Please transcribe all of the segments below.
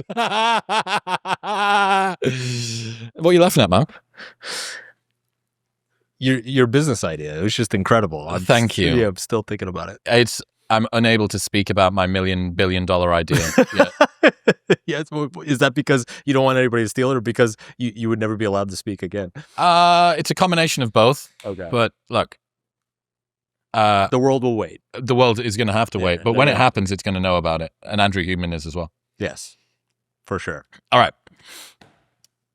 What are you laughing at, Mark? Your business idea. It was just incredible. Thank you. Yeah, I'm still thinking about it. I'm unable to speak about my $1 billion idea. Yeah. Yes. Is that because you don't want anybody to steal it, or because you would never be allowed to speak again? It's a combination of both. Okay. But look, the world will wait. The world is going to have to wait. But when it happens, it's going to know about it. And Andrew Huberman is as well. Yes, for sure. All right.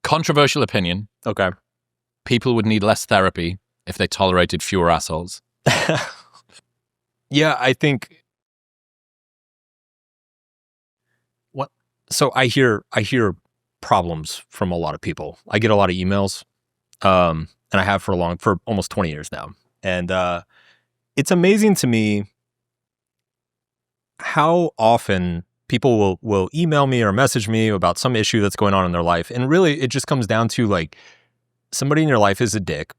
Controversial opinion. Okay. People would need less therapy if they tolerated fewer assholes. Yeah, I think. What? So I hear problems from a lot of people. I get a lot of emails, and I have for almost 20 years now. And it's amazing to me how often people will email me or message me about some issue that's going on in their life, and really it just comes down to like, somebody in your life is a dick.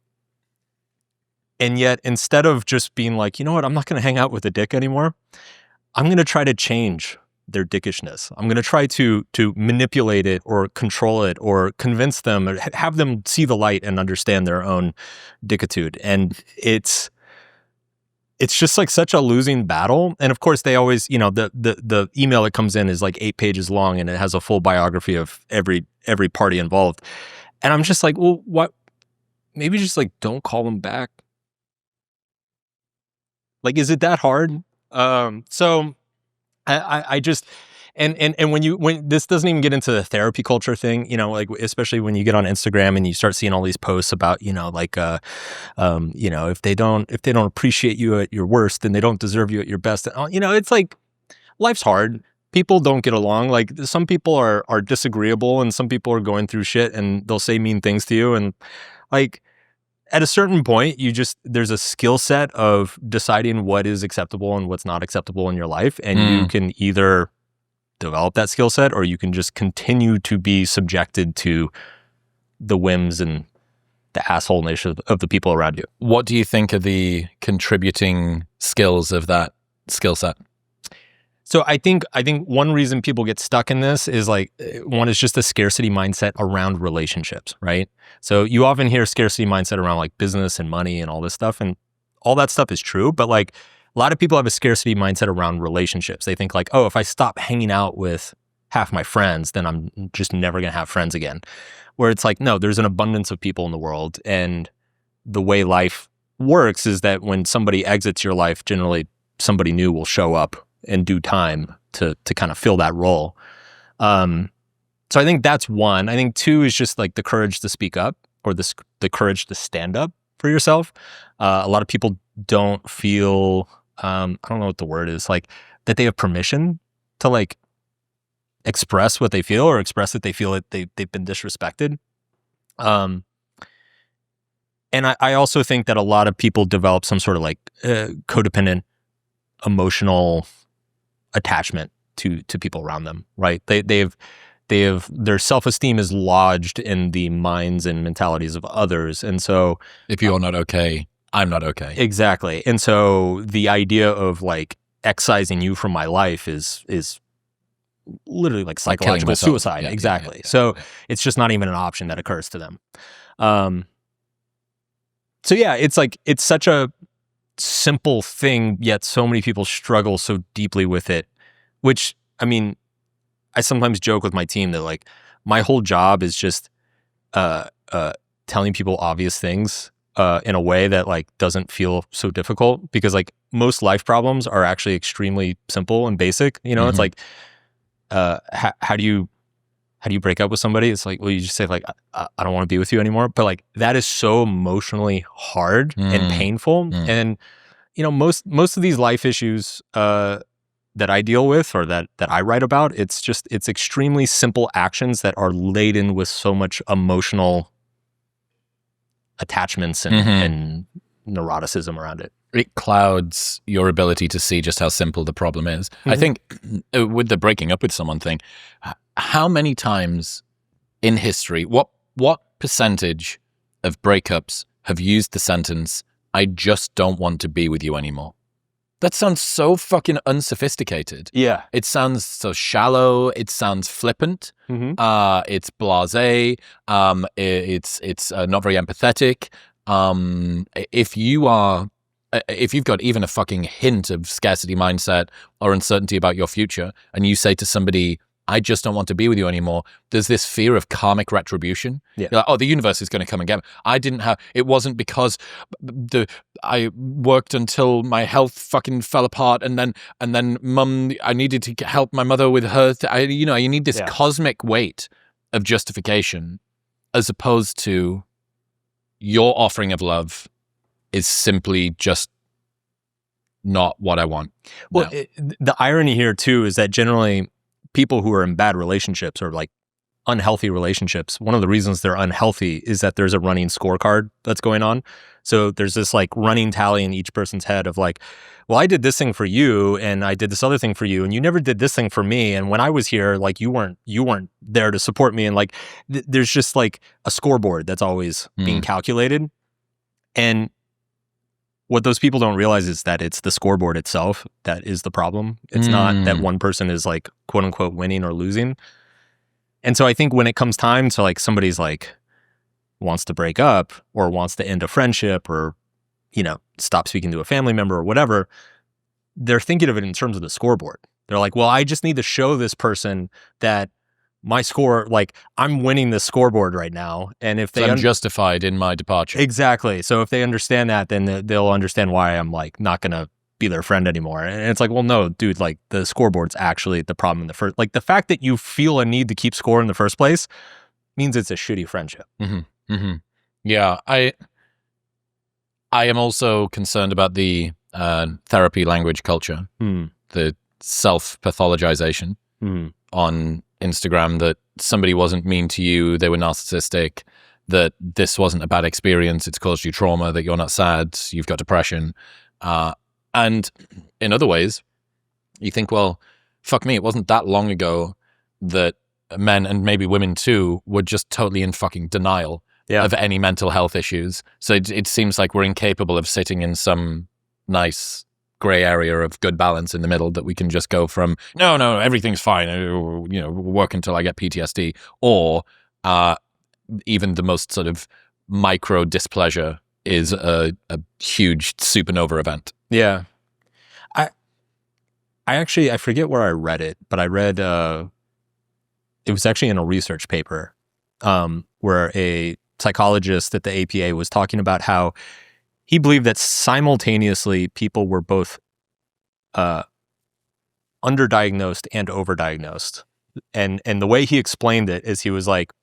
And yet, instead of just being like, you know what, I'm not going to hang out with a dick anymore, I'm going to try to change their dickishness. I'm going to try to manipulate it or control it or convince them or have them see the light and understand their own dickitude. And it's just like such a losing battle. And of course, they always, the email that comes in is like 8 pages long, and it has a full biography of every party involved. And I'm just like, well, what? Maybe just like don't call them back. Like, is it that hard? So I just, and when this doesn't even get into the therapy culture thing, like especially when you get on Instagram and you start seeing all these posts about, like, if they don't appreciate you at your worst, then they don't deserve you at your best. It's like, life's hard. People don't get along. Like, some people are disagreeable, and some people are going through shit, and they'll say mean things to you. And like, at a certain point, there's a skill set of deciding what is acceptable and what's not acceptable in your life. And you can either develop that skill set, or you can just continue to be subjected to the whims and the assholeness of the people around you. What do you think are the contributing skills of that skill set? So I think one reason people get stuck in this is like, one is just a scarcity mindset around relationships, right? So you often hear scarcity mindset around like business and money and all this stuff, and all that stuff is true. But like, a lot of people have a scarcity mindset around relationships. They think like, oh, if I stop hanging out with half my friends, then I'm just never going to have friends again. Where it's like, no, there's an abundance of people in the world. And the way life works is that when somebody exits your life, generally somebody new will show up in due time to kind of fill that role. So I think that's one. I think two is just like the courage to speak up, or the courage to stand up for yourself. A lot of people don't feel, I don't know what the word is, like that they have permission to like express what they feel, or express that they feel that they've been disrespected. And I also think that a lot of people develop some sort of like codependent emotional attachment to people around them, right? They have their self-esteem is lodged in the minds and mentalities of others. And so if you're not okay, I'm not okay. Exactly. And so the idea of like excising you from my life is literally like psychological suicide. Yeah, exactly. Yeah. So it's just not even an option that occurs to them. So yeah, it's like, it's such a simple thing, yet so many people struggle so deeply with it, which, I mean, I sometimes joke with my team that like my whole job is just telling people obvious things in a way that like doesn't feel so difficult, because like most life problems are actually extremely simple and basic. It's like, how do you break up with somebody? It's like, well, you just say like, I don't want to be with you anymore. But like, that is so emotionally hard and painful. And, most of these life issues that I deal with, or that I write about, it's extremely simple actions that are laden with so much emotional attachments and neuroticism around it. It clouds your ability to see just how simple the problem is. I think with the breaking up with someone thing, how many times in history, what percentage of breakups have used the sentence, I just don't want to be with you anymore? That sounds so fucking unsophisticated. Yeah. It sounds so shallow. It sounds flippant. It's blasé. It's not very empathetic. If you've got even a fucking hint of scarcity mindset or uncertainty about your future, and you say to somebody, I just don't want to be with you anymore, there's this fear of karmic retribution. Yeah. You're like, oh, the universe is going to come and get me. It wasn't because I worked until my health fucking fell apart, and then mum, I needed to help my mother with her. You need this cosmic weight of justification, as opposed to your offering of love is simply just not what I want. Well, the irony here too is that generally people who are in bad relationships or like unhealthy relationships, one of the reasons they're unhealthy is that there's a running scorecard that's going on. So there's this like running tally in each person's head of like, well, I did this thing for you and I did this other thing for you and you never did this thing for me. And when I was here, like you weren't there to support me. And like, there's just like a scoreboard that's always being calculated. And what those people don't realize is that it's the scoreboard itself that is the problem. It's not that one person is like, quote unquote, winning or losing. And so I think when it comes time to like somebody's like wants to break up or wants to end a friendship or, stop speaking to a family member or whatever, they're thinking of it in terms of the scoreboard. They're like, well, I just need to show this person that my score, like I'm winning the scoreboard right now. And if I'm justified in my departure. Exactly. So if they understand that, then they'll understand why I'm like not going to be their friend anymore. And it's like, well, no, dude, like the scoreboard's actually the problem in the first, like the fact that you feel a need to keep score in the first place means it's a shitty friendship. Yeah. I am also concerned about the therapy language culture, the self-pathologization on Instagram, that somebody wasn't mean to you, they were narcissistic, that this wasn't a bad experience, it's caused you trauma, that you're not sad, you've got depression. And in other ways, you think, well, fuck me, it wasn't that long ago that men, and maybe women too, were just totally in fucking denial of any mental health issues. So it seems like we're incapable of sitting in some nice gray area of good balance in the middle, that we can just go from, no, everything's fine, work until I get PTSD, or even the most sort of micro displeasure is a huge supernova event. Yeah. I forget where I read it, but I read, it was actually in a research paper where a psychologist at the APA was talking about how he believed that simultaneously people were both underdiagnosed and overdiagnosed. And the way he explained it is he was like,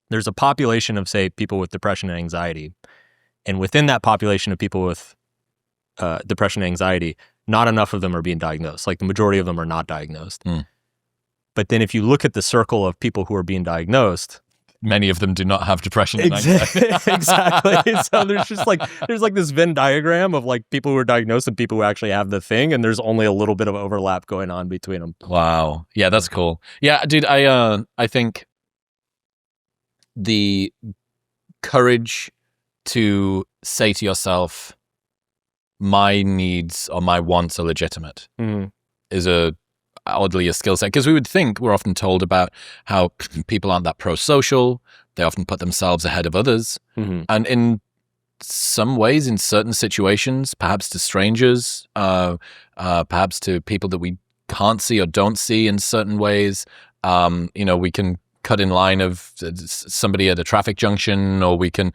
there's a population of, say, people with depression and anxiety. And within that population of people with depression and anxiety, not enough of them are being diagnosed. Like the majority of them are not diagnosed. But then if you look at the circle of people who are being diagnosed, many of them do not have depression and anxiety. Exactly. So there's like this Venn diagram of like people who are diagnosed and people who actually have the thing, and there's only a little bit of overlap going on between them. Wow. Yeah, that's cool. Yeah, dude, I think the courage to say to yourself, my needs or my wants are legitimate, is oddly a skill set, because we would think, we're often told about how people aren't that pro-social, they often put themselves ahead of others, and in some ways, in certain situations, perhaps to strangers, perhaps to people that we can't see or don't see in certain ways, we can cut in line of somebody at a traffic junction, or we can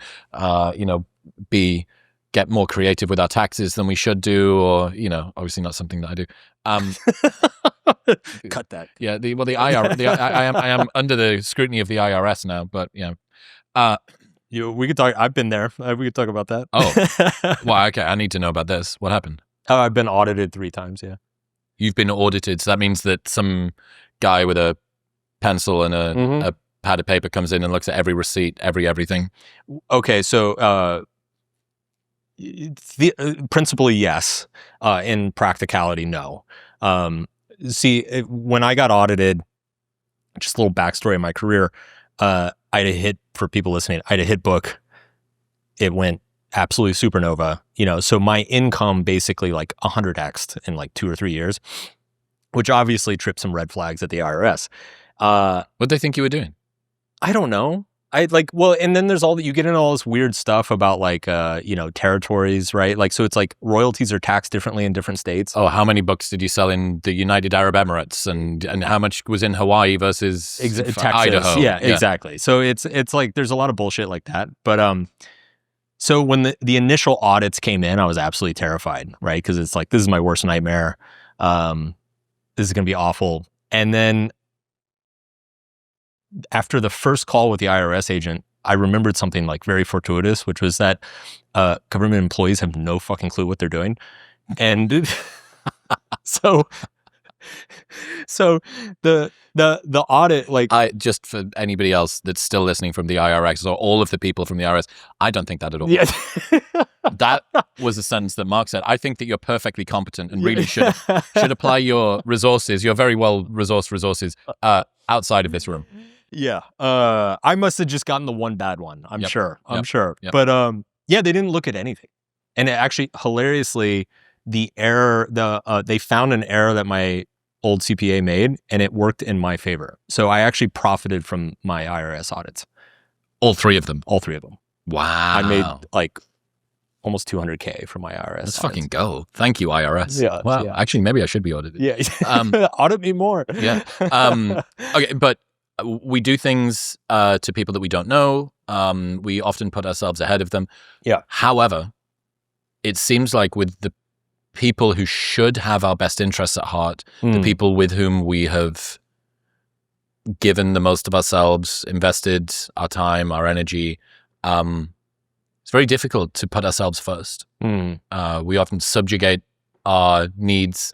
get more creative with our taxes than we should do, or obviously not something that I do. Cut that. Yeah, the IRS. I am under the scrutiny of the IRS now, but we could talk. I've been there. We could talk about that. Oh, well, okay. I need to know about this. What happened? Oh, I've been audited 3 times. Yeah. You've been audited, so that means that some guy with a pencil and a pad of paper comes in and looks at every receipt, everything. Okay, so principally yes. In practicality, no. See, when I got audited, just a little backstory of my career, I had a hit, for people listening, I had a hit book. It went absolutely supernova, so my income basically like 100x'd in like 2 or 3 years, which obviously tripped some red flags at the IRS. What'd they think you were doing? I don't know. And then there's you get into all this weird stuff about like, territories, right? Like, so it's like royalties are taxed differently in different states. Oh, how many books did you sell in the United Arab Emirates, and how much was in Hawaii versus Texas. Idaho? Yeah, exactly. So it's like there's a lot of bullshit like that. But so when the initial audits came in, I was absolutely terrified, right? Because it's like, this is my worst nightmare. This is gonna be awful. And then after the first call with the IRS agent, I remembered something like very fortuitous, which was that government employees have no fucking clue what they're doing. And so the audit, like, just for anybody else that's still listening from the IRS, or all of the people from the IRS, I don't think that at all. Yeah. That was a sentence that Mark said. I think that you're perfectly competent and really should apply your resources, your very well resourced resources, outside of this room. Yeah. I must have just gotten the one bad one. I'm sure. Yep. But they didn't look at anything. And it actually, hilariously, the error, they found an error that my old CPA made, and it worked in my favor. So I actually profited from my IRS audits. All three of them? All three of them. Wow. I made like almost $200K from my IRS Let's audits. fucking go. Thank you, IRS. Yeah. Wow. Yeah. Actually, maybe I should be audited. Yeah. Audit me more. Yeah. Okay, but we do things to people that we don't know. We often put ourselves ahead of them. Yeah. However, it seems like with the people who should have our best interests at heart, the people with whom we have given the most of ourselves, invested our time, our energy, it's very difficult to put ourselves first. We often subjugate our needs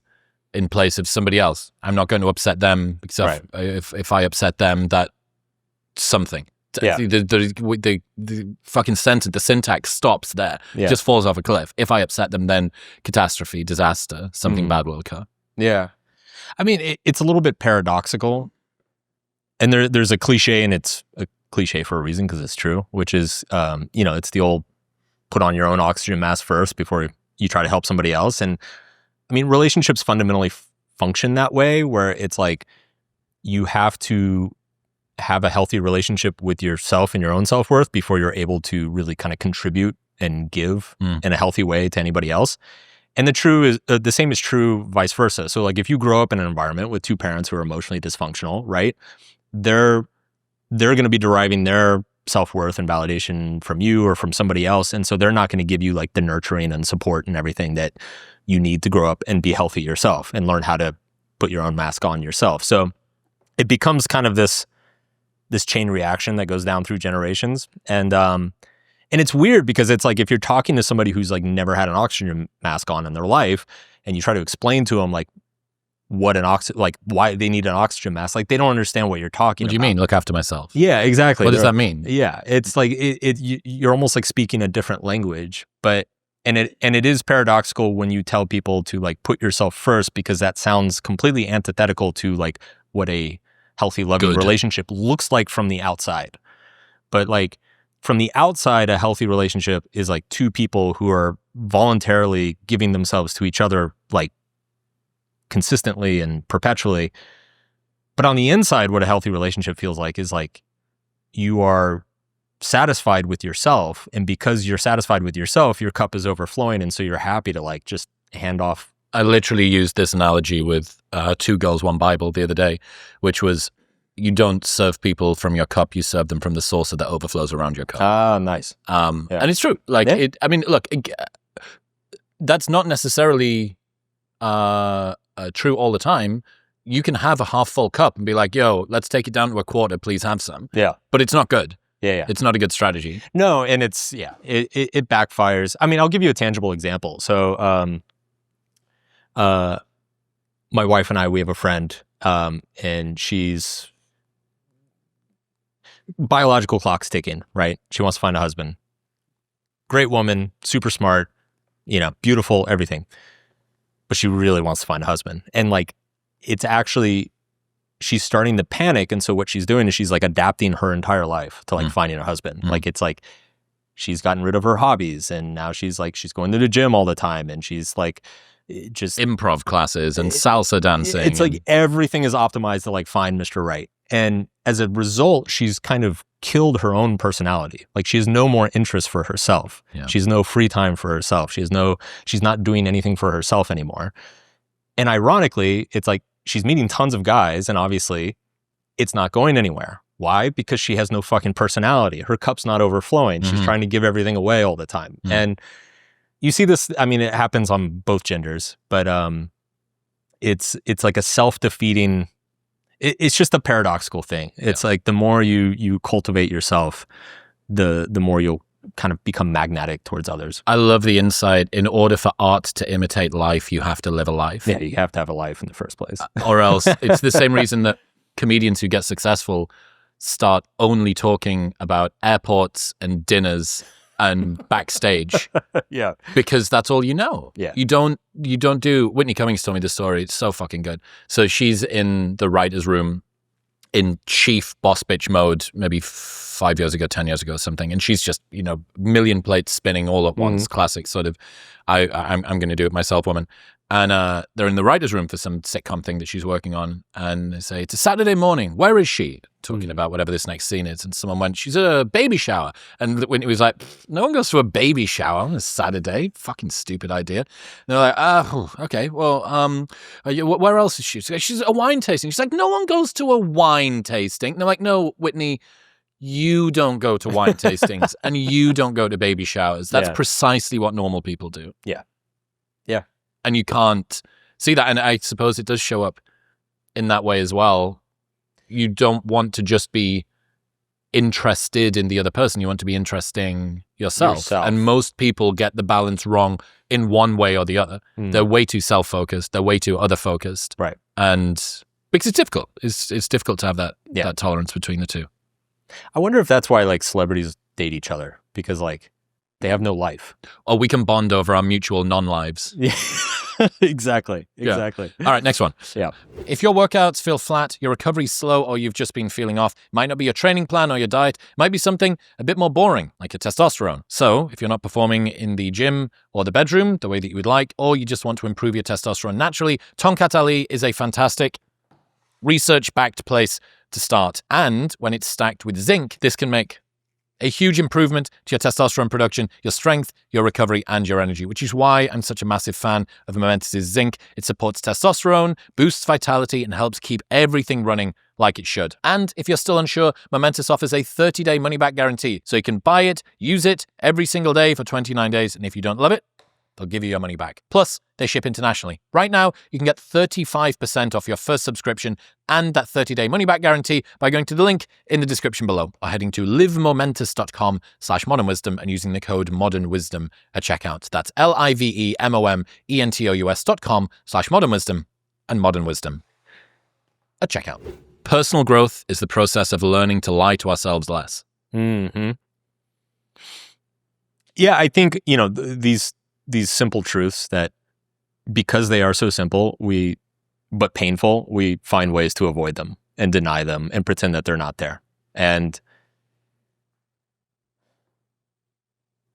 in place of somebody else. I'm not going to upset them, because if I upset them, that something. Yeah. The fucking sentence, the syntax stops there. Yeah. Just falls off a cliff. If I upset them, then catastrophe, disaster, something bad will occur. Yeah. I mean, it's a little bit paradoxical. And there's a cliche, and it's a cliche for a reason, because it's true, which is, it's the old put on your own oxygen mask first before you try to help somebody else. And I mean, relationships fundamentally function that way, where it's like you have to have a healthy relationship with yourself and your own self-worth before you're able to really kind of contribute and give in a healthy way to anybody else. And the same is true vice versa. So like, if you grow up in an environment with two parents who are emotionally dysfunctional, right? They're going to be deriving their self-worth and validation from you or from somebody else. And so they're not going to give you like the nurturing and support and everything that you need to grow up and be healthy yourself and learn how to put your own mask on yourself. So it becomes kind of this chain reaction that goes down through generations. And it's weird, because it's like, if you're talking to somebody who's like never had an oxygen mask on in their life, and you try to explain to them like why they need an oxygen mask, like they don't understand what you're talking about. What do you mean, look after myself? Yeah, exactly. What does that mean? Yeah, it's like you're almost like speaking a different language, but it is paradoxical when you tell people to like put yourself first, because that sounds completely antithetical to like what a healthy, loving relationship looks like from the outside. But like from the outside, a healthy relationship is like two people who are voluntarily giving themselves to each other, like consistently and perpetually. But on the inside, what a healthy relationship feels like is like you are satisfied with yourself, and because you're satisfied with yourself, your cup is overflowing, and so you're happy to like just hand off. I literally used this analogy with 2 Girls, 1 Bible the other day, which was, you don't serve people from your cup, you serve them from the saucer that overflows around your cup. Ah, nice. And it's true. Like, look, that's not necessarily true all the time. You can have a half full cup and be like, yo, let's take it down to a quarter, please have some. Yeah. But it's not good. Yeah. It's not a good strategy. No, and it backfires. I mean, I'll give you a tangible example. So, my wife and I, we have a friend, and she's biological clock's ticking, right? She wants to find a husband. Great woman, super smart, beautiful, everything. But she really wants to find a husband. And like, it's actually, she's starting to panic. And so what she's doing is she's like adapting her entire life to like finding a husband. Like, it's like, she's gotten rid of her hobbies, and now she's going to the gym all the time, and she's like just improv classes and salsa dancing. It's like everything is optimized to like find Mr. Right. And as a result, she's kind of killed her own personality. Like she has no more interest for herself. Yeah. She's no free time for herself. She's not doing anything for herself anymore. And ironically, it's like she's meeting tons of guys, and obviously it's not going anywhere. Why? Because she has no fucking personality. Her cup's not overflowing. She's trying to give everything away all the time. And you see this, I mean, it happens on both genders, but it's like a self-defeating, it's just a paradoxical thing. It's like the more you cultivate yourself, the more you'll kind of become magnetic towards others. I love the insight. In order for art to imitate life, you have to live a life. Yeah, you have to have a life in the first place. Or else it's the same reason that comedians who get successful start only talking about airports and dinners and backstage. Yeah. Because that's all you know. Yeah. You don't do, Whitney Cummings told me this story. It's so fucking good. So she's in the writer's room in chief boss bitch mode, maybe 5 years ago, 10 years ago, something. And she's just, million plates spinning all at once. Classic sort of, I'm going to do it myself woman. And they're in the writer's room for some sitcom thing that she's working on. And they say, it's a Saturday morning. Where is she? Talking about whatever this next scene is. And someone went, she's at a baby shower. And when it was like, no one goes to a baby shower on a Saturday. Fucking stupid idea. And they're like, okay, well, where else is she? She's at a wine tasting. She's like, no one goes to a wine tasting. And they're like, no, Whitney, you don't go to wine tastings and you don't go to baby showers. That's precisely what normal people do. Yeah. Yeah. And you can't see that. And I suppose it does show up in that way as well. You don't want to just be interested in the other person. You want to be interesting yourself. And most people get the balance wrong in one way or the other. They're way too self-focused. They're way too other-focused. Right. And because it's difficult. It's difficult to have that tolerance between the two. I wonder if that's why like celebrities date each other, because like they have no life. Or we can bond over our mutual non-lives. Yeah. Exactly. All right, next one. Yeah. If your workouts feel flat, your recovery's slow, or you've just been feeling off, it might not be your training plan or your diet. It might be something a bit more boring, like your testosterone. So if you're not performing in the gym or the bedroom the way that you would like, or you just want to improve your testosterone naturally, Tonkat Ali is a fantastic research-backed place to start. And when it's stacked with zinc, this can make a huge improvement to your testosterone production, your strength, your recovery, and your energy, which is why I'm such a massive fan of Momentous' zinc. It supports testosterone, boosts vitality, and helps keep everything running like it should. And if you're still unsure, Momentous offers a 30-day money-back guarantee. So you can buy it, use it every single day for 29 days, and if you don't love it, they'll give you your money back. Plus, they ship internationally. Right now, you can get 35% off your first subscription and that 30-day money-back guarantee by going to the link in the description below or heading to livemomentous.com/modernwisdom and using the code modernwisdom at checkout. That's livemomentous.com/modernwisdom and modernwisdom at checkout. Personal growth is the process of learning to lie to ourselves less. Mm-hmm. Yeah, I think, these simple truths that because they are so simple, but painful, we find ways to avoid them and deny them and pretend that they're not there. And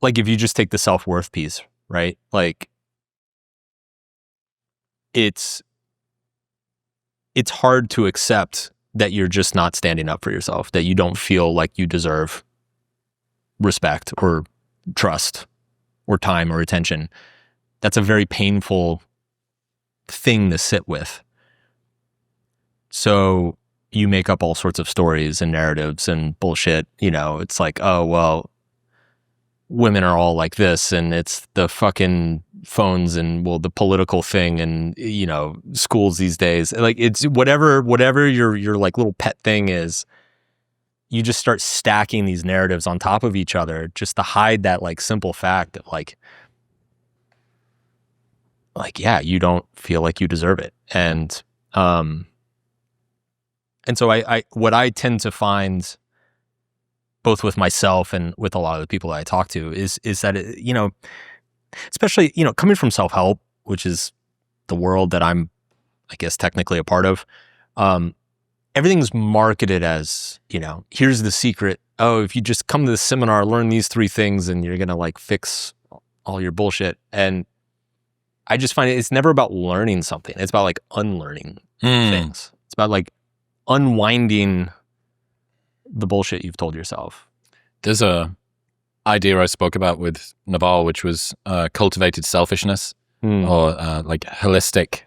like, if you just take the self-worth piece, right? Like it's hard to accept that you're just not standing up for yourself, that you don't feel like you deserve respect or trust or time or attention. That's a very painful thing to sit with. So you make up all sorts of stories and narratives and bullshit. It's like, oh, well, women are all like this, and it's the fucking phones and, well, the political thing and, schools these days. Like, it's whatever your like little pet thing is, you just start stacking these narratives on top of each other just to hide that like simple fact of like, yeah, you don't feel like you deserve it. And so I what I tend to find both with myself and with a lot of the people that I talk to is that, especially, coming from self-help, which is the world that I'm, I guess, technically a part of, everything's marketed as, here's the secret oh, if you just come to this seminar, learn these 3 things and you're going to like fix all your bullshit. And I just find it's never about learning something. It's about like unlearning things. It's about like unwinding the bullshit you've told yourself. There's a idea I spoke about with Naval, which was cultivated selfishness or like holistic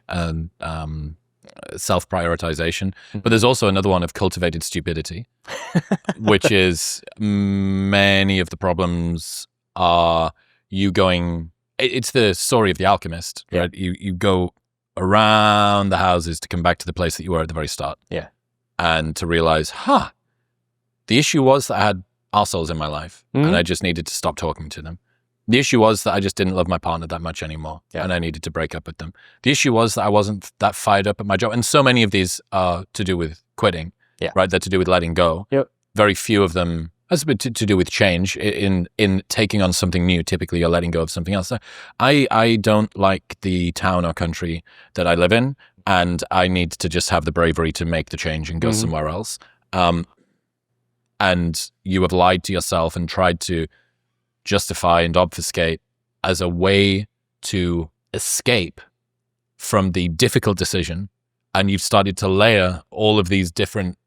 self-prioritization. But there's also another one of cultivated stupidity, which is many of the problems are you going, it's the story of the alchemist, right? You go around the houses to come back to the place that you were at the very start. Yeah. And to realize, the issue was that I had arseholes in my life and I just needed to stop talking to them. The issue was that I just didn't love my partner that much anymore and I needed to break up with them. The issue was that I wasn't that fired up at my job. And so many of these are to do with quitting, right? They're to do with letting go. Yep. Very few of them has a bit to do with change in taking on something new. Typically you're letting go of something else. I don't like the town or country that I live in and I need to just have the bravery to make the change and go somewhere else. And you have lied to yourself and tried to justify and obfuscate as a way to escape from the difficult decision. And you've started to layer all of these different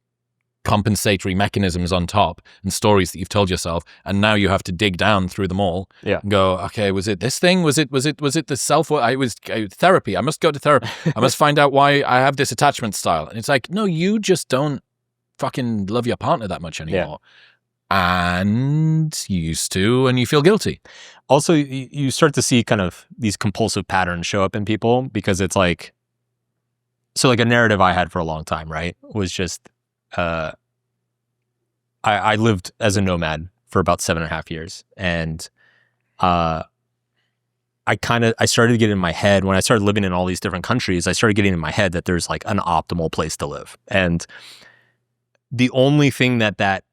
compensatory mechanisms on top and stories that you've told yourself. And now you have to dig down through them all and go, okay, was it this thing? Was it the self? It was therapy. I must go to therapy. I must find out why I have this attachment style. And it's like, no, you just don't fucking love your partner that much anymore. And you used to, and you feel guilty. Also, you start to see kind of these compulsive patterns show up in people because it's like, so like a narrative I had for a long time, right, was just, I lived as a nomad for about 7.5 years. And I started to get in my head, when I started living in all these different countries, I started getting in my head that there's like an optimal place to live. And the only thing that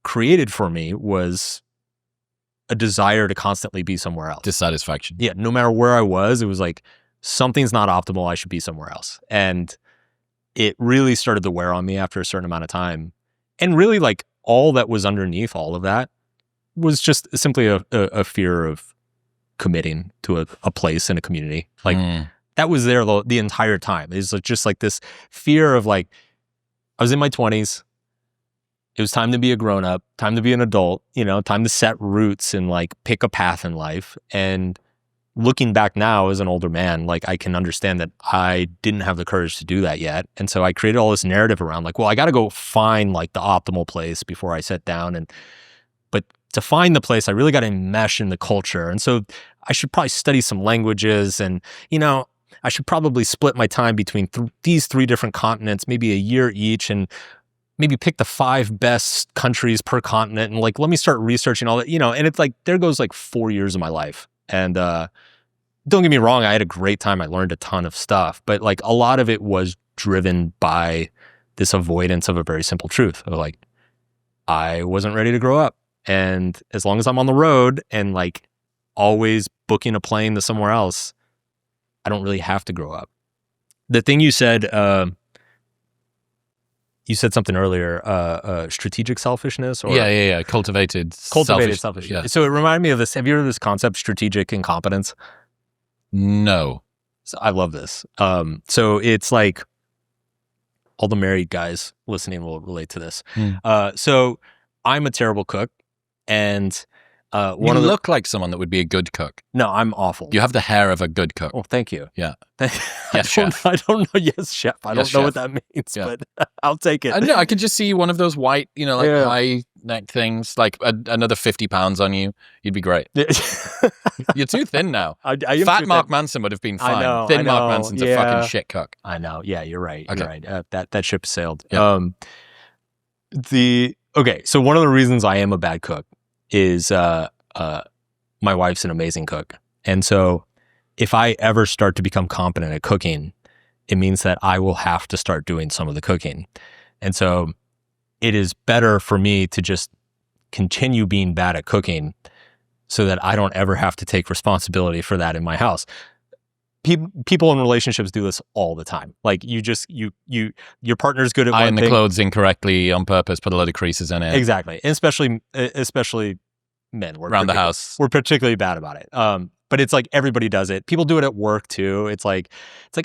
created for me was a desire to constantly be somewhere else. Dissatisfaction. Yeah, no matter where I was, it was like, something's not optimal, I should be somewhere else. And it really started to wear on me after a certain amount of time. And really like all that was underneath all of that was just simply a fear of committing to a place in a community. Like that was there the entire time. It's just like this fear of like, I was in my 20s. It was time to be a grown-up, time to be an adult, time to set roots and like pick a path in life. And looking back now as an older man, like I can understand that I didn't have the courage to do that yet. And so I created all this narrative around like, well, I got to go find like the optimal place before I sit down. But to find the place, I really got to enmesh in the culture. And so I should probably study some languages and, I should probably split my time between these 3 different continents, maybe a year each, and maybe pick the 5 best countries per continent. And like, let me start researching all that, and it's like, there goes like 4 years of my life. And don't get me wrong, I had a great time. I learned a ton of stuff, but like a lot of it was driven by this avoidance of a very simple truth of like, I wasn't ready to grow up. And as long as I'm on the road and like always booking a plane to somewhere else, I don't really have to grow up. The thing you said something earlier, strategic selfishness or cultivated selfishness. Yeah. So it reminded me of this. Have you heard of this concept, strategic incompetence? No. So I love this. So it's like all the married guys listening will relate to this. So I'm a terrible cook, and you look like someone that would be a good cook. No, I'm awful. You have the hair of a good cook. Oh, thank you. Yeah. Yes, chef. I don't know. Yes, chef. I don't know what that means, but I'll take it. I could just see one of those white, high neck things, like another 50 pounds on you. You'd be great. You're too thin now. I am Fat too Mark thin. Manson would have been fine. I know, thin Mark Manson's a fucking shit cook. I know. Yeah, you're right. Okay. You're right. That ship sailed. Yeah. So one of the reasons I am a bad cook is my wife's an amazing cook. And so if I ever start to become competent at cooking, it means that I will have to start doing some of the cooking. And so it is better for me to just continue being bad at cooking so that I don't ever have to take responsibility for that in my house. people in relationships do this all the time. Like your partner's good at iron one the thing. clothes incorrectly on purpose, put a lot of creases in it. Exactly. And especially men. Around the house. We're particularly bad about it. But it's like everybody does it. People do it at work too. It's like,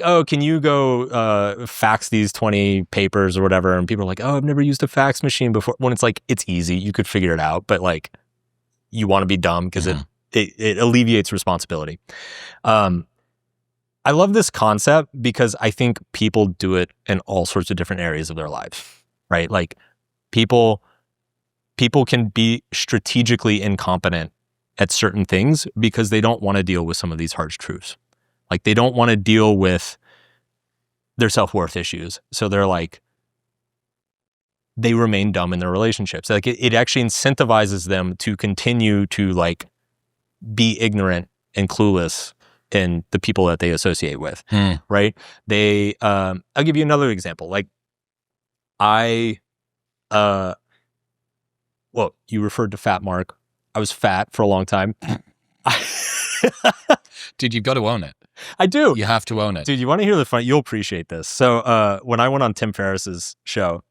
oh, can you go fax these 20 papers or whatever? And people are like, oh, I've never used a fax machine before. When it's like, it's easy. You could figure it out. But like, you want to be dumb because it alleviates responsibility. I love this concept because I think people do it in all sorts of different areas of their lives, right? Like people can be strategically incompetent at certain things because they don't want to deal with some of these harsh truths. Like they don't want to deal with their self-worth issues. So they're like, they remain dumb in their relationships. Like it actually incentivizes them to continue to like be ignorant and clueless in the people that they associate with, right? I'll give you another example. Like well, you referred to fat, Mark. I was fat for a long time. Dude, you've got to own it. I do. You have to own it. Dude, you want to hear the fun? You'll appreciate this. So when I went on Tim Ferriss's show,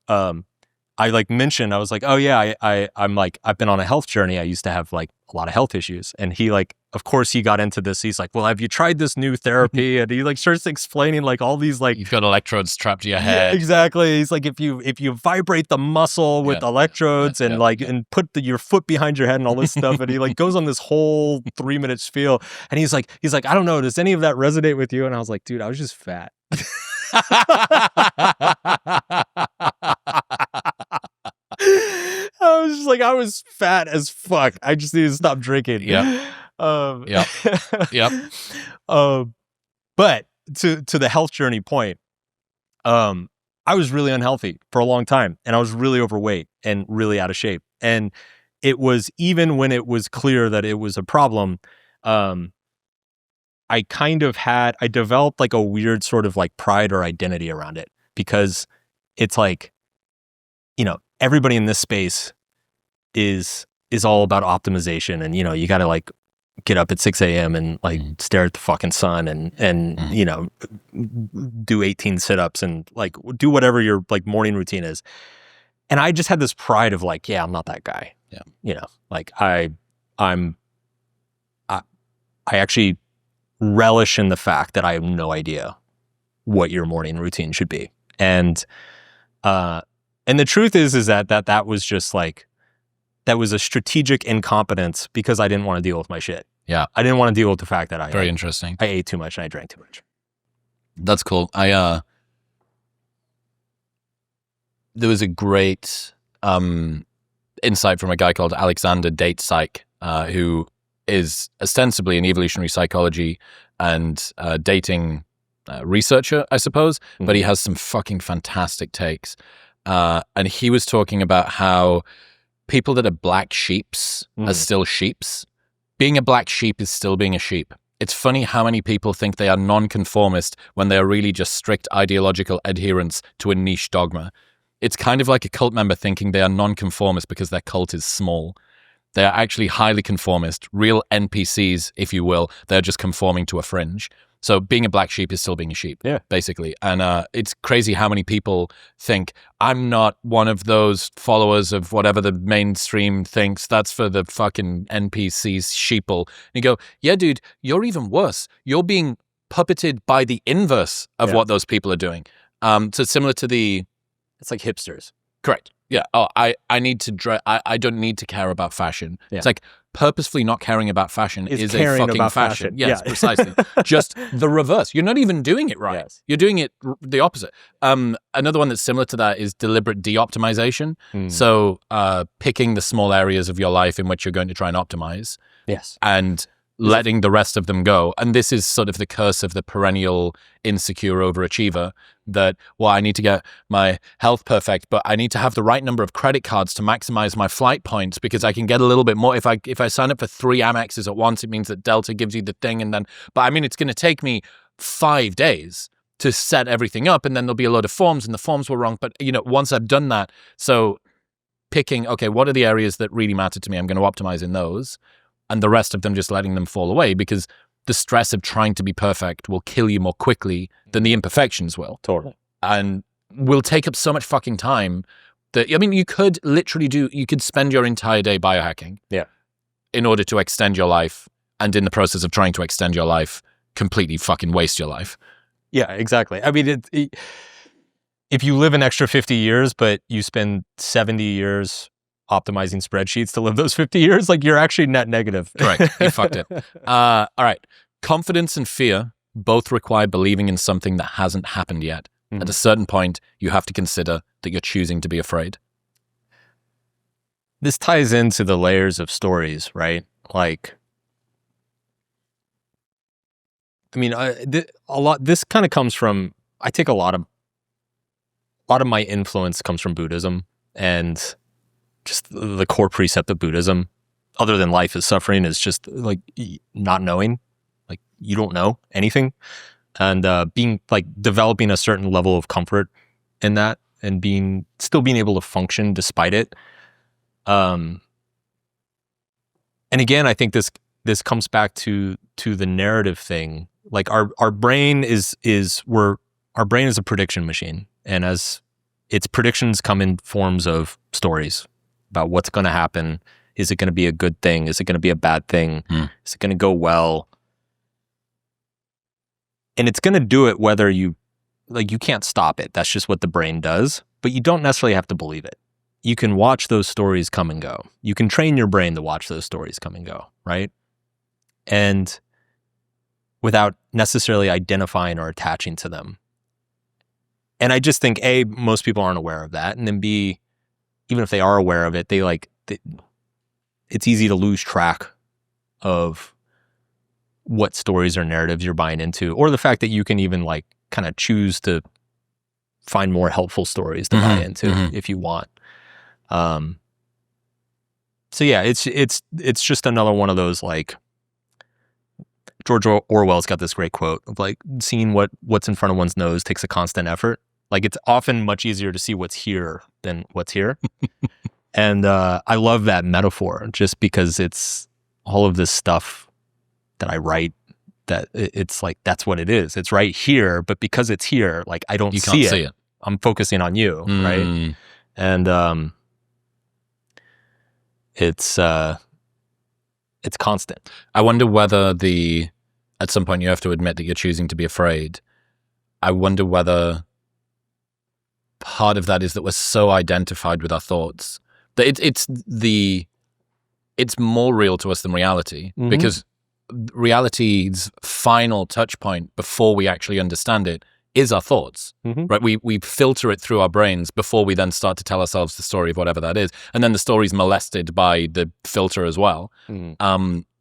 I like mentioned, I was like, oh yeah, I'm like, I've been on a health journey. I used to have like a lot of health issues. And he like, of course he got into this. He's like, well, have you tried this new therapy? And he like starts explaining like all these like, you've got electrodes strapped to your head. Yeah, exactly. He's like, if you vibrate the muscle with electrodes and put your foot behind your head and all this stuff. And he like goes on this whole 3-minute spiel. And he's like, I don't know, does any of that resonate with you? And I was like, dude, I was just fat. I was just like, I was fat as fuck. I just need to stop drinking. Yeah. Yep. But to the health journey point, I was really unhealthy for a long time, and I was really overweight and really out of shape. And it was, even when it was clear that it was a problem, I developed like a weird sort of like pride or identity around it, because it's like, you know, everybody in this space is all about optimization, and, you know, you got to like get up at 6 a.m. and like stare at the fucking sun and you know, do 18 sit-ups and like do whatever your like morning routine is. And I just had this pride of like, yeah, I'm not that guy. Yeah. You know, like I actually relish in the fact that I have no idea what your morning routine should be. And the truth is that was just like, that was a strategic incompetence because I didn't want to deal with my shit. Yeah. I didn't want to deal with the fact that Very interesting. I ate too much and I drank too much. That's cool. There was a great insight from a guy called Alexander Date-Psych, who is ostensibly an evolutionary psychology and dating researcher, I suppose, but he has some fucking fantastic takes. And he was talking about how people that are black sheeps are still sheeps. Being a black sheep is still being a sheep. It's funny how many people think they are nonconformist when they are really just strict ideological adherents to a niche dogma. It's kind of like a cult member thinking they are nonconformist because their cult is small. They are actually highly conformist, real NPCs, if you will. They're just conforming to a fringe. So being a black sheep is still being a sheep, basically. And it's crazy how many people think, I'm not one of those followers of whatever the mainstream thinks. That's for the fucking NPCs, sheeple. And you go, yeah, dude, you're even worse. You're being puppeted by the inverse of what those people are doing. So similar to it's like hipsters. Correct. Yeah. Oh, I need to I don't need to care about fashion. Yeah. It's like purposefully not caring about fashion is a fucking fashion. Yes, precisely. Just the reverse. You're not even doing it right. Yes. You're doing it the opposite. Another one that's similar to that is deliberate de-optimization. So picking the small areas of your life in which you're going to try and optimize. Yes. And letting the rest of them go. And this is sort of the curse of the perennial insecure overachiever that, well, I need to get my health perfect, but I need to have the right number of credit cards to maximize my flight points because I can get a little bit more. If I sign up for 3 Amexes at once, it means that Delta gives you the thing. And then, but I mean, it's going to take me 5 days to set everything up. And then there'll be a load of forms and the forms were wrong. But, you know, once I've done that, so picking, okay, what are the areas that really matter to me? I'm going to optimize in those. And the rest of them just letting them fall away because the stress of trying to be perfect will kill you more quickly than the imperfections will. Totally. And will take up so much fucking time that, I mean, you could spend your entire day biohacking. Yeah. In order to extend your life, and in the process of trying to extend your life, completely fucking waste your life. Yeah, exactly. I mean, if you live an extra 50 years, but you spend 70 years optimizing spreadsheets to live those 50 years, like you're actually net negative. Correct. You fucked it. All right. Confidence and fear both require believing in something that hasn't happened yet. Mm-hmm. At a certain point, you have to consider that you're choosing to be afraid. This ties into the layers of stories, right? Like, I mean, this kind of comes from, I take a lot of my influence comes from Buddhism and just the core precept of Buddhism, other than life is suffering, is just like not knowing, like you don't know anything, and being like developing a certain level of comfort in that, and still being able to function despite it. And again, I think this comes back to the narrative thing. Like our brain is a prediction machine, and as its predictions come in forms of stories about what's going to happen. Is it going to be a good thing? Is it going to be a bad thing? Is it going to go well? And it's going to do it whether you can't stop it. That's just what the brain does, but you don't necessarily have to believe it. You can watch those stories come and go. You can train your brain to watch those stories come and go, right? And without necessarily identifying or attaching to them. And I just think, A, most people aren't aware of that. And then B, even if they are aware of it, it's easy to lose track of what stories or narratives you're buying into, or the fact that you can even like kind of choose to find more helpful stories to buy into if you want. So yeah, it's just another one of those, like, George Orwell's got this great quote of like, seeing what's in front of one's nose takes a constant effort. Like, it's often much easier to see what's here than what's here. And I love that metaphor just because it's all of this stuff that I write that it's like, that's what it is. It's right here, but because it's here, like I don't see it. I'm focusing on you, right? And it's constant. I wonder whether at some point you have to admit that you're choosing to be afraid. I wonder whether part of that is that we're so identified with our thoughts that it's more real to us than reality, because reality's final touch point before we actually understand it is our thoughts, right? We filter it through our brains before we then start to tell ourselves the story of whatever that is. And then the story's molested by the filter as well.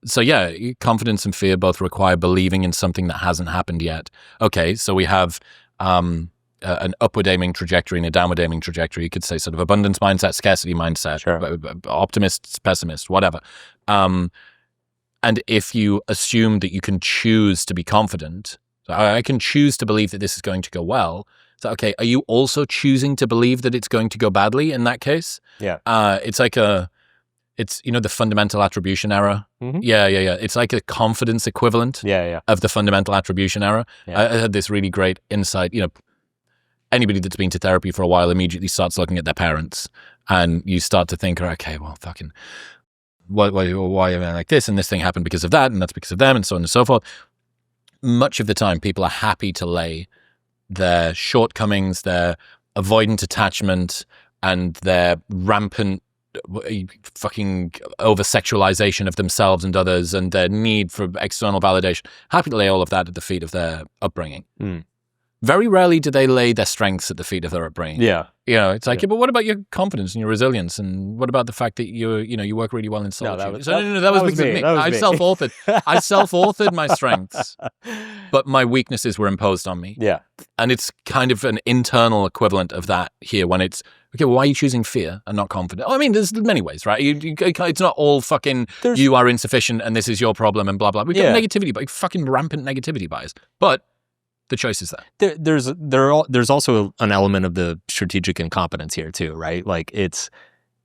So yeah, confidence and fear both require believing in something that hasn't happened yet. Okay, so we have an upward aiming trajectory and a downward aiming trajectory. You could say sort of abundance mindset, scarcity mindset, optimist, pessimist, whatever. And if you assume that you can choose to be confident, so I can choose to believe that this is going to go well. So, okay, are you also choosing to believe that it's going to go badly in that case? Yeah. It's like the fundamental attribution error. Yeah. It's like a confidence equivalent of the fundamental attribution error. Yeah. I had this really great insight. Anybody that's been to therapy for a while immediately starts looking at their parents, and you start to think, okay, well, fucking, why am I like this? And this thing happened because of that, and that's because of them, and so on and so forth. Much of the time, people are happy to lay their shortcomings, their avoidant attachment, and their rampant fucking over-sexualization of themselves and others, and their need for external validation. Happy to lay all of that at the feet of their upbringing. Very rarely do they lay their strengths at the feet of their upbringing. Yeah. It's like, but what about your confidence and your resilience? And what about the fact that you work really well in solitude? No, that was me. I self-authored. I self-authored my strengths, but my weaknesses were imposed on me. Yeah. And it's kind of an internal equivalent of that here when it's, okay, well, why are you choosing fear and not confidence? I mean, there's many ways, right? It's not all fucking, you are insufficient and this is your problem and blah, blah. We've got negativity, but fucking rampant negativity bias. But the choice is there. There's also an element of the strategic incompetence here too, right? Like it's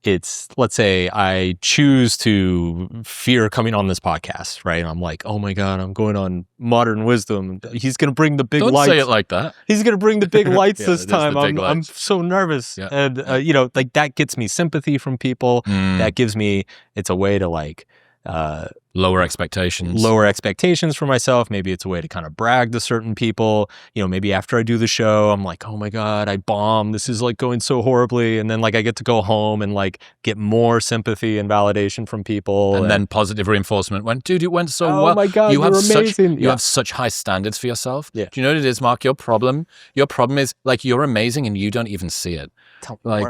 it's, let's say I choose to fear coming on this podcast, right? I'm like, oh my God, I'm going on Modern Wisdom. He's going to bring the big Don't lights. say it like that. He's going to bring the big lights Yeah, this it is the time. big I'm lights. so nervous. Yeah. And, you know, like that gets me sympathy from people. That gives me, it's a way to like, lower expectations. Lower expectations for myself. Maybe it's a way to kind of brag to certain people. You know, maybe after I do the show, I'm like, oh my God, I bombed. This is like going so horribly. And then like I get to go home and like get more sympathy and validation from people. And then positive reinforcement went, dude, it went so well. Oh my God, you're amazing. You have such high standards for yourself. Yeah. Do you know what it is, Mark? Your problem is like you're amazing and you don't even see it.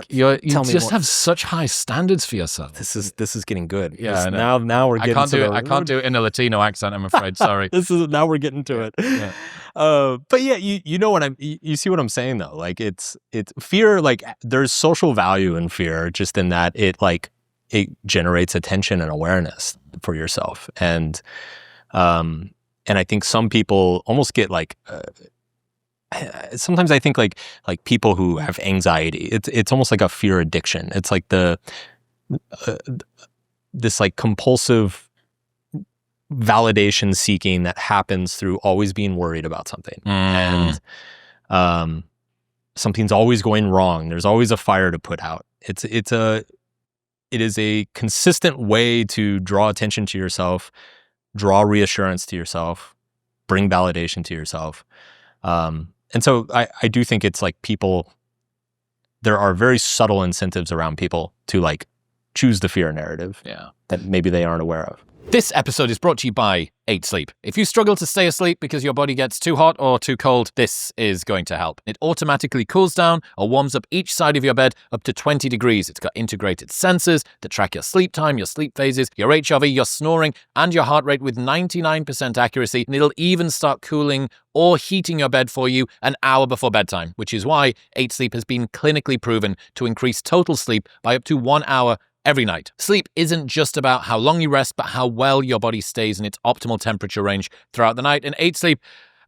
You just have such high standards for yourself. This is getting good. Yeah. Now we're getting to it. I can't do it in a Latino accent, I'm afraid. Sorry. Now we're getting to it. Yeah. But yeah, you know what you see what I'm saying though. Like it's fear, like there's social value in fear, just in that it generates attention and awareness for yourself. And I think some people almost get like sometimes I think like people who have anxiety, it's almost like a fear addiction. It's like this like compulsive validation seeking that happens through always being worried about something. And something's always going wrong. There's always a fire to put out. It is a consistent way to draw attention to yourself, draw reassurance to yourself, bring validation to yourself. And so I do think it's like there are very subtle incentives around people to like choose the fear narrative that maybe they aren't aware of. This episode is brought to you by 8 Sleep. If you struggle to stay asleep because your body gets too hot or too cold, this is going to help. It automatically cools down or warms up each side of your bed up to 20 degrees. It's got integrated sensors that track your sleep time, your sleep phases, your HRV, your snoring, and your heart rate with 99% accuracy. And it'll even start cooling or heating your bed for you an hour before bedtime, which is why 8 Sleep has been clinically proven to increase total sleep by up to 1 hour every night. Sleep isn't just about how long you rest, but how well your body stays in its optimal temperature range throughout the night. And 8 Sleep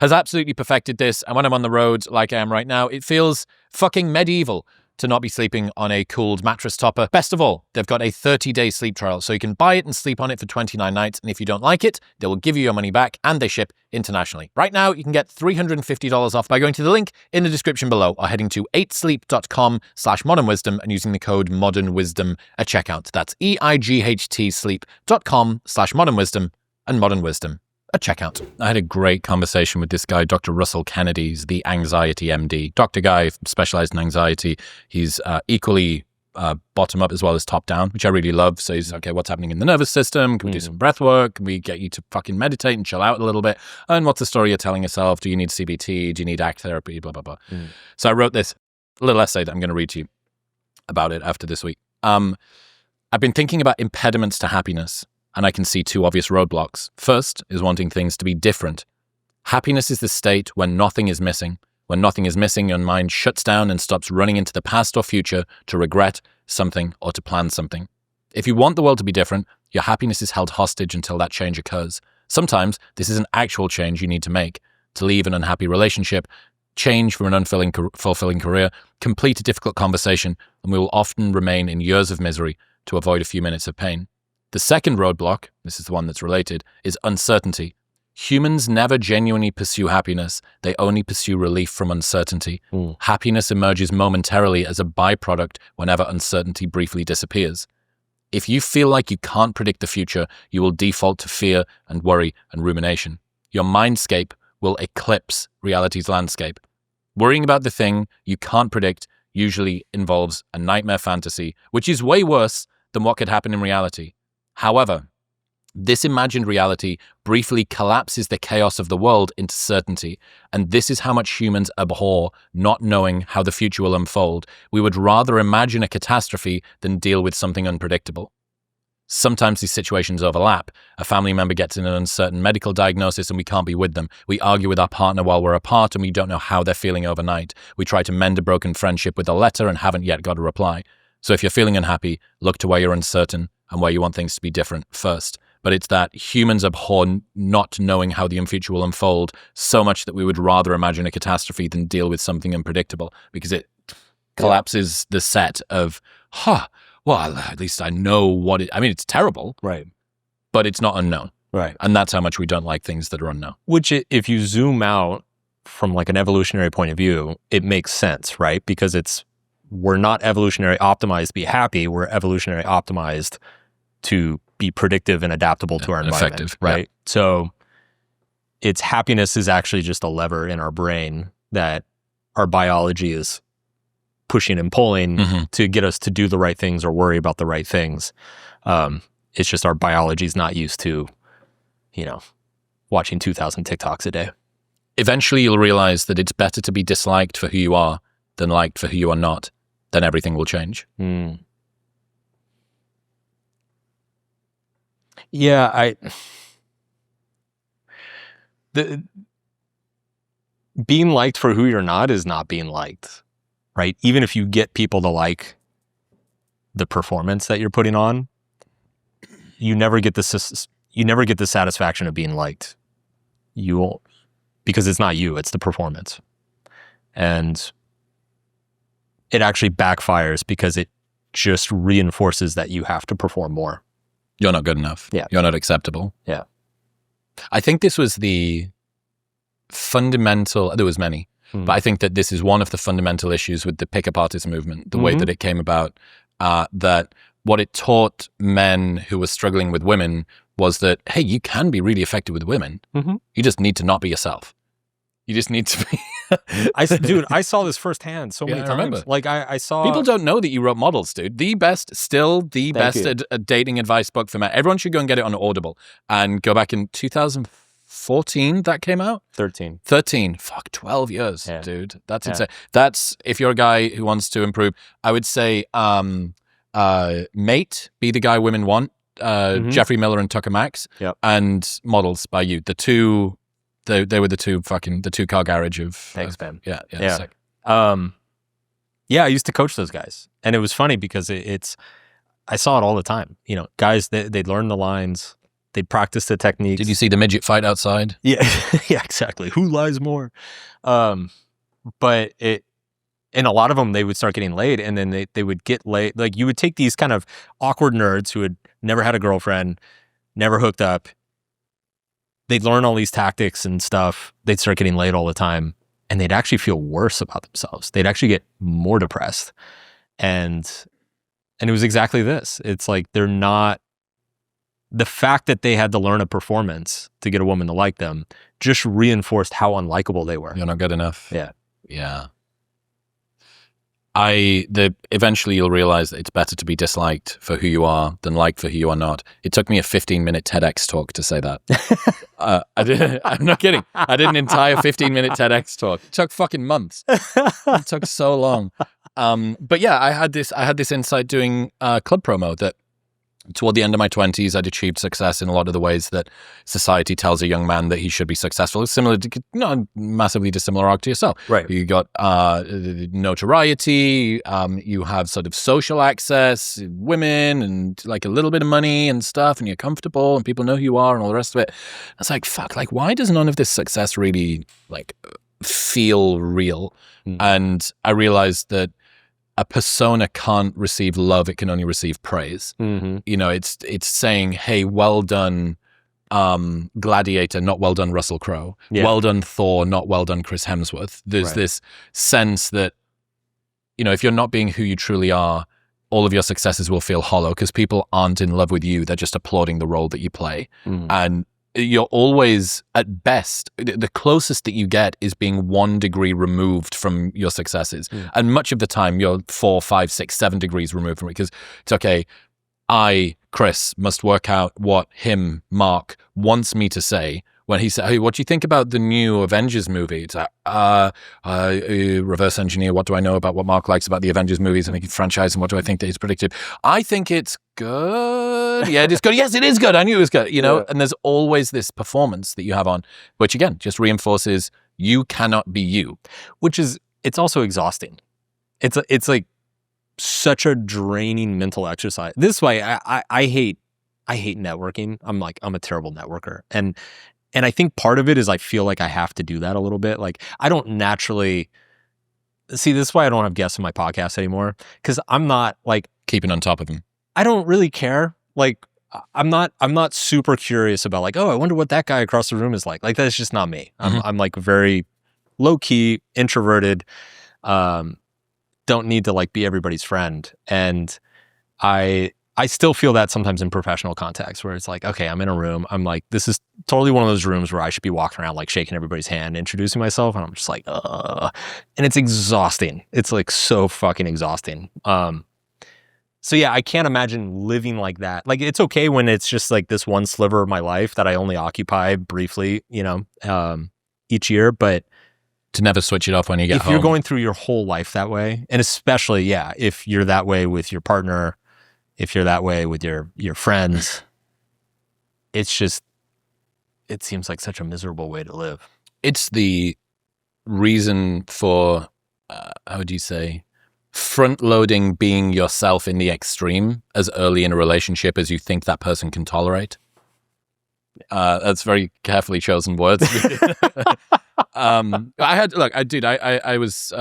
has absolutely perfected this. And when I'm on the road like I am right now, it feels fucking medieval to not be sleeping on a cooled mattress topper. Best of all, they've got a 30-day sleep trial, so you can buy it and sleep on it for 29 nights. And if you don't like it, they will give you your money back, and they ship internationally. Right now, you can get $350 off by going to the link in the description below or heading to 8sleep.com/modernwisdom and using the code modernwisdom at checkout. That's EIGHT sleep.com/modernwisdom and modernwisdom at checkout. I had a great conversation with this guy, Dr. Russell Kennedy. He's the anxiety MD. Dr. Guy specialized in anxiety. He's equally bottom up as well as top down, which I really love. So he's okay, what's happening in the nervous system? Can we do some breath work? Can we get you to fucking meditate and chill out a little bit? And what's the story you're telling yourself? Do you need CBT? Do you need ACT therapy? Blah, blah, blah. So I wrote this little essay that I'm going to read to you about it after this week. I've been thinking about impediments to happiness, and I can see 2 obvious roadblocks. First is wanting things to be different. Happiness is the state when nothing is missing. When nothing is missing, your mind shuts down and stops running into the past or future to regret something or to plan something. If you want the world to be different, your happiness is held hostage until that change occurs. Sometimes this is an actual change you need to make. To leave an unhappy relationship, change from an unfulfilling career, complete a difficult conversation, and we will often remain in years of misery to avoid a few minutes of pain. The second roadblock, this is the one that's related, is uncertainty. Humans never genuinely pursue happiness. They only pursue relief from uncertainty. Happiness emerges momentarily as a byproduct whenever uncertainty briefly disappears. If you feel like you can't predict the future, you will default to fear and worry and rumination. Your mindscape will eclipse reality's landscape. Worrying about the thing you can't predict usually involves a nightmare fantasy, which is way worse than what could happen in reality. However, this imagined reality briefly collapses the chaos of the world into certainty, and this is how much humans abhor not knowing how the future will unfold. We would rather imagine a catastrophe than deal with something unpredictable. Sometimes these situations overlap. A family member gets an uncertain medical diagnosis and we can't be with them. We argue with our partner while we're apart and we don't know how they're feeling overnight. We try to mend a broken friendship with a letter and haven't yet got a reply. So if you're feeling unhappy, look to where you're uncertain and where you want things to be different first. But it's that humans abhor not knowing how the future will unfold so much that we would rather imagine a catastrophe than deal with something unpredictable, because it collapses the set of, well, at least I know what it, I mean, it's terrible, Right. but it's not unknown. Right. And that's how much we don't like things that are unknown. Which, if you zoom out from like an evolutionary point of view, it makes sense, right? Because we're not evolutionary optimized to be happy. We're evolutionary optimized to be predictive and adaptable to our environment, effective, right? Yeah. So its happiness is actually just a lever in our brain that our biology is pushing and pulling to get us to do the right things or worry about the right things. It's just our biology is not used to, watching 2,000 TikToks a day. Eventually, you'll realize that it's better to be disliked for who you are than liked for who you are not. Then everything will change. Yeah, being liked for who you're not is not being liked, right? Even if you get people to like the performance that you're putting on, you never get the satisfaction of being liked. Because it's not you, it's the performance. And it actually backfires because it just reinforces that you have to perform more. You're not good enough. Yeah. You're not acceptable. Yeah. I think this was the fundamental, there was many, but I think that this is one of the fundamental issues with the pickup artist movement, the way that it came about, that what it taught men who were struggling with women was that, hey, you can be really effective with women. You just need to not be yourself. You just need to be. Dude, I saw this firsthand so many times. I remember. Like I saw. People don't know that you wrote Models, dude. The best dating advice book for men. Everyone should go and get it on Audible and go back in 2014 that came out. 13. Fuck, 12 years, dude. That's insane. That's, if you're a guy who wants to improve, I would say, Mate, Be the Guy Women Want, Jeffrey Miller and Tucker Max, and Models by you. The two. They were the two car garage of. Thanks, man. Yeah. Sick. I used to coach those guys, and it was funny because I saw it all the time. Guys, they'd learn the lines, they'd practice the techniques. Did you see the midget fight outside? Yeah, yeah, exactly. Who lies more? But and a lot of them, they would start getting laid, and then they would get laid. Like, you would take these kind of awkward nerds who had never had a girlfriend, never hooked up. They'd learn all these tactics and stuff. They'd start getting laid all the time, and they'd actually feel worse about themselves. They'd actually get more depressed. And it was exactly this. It's like they're not, the fact that they had to learn a performance to get a woman to like them just reinforced how unlikable they were. You're not good enough. Yeah. Eventually you'll realize that it's better to be disliked for who you are than liked for who you are not. It took me a 15-minute TEDx talk to say that. I'm not kidding. I did an entire 15-minute TEDx talk. It took fucking months. It took so long. But yeah, I had this insight doing club promo that toward the end of my 20s, I'd achieved success in a lot of the ways that society tells a young man that he should be successful. It's similar to, not massively dissimilar arc to yourself. Right. You got notoriety, you have sort of social access, women, and like a little bit of money and stuff, and you're comfortable, and people know who you are, and all the rest of it. It's like, fuck, like, why does none of this success really, like, feel real? And I realized that a persona can't receive love, it can only receive praise. It's saying, hey, well done Gladiator, not well done Russell Crowe. Well done Thor, not well done Chris Hemsworth. There's this sense that, if you're not being who you truly are, all of your successes will feel hollow because people aren't in love with you. They're just applauding the role that you play. And you're always, at best, the closest that you get is being 1 degree removed from your successes. And much of the time, you're 4, 5, 6, 7 degrees removed from it because it's okay. I, Chris, must work out what him, Mark, wants me to say when he said, hey, what do you think about the new Avengers movie? It's like, reverse engineer, what do I know about what Mark likes about the Avengers movies and the franchise, and what do I think that is predictive? I think it's good. Yeah, it is good. Yes, it is good. I knew it was good, and there's always this performance that you have on, which again, just reinforces you cannot be you. Which is, it's also exhausting. It's like such a draining mental exercise. This way, I hate networking. I'm a terrible networker. And I think part of it is I feel like I have to do that a little bit. Like, I don't naturally see, this is why I don't have guests on my podcast anymore. Because I'm not like, keeping on top of them? I don't really care. Like, I'm not super curious about like, oh, I wonder what that guy across the room is like. Like, that's just not me. I'm like very low key, introverted. Don't need to like be everybody's friend. And I still feel that sometimes in professional context where it's like, okay, I'm in a room. I'm like, this is totally one of those rooms where I should be walking around like shaking everybody's hand, introducing myself. And I'm just like, and it's exhausting. It's like so fucking exhausting. So yeah, I can't imagine living like that. Like, it's okay when it's just like this one sliver of my life that I only occupy briefly, each year. But to never switch it off when you get home. If you're going through your whole life that way, and especially, yeah, if you're that way with your partner, if you're that way with your friends, it's just, it seems like such a miserable way to live. It's the reason for, how would you say, front-loading being yourself in the extreme as early in a relationship as you think that person can tolerate. That's very carefully chosen words. I was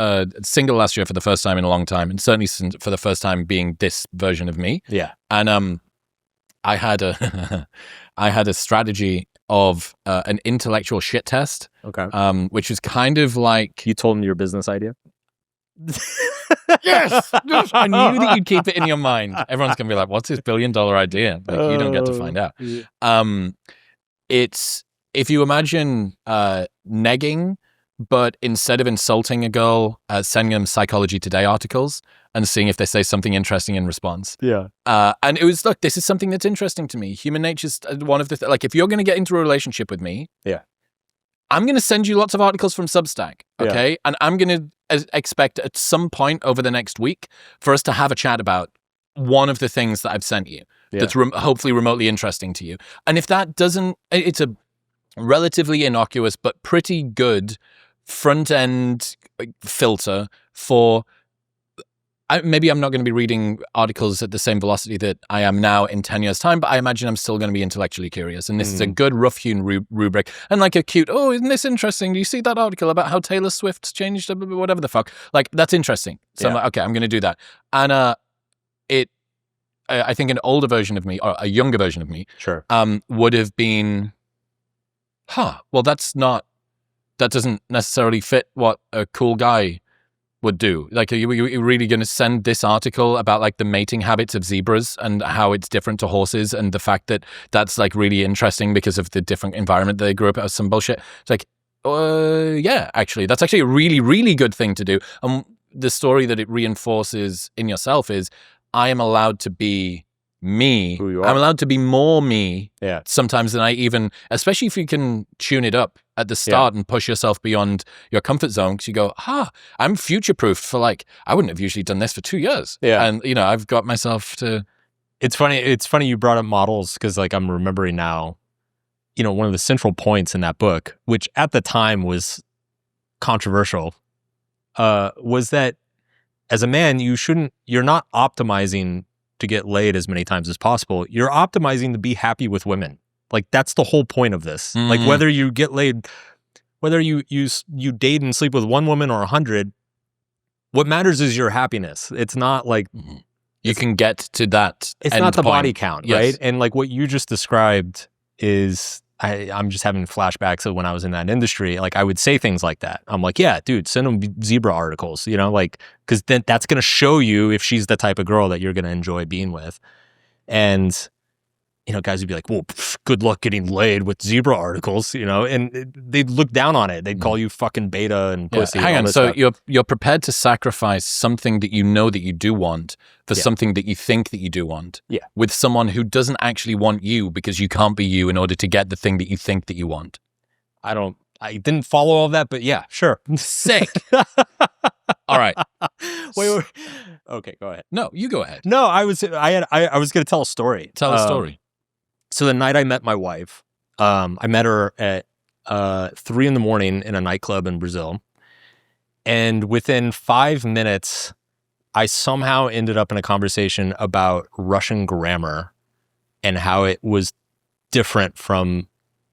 single last year for the first time in a long time, and certainly for the first time being this version of me. Yeah. And I had a strategy of an intellectual shit test. Okay. Which was kind of like, you told him your business idea. Yes. I knew that you'd keep it in your mind. Everyone's gonna be like, "What's his $1 billion idea?" Like, you don't get to find out. Yeah. It's, if you imagine negging, but instead of insulting a girl, sending them Psychology Today articles and seeing if they say something interesting in response. Yeah. And it was, look, this is something that's interesting to me. Human nature's one of the like, if you're going to get into a relationship with me, yeah, I'm going to send you lots of articles from Substack, okay? Yeah. And I'm going to expect at some point over the next week for us to have a chat about one of the things that I've sent you. Yeah. That's hopefully remotely interesting to you. And if that doesn't, it's a relatively innocuous but pretty good front-end filter for, maybe I'm not going to be reading articles at the same velocity that I am now in 10 years' time, but I imagine I'm still going to be intellectually curious. And this is a good rough-hewn rubric. And like a cute, oh, isn't this interesting? Do you see that article about how Taylor Swift's changed, whatever the fuck? Like, that's interesting. So I'm like, okay, I'm going to do that. And I think an older version of me, or a younger version of me, sure, would have been, well, that doesn't necessarily fit what a cool guy would do. Like, are you really going to send this article about like the mating habits of zebras and how it's different to horses, and the fact that that's like really interesting because of the different environment they grew up in, some bullshit? It's like, yeah, actually, that's actually a really, really good thing to do. And the story that it reinforces in yourself is, I am allowed to be me. Who you are. I'm allowed to be more me Yeah. sometimes than I even, especially if you can tune it up at the start and push yourself beyond your comfort zone, because you go, I'm future-proofed for like, I wouldn't have usually done this for 2 years. Yeah. And, I've got myself to... It's funny you brought up models, because like I'm remembering now, one of the central points in that book, which at the time was controversial, was that as a man, you're not optimizing to get laid as many times as possible. You're optimizing to be happy with women. Like, that's the whole point of this. Mm-hmm. Like, whether you get laid, whether you date and sleep with one woman or 100, what matters is your happiness. It's not like you can get to that. It's not the body count, right? And like what you just described is, I'm just having flashbacks of when I was in that industry. Like, I would say things like that. I'm like, yeah, dude, send them zebra articles, like, because then that's going to show you if she's the type of girl that you're going to enjoy being with. And, guys would be like, well, good luck getting laid with zebra articles, and they'd look down on it. They'd call you fucking beta and pussy. Hang on. So you're prepared to sacrifice something that you know that you do want for something that you think that you do want. Yeah. With someone who doesn't actually want you, because you can't be you in order to get the thing that you think that you want. I didn't follow all that, but yeah, sure. Sick. All right. Wait. Okay, go ahead. No, you go ahead. No, I was going to tell a story. Tell a story. So the night I met my wife, I met her at 3 a.m. in a nightclub in Brazil. And within 5 minutes, I somehow ended up in a conversation about Russian grammar and how it was different from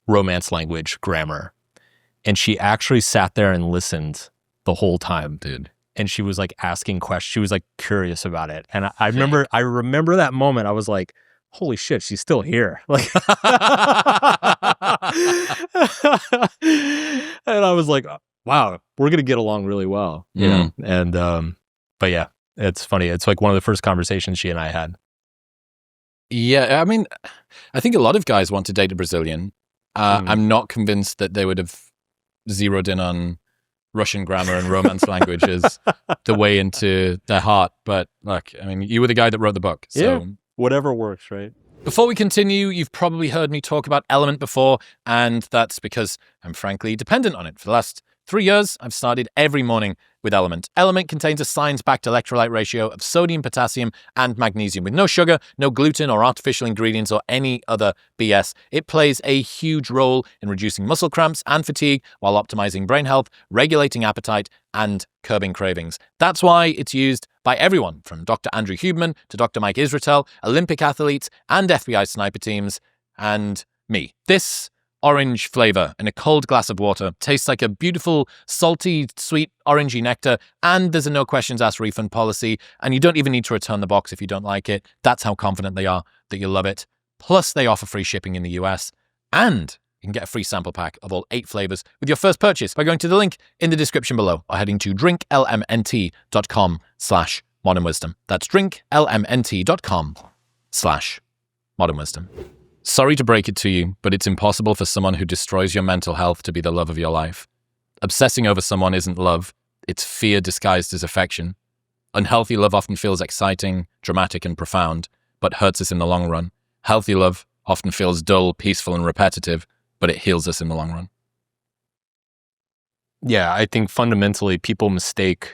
Romance language grammar. And she actually sat there and listened the whole time. Dude. and she was like asking questions. She was like curious about it. And I remember that moment. I was like, holy shit, she's still here. Like, and I was like, wow, we're going to get along really well, you know? And, but yeah, it's funny. It's like one of the first conversations she and I had. Yeah, I mean, I think a lot of guys want to date a Brazilian. I'm not convinced that they would have zeroed in on Russian grammar and Romance language as the way into their heart. But look, I mean, you were the guy that wrote the book. So. Yeah, whatever works, right? Before we continue, you've probably heard me talk about Element before, and that's because I'm frankly dependent on it. For the last 3 years, I've started every morning with Element. Element contains a science-backed electrolyte ratio of sodium, potassium, and magnesium with no sugar, no gluten or artificial ingredients or any other BS. It plays a huge role in reducing muscle cramps and fatigue while optimizing brain health, regulating appetite, and curbing cravings. That's why it's used by everyone from Dr. Andrew Huberman to Dr. Mike Israetel, Olympic athletes and FBI sniper teams, and me. This orange flavor in a cold glass of water tastes like a beautiful, salty, sweet, orangey nectar, and there's a no questions asked refund policy, and you don't even need to return the box if you don't like it. That's how confident they are that you'll love it. Plus, they offer free shipping in the US, and you can get a free sample pack of all 8 flavors with your first purchase by going to the link in the description below or heading to drinklmnt.com/modernwisdom. That's drinklmnt.com/modernwisdom. Sorry to break it to you, but it's impossible for someone who destroys your mental health to be the love of your life. Obsessing over someone isn't love, it's fear disguised as affection. Unhealthy love often feels exciting, dramatic, and profound, but hurts us in the long run. Healthy love often feels dull, peaceful, and repetitive, but it heals us in the long run. Yeah, I think fundamentally people mistake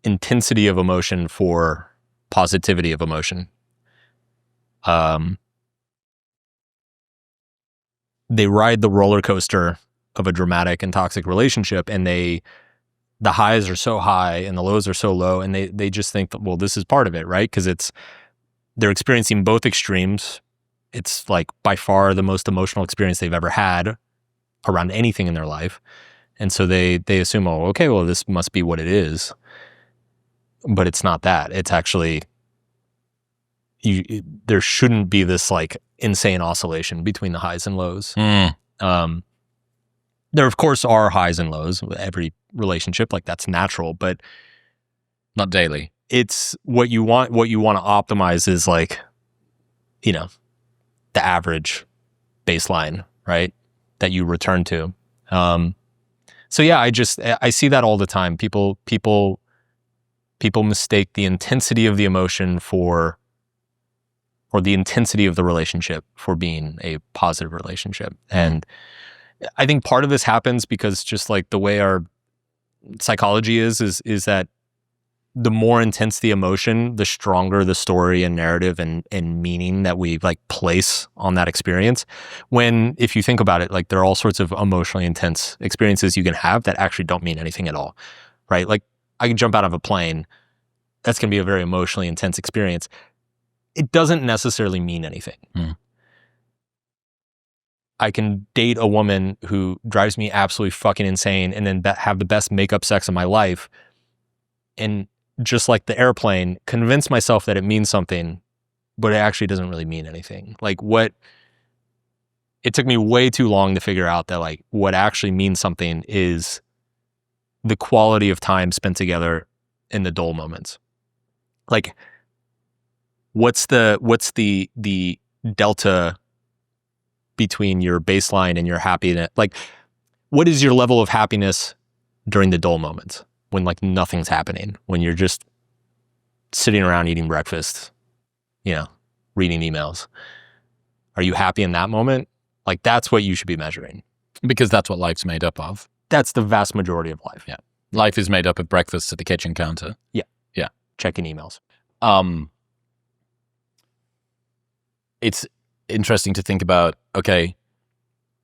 intensity of emotion for positivity of emotion. They ride the roller coaster of a dramatic and toxic relationship, and the highs are so high and the lows are so low, and they just think that, well, this is part of it, right? Because they're experiencing both extremes. It's like by far the most emotional experience they've ever had around anything in their life. And so they assume, oh, okay, well, this must be what it is. But it's not that. It's actually, there shouldn't be this like insane oscillation between the highs and lows. There, of course, are highs and lows with every relationship. Like, that's natural, but not daily. It's what you want. What you want to optimize is like, you know, the average baseline, right? That you return to. So yeah, I see that all the time. People mistake the intensity of the emotion or the intensity of the relationship for being a positive relationship. And I think part of this happens because just like the way our psychology is that the more intense the emotion, the stronger the story and narrative and meaning that we like place on that experience. When, if you think about it, like there are all sorts of emotionally intense experiences you can have that actually don't mean anything at all, right? Like I can jump out of a plane. That's going to be a very emotionally intense experience. It doesn't necessarily mean anything. I can date a woman who drives me absolutely fucking insane and then have the best makeup sex of my life. And just like the airplane, convince myself that it means something, but it actually doesn't really mean anything. Like it took me way too long to figure out that like what actually means something is the quality of time spent together in the dull moments. Like what's the delta between your baseline and your happiness? Like what is your level of happiness during the dull moments? When like nothing's happening, when you're just sitting around eating breakfast, you know, reading emails. Are you happy in that moment? Like that's what you should be measuring. Because that's what life's made up of. That's the vast majority of life. Yeah. Life is made up of breakfast at the kitchen counter. Yeah. Yeah. Checking emails. It's interesting to think about, okay,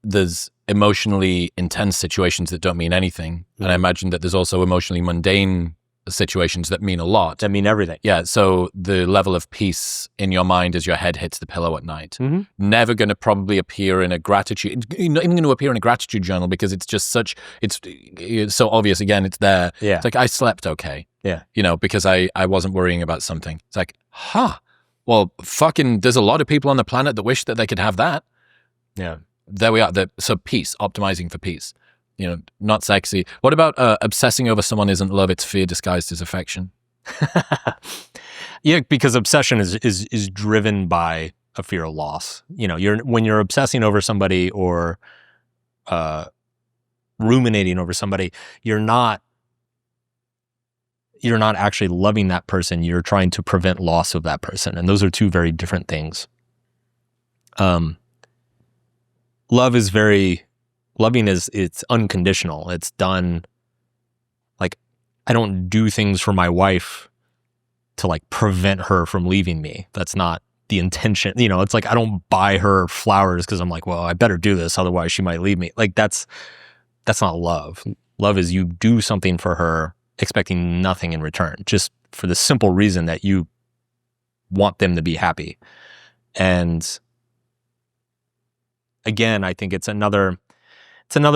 there's emotionally intense situations that don't mean anything. And I imagine that there's also emotionally mundane situations that mean a lot. That mean everything. Yeah, so the level of peace in your mind as your head hits the pillow at night. Never going to probably appear in a gratitude, not even going to appear in a gratitude journal because it's just such, it's so obvious. Again, it's there. Yeah. It's like, I slept okay. Yeah. You know, because I wasn't worrying about something. It's like, well, fucking, there's a lot of people on the planet that wish that they could have that. Yeah. There we are. So peace, optimizing for peace. You know, not sexy. What about obsessing over someone isn't love, it's fear disguised as affection? Yeah, because obsession is driven by a fear of loss. You know, when you're obsessing over somebody or ruminating over somebody, you're not actually loving that person. You're trying to prevent loss of that person. And those are two very different things. Loving is, it's unconditional. It's done, like, I don't do things for my wife to like prevent her from leaving me. That's not the intention. You know, it's like, I don't buy her flowers because I'm like, well, I better do this, otherwise she might leave me. Like, that's not love. Love is you do something for her expecting nothing in return, just for the simple reason that you want them to be happy. And again, I think it's another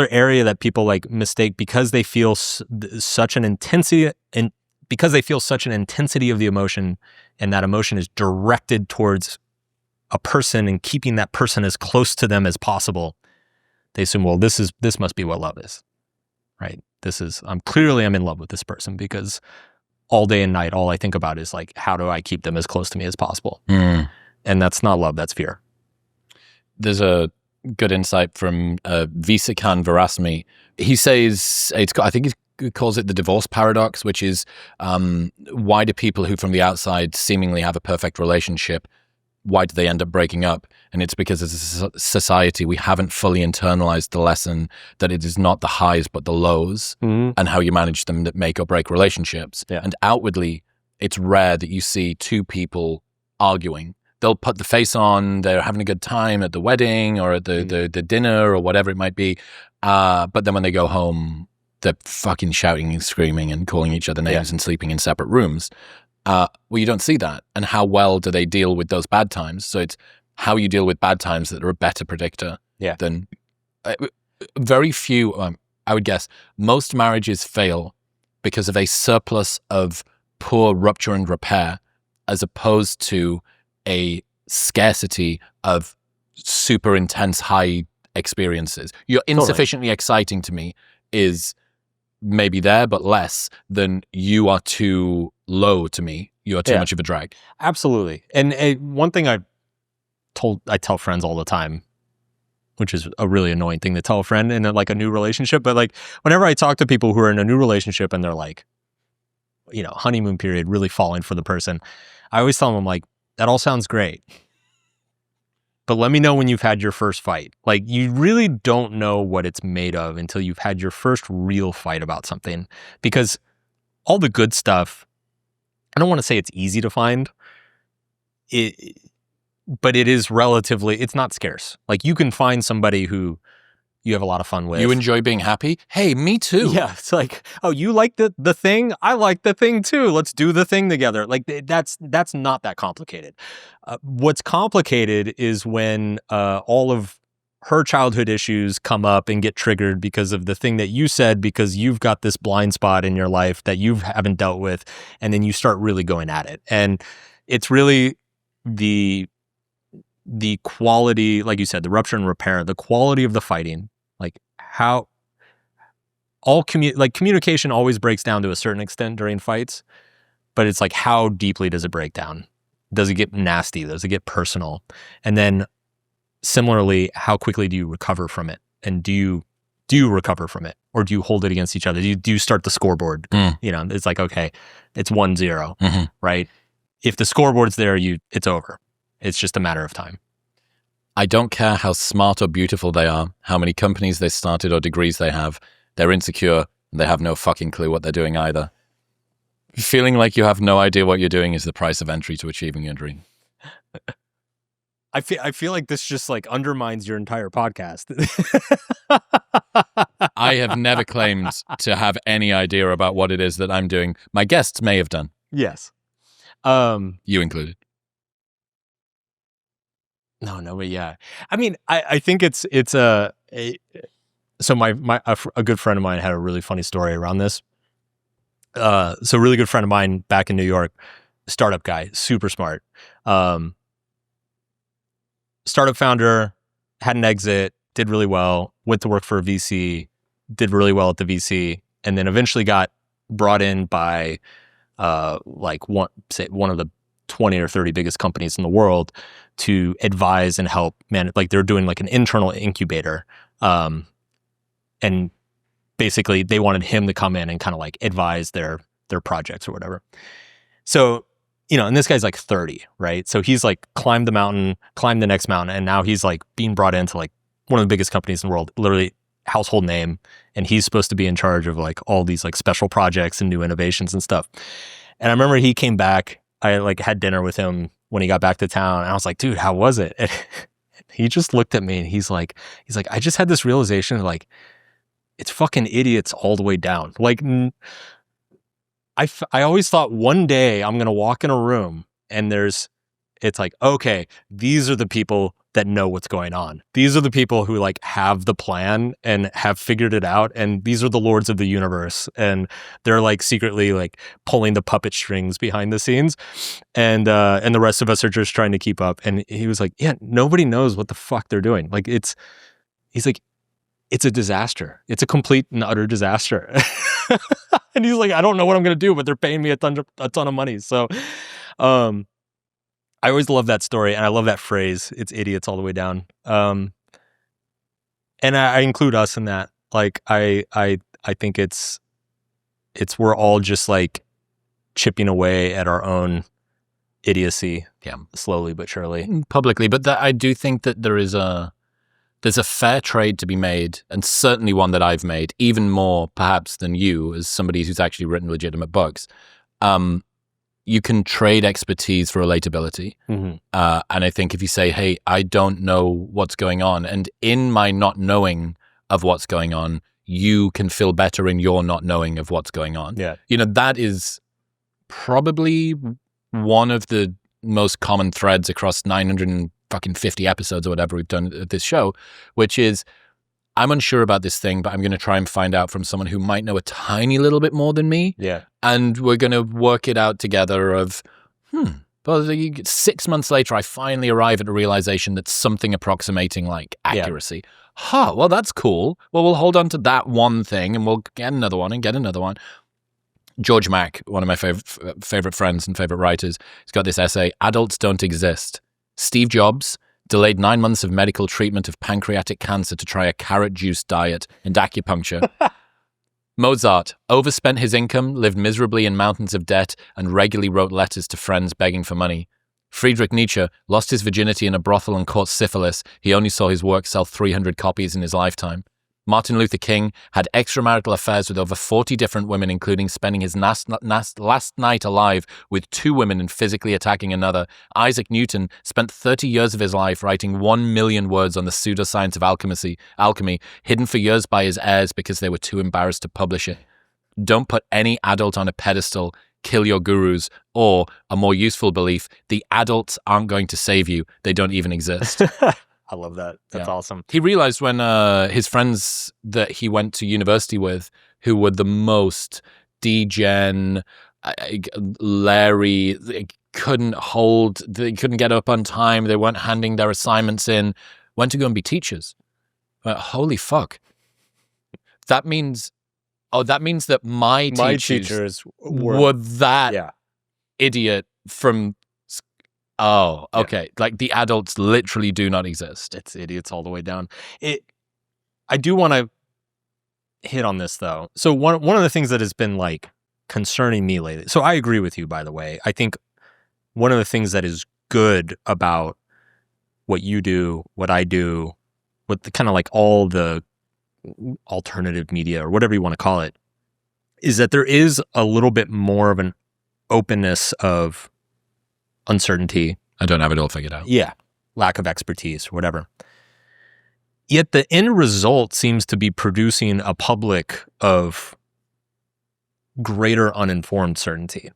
area that people like mistake because they feel such an intensity, and because they feel such an intensity of the emotion, and that emotion is directed towards a person and keeping that person as close to them as possible. They assume, well, this must be what love is, right? I'm in love with this person because all day and night, all I think about is like, how do I keep them as close to me as possible? And that's not love, that's fear. There's a good insight from Visakan Verasmi. He says, I think he calls it the divorce paradox, which is why do people who from the outside seemingly have a perfect relationship, why do they end up breaking up? And it's because as a society, we haven't fully internalized the lesson that it is not the highs but the lows and how you manage them that make or break relationships. Yeah. And outwardly, it's rare that you see two people arguing. They'll put the face on, they're having a good time at the wedding or at the dinner or whatever it might be. But then when they go home, they're fucking shouting and screaming and calling each other names and sleeping in separate rooms. Well, you don't see that. And how well do they deal with those bad times? So it's how you deal with bad times that are a better predictor than very few, I would guess, most marriages fail because of a surplus of poor rupture and repair as opposed to a scarcity of super intense high experiences. You're insufficiently exciting to me is maybe there, but less than you are too low to me. You are too much of a drag. Absolutely. And one thing I tell friends all the time, which is a really annoying thing to tell a friend in like a new relationship, but like whenever I talk to people who are in a new relationship and they're like, you know, honeymoon period, really falling for the person, I always tell them, like, that all sounds great, but let me know when you've had your first fight. Like, you really don't know what it's made of until you've had your first real fight about something, because all the good stuff, I don't want to say it's easy to find, but it is relatively, it's not scarce. Like, you can find somebody who you have a lot of fun with. You enjoy being happy? Hey, me too. Yeah, it's like, oh, you like the thing? I like the thing too. Let's do the thing together. Like, that's not that complicated. What's complicated is when all of her childhood issues come up and get triggered because of the thing that you said, because you've got this blind spot in your life that you haven't dealt with, and then you start really going at it. And it's really the quality, like you said, the rupture and repair, the quality of the fighting, like how communication always breaks down to a certain extent during fights, but it's like, how deeply does it break down? Does it get nasty? Does it get personal? And then similarly, how quickly do you recover from it? And do you recover from it, or do you hold it against each other? Do you start the scoreboard? You know, it's like, okay, it's 1-0, right? If the scoreboard's there, it's over. It's just a matter of time. I don't care how smart or beautiful they are, how many companies they started or degrees they have. They're insecure and they have no fucking clue what they're doing either. Feeling like you have no idea what you're doing is the price of entry to achieving your dream. I feel like this just like undermines your entire podcast. I have never claimed to have any idea about what it is that I'm doing. My guests may have done. Yes. You included. No, but yeah. I mean, I think it's so a good friend of mine had a really funny story around this. So a really good friend of mine back in New York, startup guy, super smart. Startup founder, had an exit, did really well, went to work for a VC, did really well at the VC, and then eventually got brought in by like one of the 20 or 30 biggest companies in the world to advise and help manage. Like they're doing like an internal incubator. And basically they wanted him to come in and kind of like advise their projects or whatever. So, and this guy's like 30, right? So he's like climbed the mountain, climbed the next mountain, and now he's like being brought into like one of the biggest companies in the world, literally household name. And he's supposed to be in charge of like all these like special projects and new innovations and stuff. And I remember he came back, I like had dinner with him when he got back to town. And I was like, dude, how was it? And he just looked at me and he's like, I just had this realization of like, it's fucking idiots all the way down. Like, I always thought one day I'm going to walk in a room and it's like, okay, these are the people that know what's going on. These are the people who like have the plan and have figured it out. And these are the lords of the universe. And they're like secretly like pulling the puppet strings behind the scenes. And the rest of us are just trying to keep up. And he was like, yeah, nobody knows what the fuck they're doing. Like he's like, it's a disaster. It's a complete and utter disaster. And he's like, I don't know what I'm going to do, but they're paying me a ton of money. So, I always love that story, and I love that phrase. It's idiots all the way down. And I include us in that. Like, I think it's we're all just like chipping away at our own idiocy, slowly but surely, publicly. But I do think that there's a fair trade to be made, and certainly one that I've made, even more perhaps than you, as somebody who's actually written legitimate books. You can trade expertise for relatability. Mm-hmm. And I think if you say, hey, I don't know what's going on, and in my not knowing of what's going on, you can feel better in your not knowing of what's going on. Yeah. That is probably one of the most common threads across 950 episodes or whatever we've done at this show, which is, I'm unsure about this thing, but I'm going to try and find out from someone who might know a tiny little bit more than me. Yeah. And we're going to work it out together of, well, 6 months later, I finally arrive at a realization that's something approximating like accuracy. Yeah. Well, that's cool. Well, we'll hold on to that one thing and we'll get another one and get another one. George Mack, one of my favorite friends and favorite writers, he's got this essay, Adults Don't Exist. Steve Jobs delayed 9 months of medical treatment of pancreatic cancer to try a carrot juice diet and acupuncture. Mozart overspent his income, lived miserably in mountains of debt, and regularly wrote letters to friends begging for money. Friedrich Nietzsche lost his virginity in a brothel and caught syphilis. He only saw his work sell 300 copies in his lifetime. Martin Luther King had extramarital affairs with over 40 different women, including spending his last night alive with 2 women and physically attacking another. Isaac Newton spent 30 years of his life writing 1 million words on the pseudoscience of alchemy, hidden for years by his heirs because they were too embarrassed to publish it. Don't put any adult on a pedestal. Kill your gurus. Or, a more useful belief, the adults aren't going to save you. They don't even exist. I love that. That's awesome. He realized when his friends that he went to university with, who were the most degen, Larry, they couldn't get up on time, they weren't handing their assignments in, went to go and be teachers. Holy fuck. That means that my teachers were that idiot from... Oh, okay. Yeah. Like the adults literally do not exist. It's idiots all the way down. I do want to hit on this though. So one of the things that has been like concerning me lately. So I agree with you, by the way. I think one of the things that is good about what you do, what I do, what the kind of like all the alternative media or whatever you want to call it, is that there is a little bit more of an openness of uncertainty. I don't have it all figured out. Yeah. Lack of expertise, whatever. Yet the end result seems to be producing a public of greater uninformed certainty,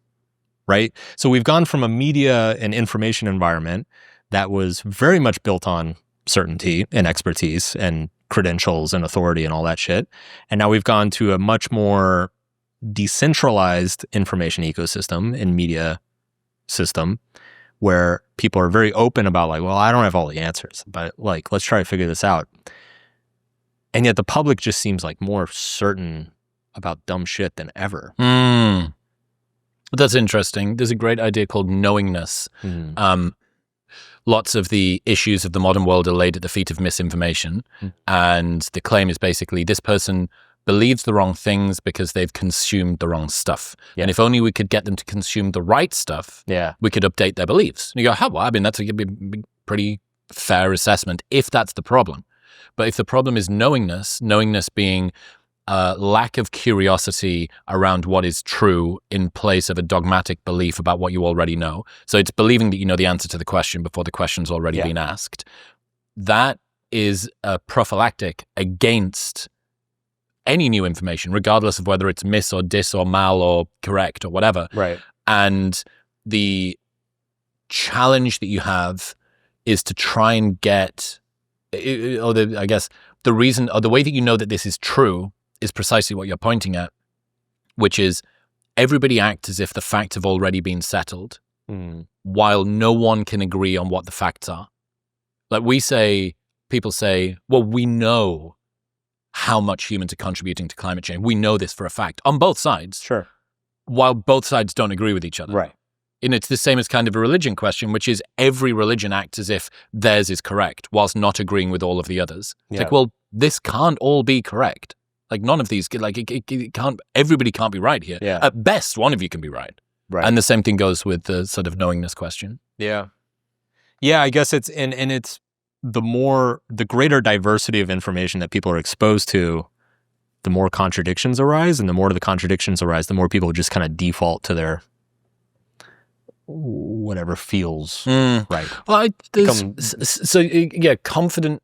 right? So we've gone from a media and information environment that was very much built on certainty and expertise and credentials and authority and all that shit. And now we've gone to a much more decentralized information ecosystem and media system where people are very open about like, well, I don't have all the answers, but like, let's try to figure this out. And yet the public just seems like more certain about dumb shit than ever. That's interesting. There's a great idea called knowingness. Lots of the issues of the modern world are laid at the feet of misinformation. And the claim is basically this person believes the wrong things because they've consumed the wrong stuff. And if only we could get them to consume the right stuff, we could update their beliefs. And you go, well, I mean, that's a pretty fair assessment if that's the problem. But if the problem is knowingness being lack of curiosity around what is true in place of a dogmatic belief about what you already know. So it's believing that you know the answer to the question before the question's already been asked. That is a prophylactic against any new information, regardless of whether it's mis or dis or mal or correct or whatever. Right. And the challenge that you have is to try and get, I guess, the reason or the way that you know that this is true is precisely what you're pointing at, which is everybody acts as if the facts have already been settled, while no one can agree on what the facts are. Like people say, well, we know how much humans are contributing to climate change. We know this for a fact on both sides. Sure. While both sides don't agree with each other. Right. And it's the same as kind of a religion question, which is every religion acts as if theirs is correct whilst not agreeing with all of the others. It's like, well, this can't all be correct. Like none of these, like it can't, everybody can't be right here. Yeah. At best, one of you can be right. Right. And the same thing goes with the sort of knowingness question. Yeah. Yeah, I guess it's, and it's the greater diversity of information that people are exposed to, the more contradictions arise, and the more the contradictions arise, the more people just kind of default to their whatever feels right. Well, confident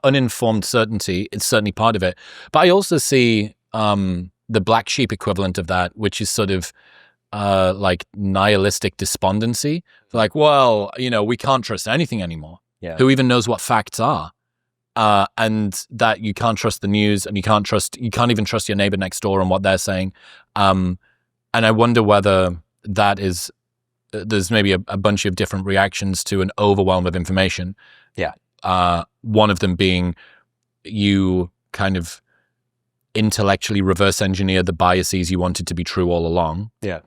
uninformed certainty is certainly part of it. But I also see the black sheep equivalent of that, which is sort of like nihilistic despondency. Like, well, we can't trust anything anymore. Yeah. Who even knows what facts are? And that you can't trust the news, and you can't even trust your neighbor next door and what they're saying. And I wonder whether that is, there's maybe a bunch of different reactions to an overwhelm of information. Yeah. One of them being you kind of intellectually reverse engineer the biases you wanted to be true all along. Yeah.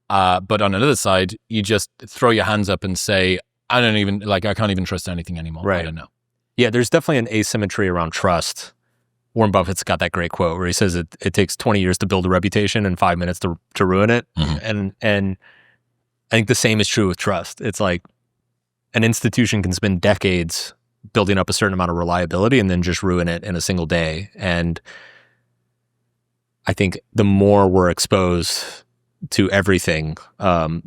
But on another side, you just throw your hands up and say, I can't even trust anything anymore. Right. I don't know. Yeah, there's definitely an asymmetry around trust. Warren Buffett's got that great quote where he says it takes 20 years to build a reputation and 5 minutes to ruin it. And I think the same is true with trust. It's like an institution can spend decades building up a certain amount of reliability and then just ruin it in a single day. And I think the more we're exposed to everything, the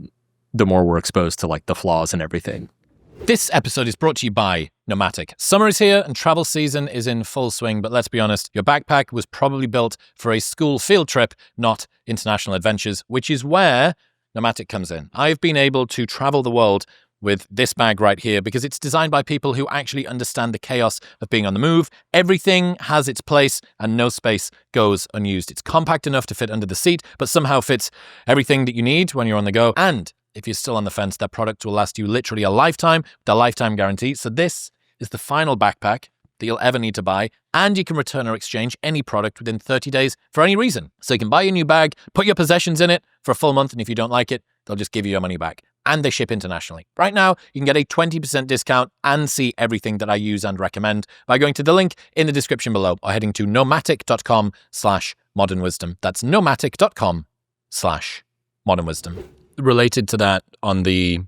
more we're exposed to like the flaws in everything. This episode is brought to you by Nomatic. Summer is here and travel season is in full swing, but let's be honest, your backpack was probably built for a school field trip, not international adventures, which is where Nomatic comes in. I've been able to travel the world with this bag right here because it's designed by people who actually understand the chaos of being on the move. Everything has its place and no space goes unused. It's compact enough to fit under the seat, but somehow fits everything that you need when you're on the go. And if you're still on the fence, that product will last you literally a lifetime with a lifetime guarantee. So this is the final backpack that you'll ever need to buy, and you can return or exchange any product within 30 days for any reason. So you can buy a new bag, put your possessions in it for a full month, and if you don't like it, they'll just give you your money back. And they ship internationally. Right now, you can get a 20% discount and see everything that I use and recommend by going to the link in the description below or heading to nomatic.com/modernwisdom. That's nomatic.com/modernwisdom. Related to that, on the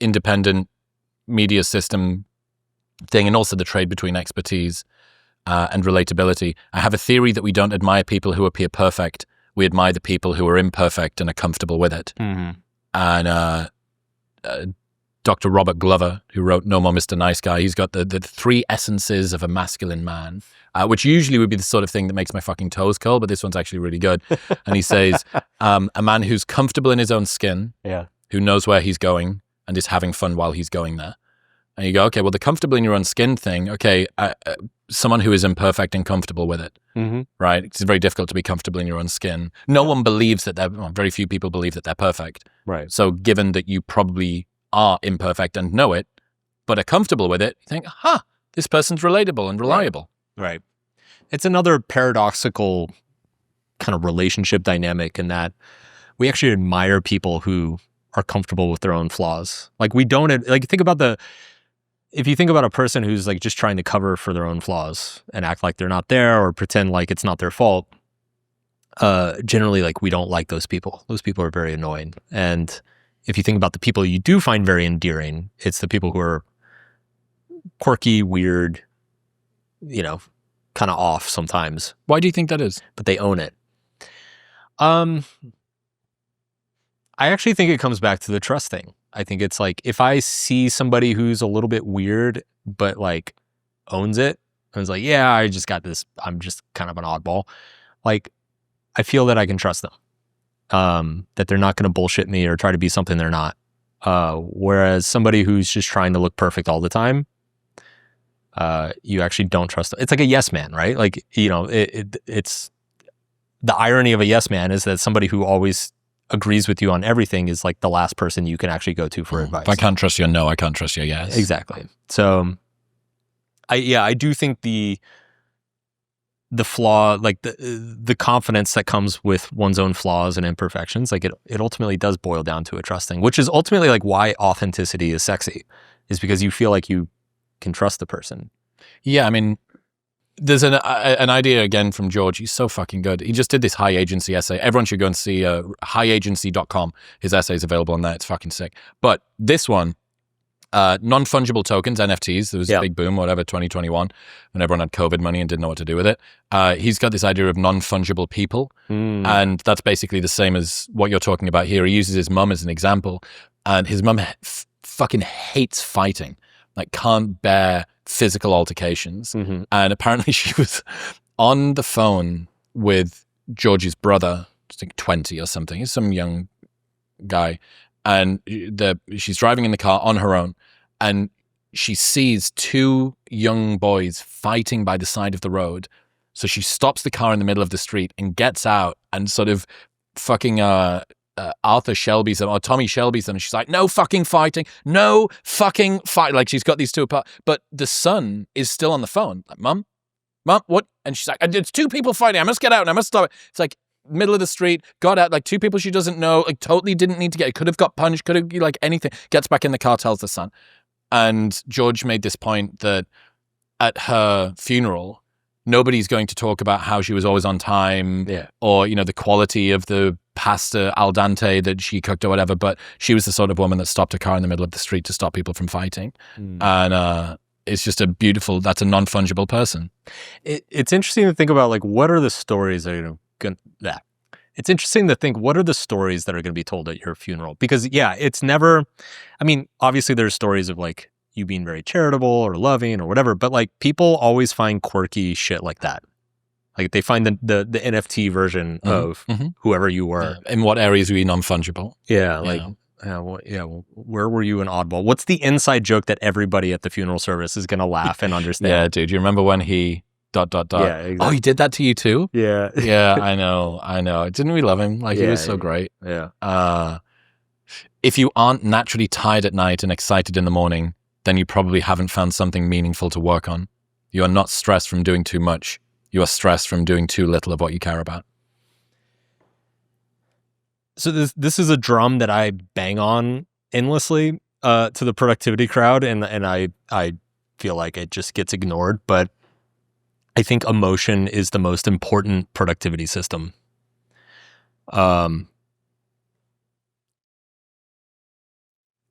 independent media system thing and also the trade between expertise and relatability, I have a theory that we don't admire people who appear perfect. We admire the people who are imperfect and are comfortable with it. And Dr. Robert Glover, who wrote No More Mr. Nice Guy. He's got the 3 essences of a masculine man, which usually would be the sort of thing that makes my fucking toes curl, but this one's actually really good. And he says, a man who's comfortable in his own skin, who knows where he's going and is having fun while he's going there. And you go, okay, well, the comfortable in your own skin thing, okay, someone who is imperfect and comfortable with it, right? It's very difficult to be comfortable in your own skin. No one believes that very few people believe that they're perfect. Right. So given that you probably are imperfect and know it, but are comfortable with it, you think, this person's relatable and reliable. Right. It's another paradoxical kind of relationship dynamic in that we actually admire people who are comfortable with their own flaws. Like if you think about a person who's like just trying to cover for their own flaws and act like they're not there or pretend like it's not their fault, generally like we don't like those people. Those people are very annoying. And if you think about the people you do find very endearing, it's the people who are quirky, weird, kind of off sometimes. Why do you think that is? But they own it. I actually think it comes back to the trust thing. I think it's like if I see somebody who's a little bit weird, but like owns it, and is like, yeah, I just got this, I'm just kind of an oddball. Like, I feel that I can trust them. That they're not going to bullshit me or try to be something they're not. Whereas somebody who's just trying to look perfect all the time, you actually don't trust them. It's like a yes man, right? Like, it's the irony of a yes man is that somebody who always agrees with you on everything is like the last person you can actually go to for advice. If I can't trust your no, I can't trust your yes. Exactly. So I do think the flaw, like the confidence that comes with one's own flaws and imperfections, like it ultimately does boil down to a trust thing, which is ultimately like why authenticity is sexy, is because you feel like you can trust the person. Yeah, I mean, there's an idea again from George. He's so fucking good. He just did this high agency essay. Everyone should go and see highagency.com. His essay is available on there. It's fucking sick. But this one, non-fungible tokens, NFTs, there was a big boom, 2021, when everyone had COVID money and didn't know what to do with it. He's got this idea of non-fungible people. And that's basically the same as what you're talking about here. He uses his mum as an example. And his mum fucking hates fighting. Like, can't bear physical altercations. And apparently she was on the phone with George's brother, I think 20 or something. He's some young guy. And she's driving in the car on her own. And she sees 2 young boys fighting by the side of the road. So she stops the car in the middle of the street and gets out and sort of fucking Arthur Shelby's them or Tommy Shelby's them. She's like, no fucking fighting, no fucking fight. Like, she's got these 2 apart, but the son is still on the phone. Like, Mum, what? And she's like, it's 2 people fighting. I must get out and I must stop it. It's like middle of the street, got out, like 2 people she doesn't know, like totally didn't need to get, could have got punched, could have like anything. Gets back in the car, tells the son. And George made this point that at her funeral, nobody's going to talk about how she was always on time or, the quality of the pasta al dente that she cooked or whatever, but she was the sort of woman that stopped a car in the middle of the street to stop people from fighting. And it's just that's a non-fungible person. It's interesting to think about, like, what are the stories that are going to, it's interesting to think, what are the stories that are going to be told at your funeral? Because it's never, I mean, obviously there's stories of like you being very charitable or loving or whatever, but like people always find quirky shit like that. Like they find the NFT version of whoever you were. In what areas were you non-fungible? Yeah, like, well, where were you an oddball? What's the inside joke that everybody at the funeral service is going to laugh and understand? Yeah, dude, you remember when he ... Yeah, exactly. Oh, he did that to you too? Yeah. Yeah, I know. Didn't we love him? Like, he was so great. Yeah. If you aren't naturally tired at night and excited in the morning, then you probably haven't found something meaningful to work on. You are not stressed from doing too much. You are stressed from doing too little of what you care about. So this is a drum that I bang on endlessly to the productivity crowd, and I feel like it just gets ignored, but I think emotion is the most important productivity system.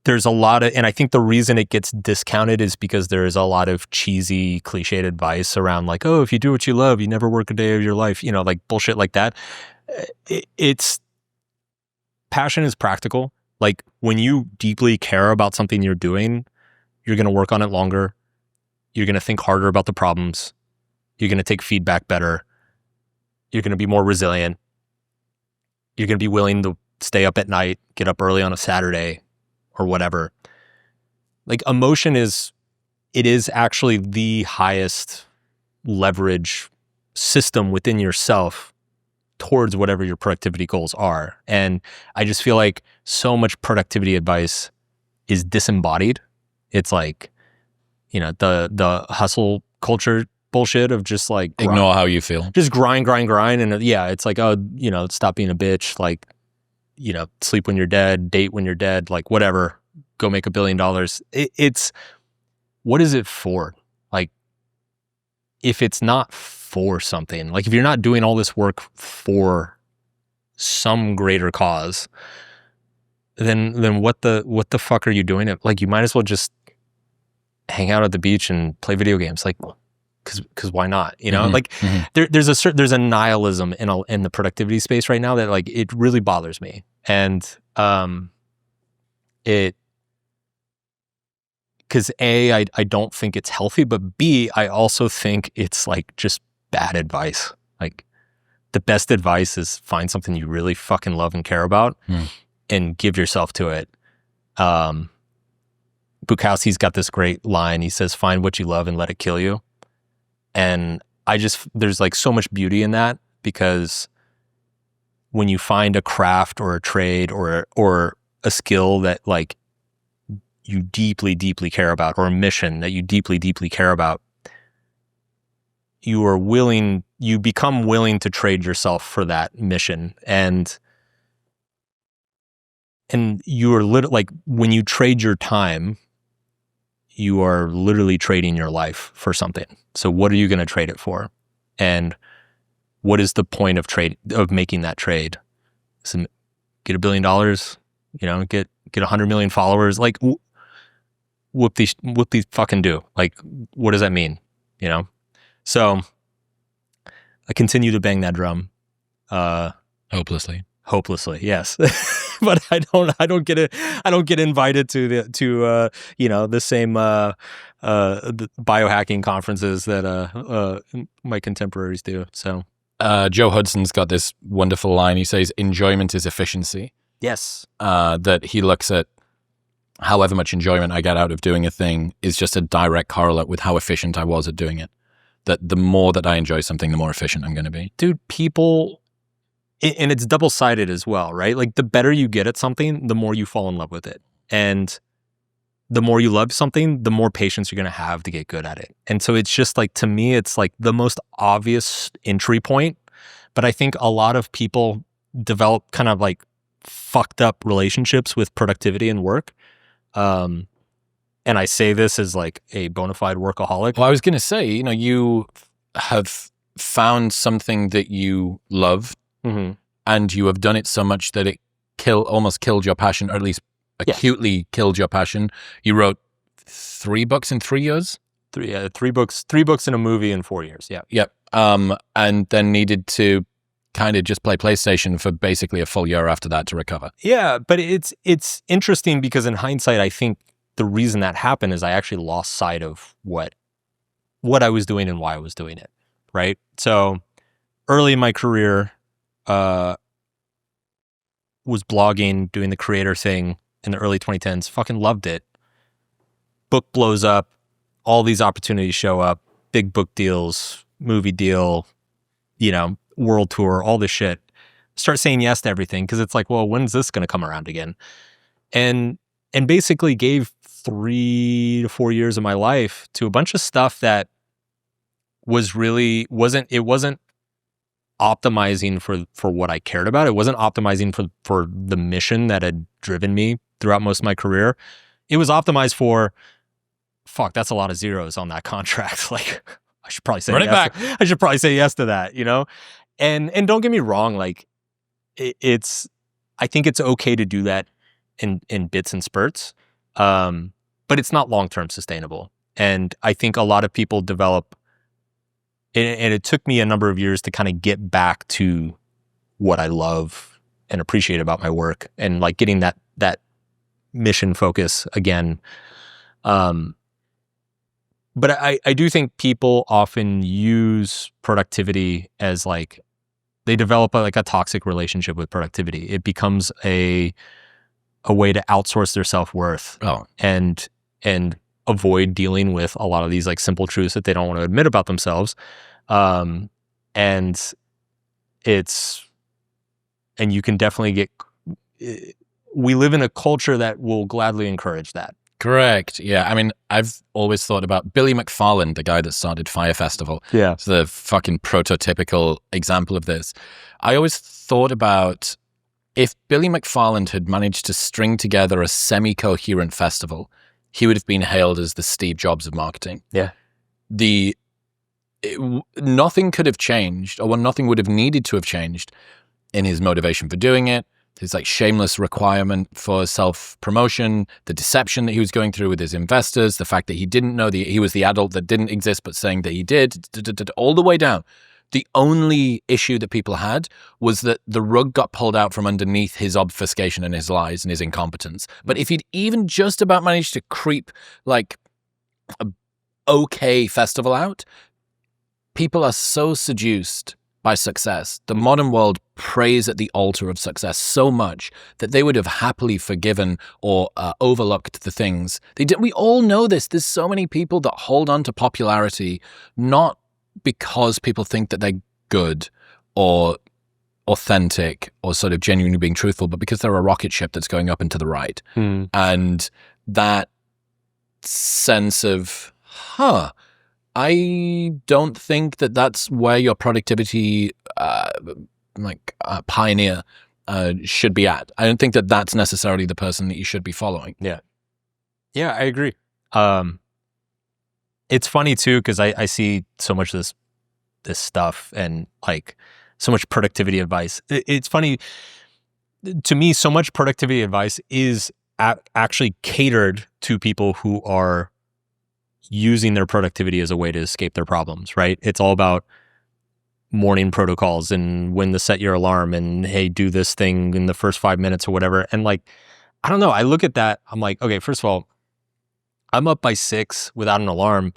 There's a lot of, and I think the reason it gets discounted is because there is a lot of cheesy, cliched advice around like, oh, if you do what you love, you never work a day of your life, like bullshit like that. It's passion is practical. Like when you deeply care about something you're doing, you're going to work on it longer. You're going to think harder about the problems. You're going to take feedback better. You're going to be more resilient. You're going to be willing to stay up at night, get up early on a Saturday or whatever. Like emotion is actually the highest leverage system within yourself towards whatever your productivity goals are. And I just feel like so much productivity advice is disembodied. It's like, you know, the hustle culture bullshit of just like ignore how you feel. Just grind. And yeah, it's like, oh, you know, stop being a bitch. Like, you know, sleep when you're dead, date when you're dead, like whatever, go make $1 billion. It's, what is it for? Like, if it's not for something, like if you're not doing all this work for some greater cause, then what the fuck are you doing it? Like, you might as well just hang out at the beach and play video games. Like, cause why not? You know, like there's a nihilism in the productivity space right now that like, it really bothers me. And, because A, I don't think it's healthy, but B, I also think it's like just bad advice. Like the best advice is find something you really fucking love and care about and give yourself to it. Bukowski's got this great line. He says, find what you love and let it kill you. And there's like so much beauty in that, because when you find a craft or a trade or a skill that like you deeply, deeply care about, or a mission that you deeply, deeply care about, you become willing to trade yourself for that mission. And you are like, when you trade your time, you are literally trading your life for something. So what are you going to trade it for? And what is the point of making that trade? So get $1 billion, you know, get 100 million followers. Like, whoop these fucking do. Like, what does that mean? You know? So I continue to bang that drum. Hopelessly, yes. But I don't get invited to the same the biohacking conferences that my contemporaries do. So Joe Hudson's got this wonderful line. He says, enjoyment is efficiency. Yes. That he looks at however much enjoyment I get out of doing a thing is just a direct correlate with how efficient I was at doing it. That the more that I enjoy something, the more efficient I'm going to be. Dude, people, and it's double-sided as well, right? Like the better you get at something, the more you fall in love with it. And the more you love something, the more patience you're going to have to get good at it. And so it's just like, to me, it's like the most obvious entry point. But I think a lot of people develop kind of like fucked up relationships with productivity and work. And I say this as like a bona fide workaholic. Well, I was going to say, you know, you have found something that you love, and you have done it so much that it almost killed your passion, or at least acutely killed your passion. You wrote 3 books in 3 years? Three books in a movie in 4 years. Yeah. Yep. And then needed to kind of just play PlayStation for basically a full year after that to recover. Yeah, but it's interesting because in hindsight, I think the reason that happened is I actually lost sight of what I was doing and why I was doing it, right? So early in my career, was blogging, doing the creator thing in the early 2010s, fucking loved it. Book blows up, all these opportunities show up, big book deals, movie deal, you know, world tour, all this shit. Start saying yes to everything because it's like, well, when's this going to come around again? And basically gave 3 to 4 years of my life to a bunch of stuff that wasn't optimizing for what I cared about. It wasn't optimizing for the mission that had driven me throughout most of my career. It was optimized for, fuck, that's a lot of zeros on that contract. Like, I should probably say I should probably say yes to that, you know? And don't get me wrong, like I think it's okay to do that in bits and spurts. But it's not long-term sustainable. And I think a lot of people develop, and it took me a number of years to kind of get back to what I love and appreciate about my work, and like getting that mission focus again. But I do think people often use productivity as like, they develop a toxic relationship with productivity. It becomes a way to outsource their self-worth and avoid dealing with a lot of these like simple truths that they don't want to admit about themselves. And you can definitely we live in a culture that will gladly encourage that. Correct. Yeah. I mean, I've always thought about Billy McFarland, the guy that started Fire Festival. Yeah. It's the fucking prototypical example of this. I always thought about if Billy McFarland had managed to string together a semi-coherent festival, he would have been hailed as the Steve Jobs of marketing. Yeah. Nothing could have changed, or nothing would have needed to have changed in his motivation for doing it, his like shameless requirement for self-promotion, the deception that he was going through with his investors, the fact that he didn't know he was the adult that didn't exist but saying that he did, all the way down. The only issue that people had was that the rug got pulled out from underneath his obfuscation and his lies and his incompetence. But if he'd even just about managed to creep like a okay festival out, people are so seduced by success. The modern world prays at the altar of success so much that they would have happily forgiven or overlooked the things they did. We all know this. There's so many people that hold on to popularity, not because people think that they're good or authentic or sort of genuinely being truthful, but because they're a rocket ship that's going up and to the right. And that sense of, I don't think that that's where your productivity pioneer should be at. I don't think that that's necessarily the person that you should be following. Yeah, I agree. It's funny too, because I see so much of this stuff and like so much productivity advice. It's funny to me. So much productivity advice is actually catered to people who are using their productivity as a way to escape their problems, right? It's all about morning protocols and when to set your alarm and, hey, do this thing in the first 5 minutes or whatever. And like, I don't know. I look at that. I'm like, okay, first of all, I'm up by 6 without an alarm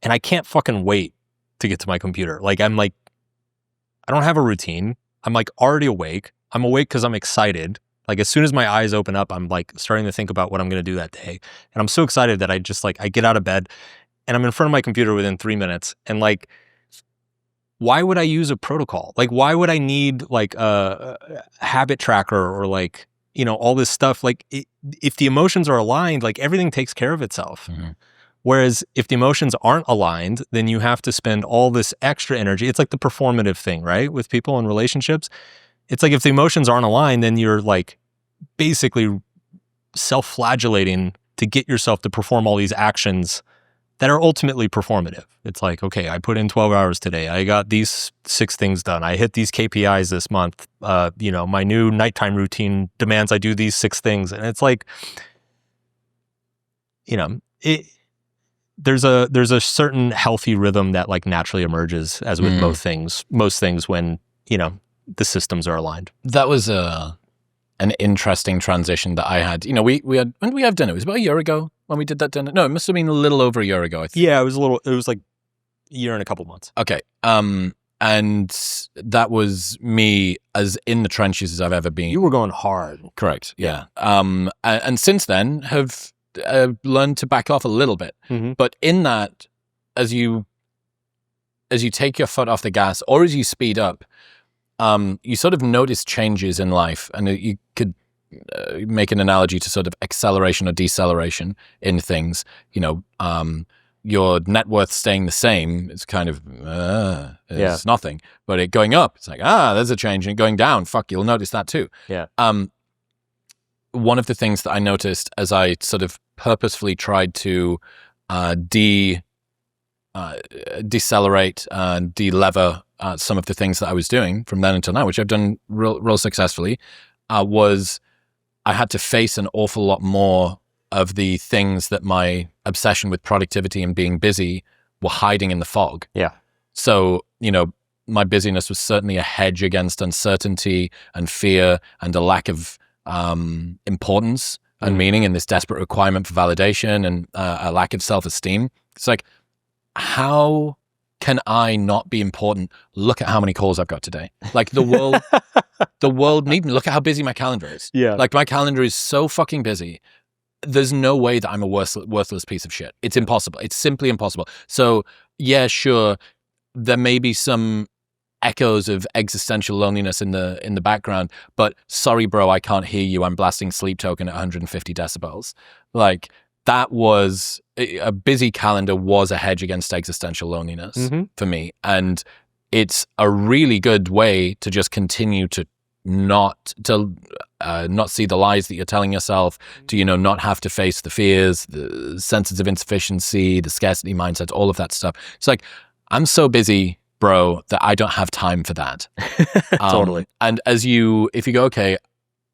and I can't fucking wait to get to my computer. Like, I'm like, I don't have a routine. I'm like already awake. I'm awake because I'm excited. Like as soon as my eyes open up, I'm like starting to think about what I'm going to do that day. And I'm so excited that I get out of bed and I'm in front of my computer within 3 minutes. And like, why would I use a protocol? Like, why would I need like a habit tracker or like, all this stuff? Like if the emotions are aligned, like everything takes care of itself. Mm-hmm. Whereas if the emotions aren't aligned, then you have to spend all this extra energy. It's like the performative thing, right? With people in relationships. It's like if the emotions aren't aligned, then you're like basically self-flagellating to get yourself to perform all these actions that are ultimately performative. It's like, okay, I put in 12 hours today. I got these 6 things done. I hit these KPIs this month. My new nighttime routine demands I do these 6 things. And it's like, there's a certain healthy rhythm that like naturally emerges as with most things when, the systems are aligned. That was an interesting transition that I had. We had, when did we have dinner? It was about a year ago when we did that dinner. No, it must have been a little over a year ago, I think. Yeah, it was like a year and a couple months. Okay. And that was me as in the trenches as I've ever been. You were going hard. Correct. Yeah. And since then have learned to back off a little bit. Mm-hmm. But in that, as you take your foot off the gas or as you speed up, you sort of notice changes in life, and you could make an analogy to sort of acceleration or deceleration in things. Your net worth staying the same is kind of it's nothing, but it going up, it's like there's a change, and it going down, fuck, you'll notice that too. Yeah. One of the things that I noticed as I sort of purposefully tried to decelerate and de-lever some of the things that I was doing from then until now, which I've done real successfully, was I had to face an awful lot more of the things that my obsession with productivity and being busy were hiding in the fog. Yeah. So, my busyness was certainly a hedge against uncertainty and fear and a lack of importance and meaning and this desperate requirement for validation and a lack of self-esteem. It's like, how can I not be important? Look at how many calls I've got today. Like the world need me. Look at how busy my calendar is. Yeah. Like my calendar is so fucking busy. There's no way that I'm a worthless piece of shit. It's impossible. It's simply impossible. So yeah, sure, there may be some echoes of existential loneliness in the background, but sorry, bro, I can't hear you. I'm blasting Sleep Token at 150 decibels. Like that was a busy calendar was a hedge against existential loneliness for me. And it's a really good way to just continue to not see the lies that you're telling yourself, to, not have to face the fears, the senses of insufficiency, the scarcity mindset, all of that stuff. It's like, I'm so busy, bro, that I don't have time for that. Totally. And if you go, okay,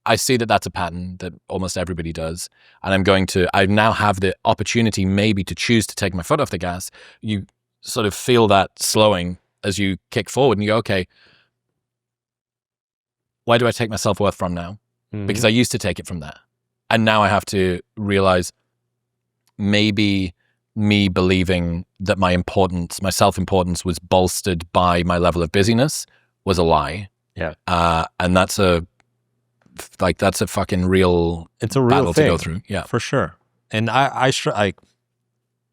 I see that that's a pattern that almost everybody does, and I now have the opportunity maybe to choose to take my foot off the gas. You sort of feel that slowing as you kick forward and you go, okay, where do I take my self-worth from now? Because I used to take it from there. And now I have to realize maybe me believing that my self-importance was bolstered by my level of busyness was a lie. Yeah. And that's a fucking real battle thing to go through. Yeah. For sure. And I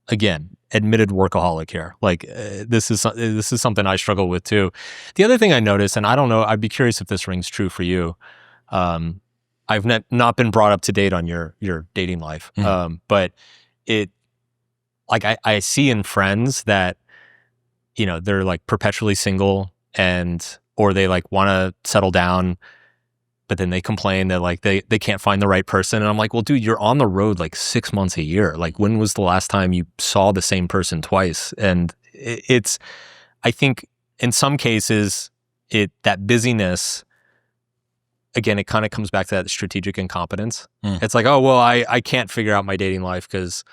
again, admitted workaholic here. Like this is something I struggle with too. The other thing I noticed, and I don't know, I'd be curious if this rings true for you. I've not been brought up to date on your dating life. But it, like I see in friends that, they're like perpetually single or they like want to settle down, but then they complain that like they can't find the right person. And I'm like, well, dude, you're on the road like 6 months a year. Like when was the last time you saw the same person twice? And I think in some cases that busyness, again, it kind of comes back to that strategic incompetence. It's like, oh, well, I can't figure out my dating life because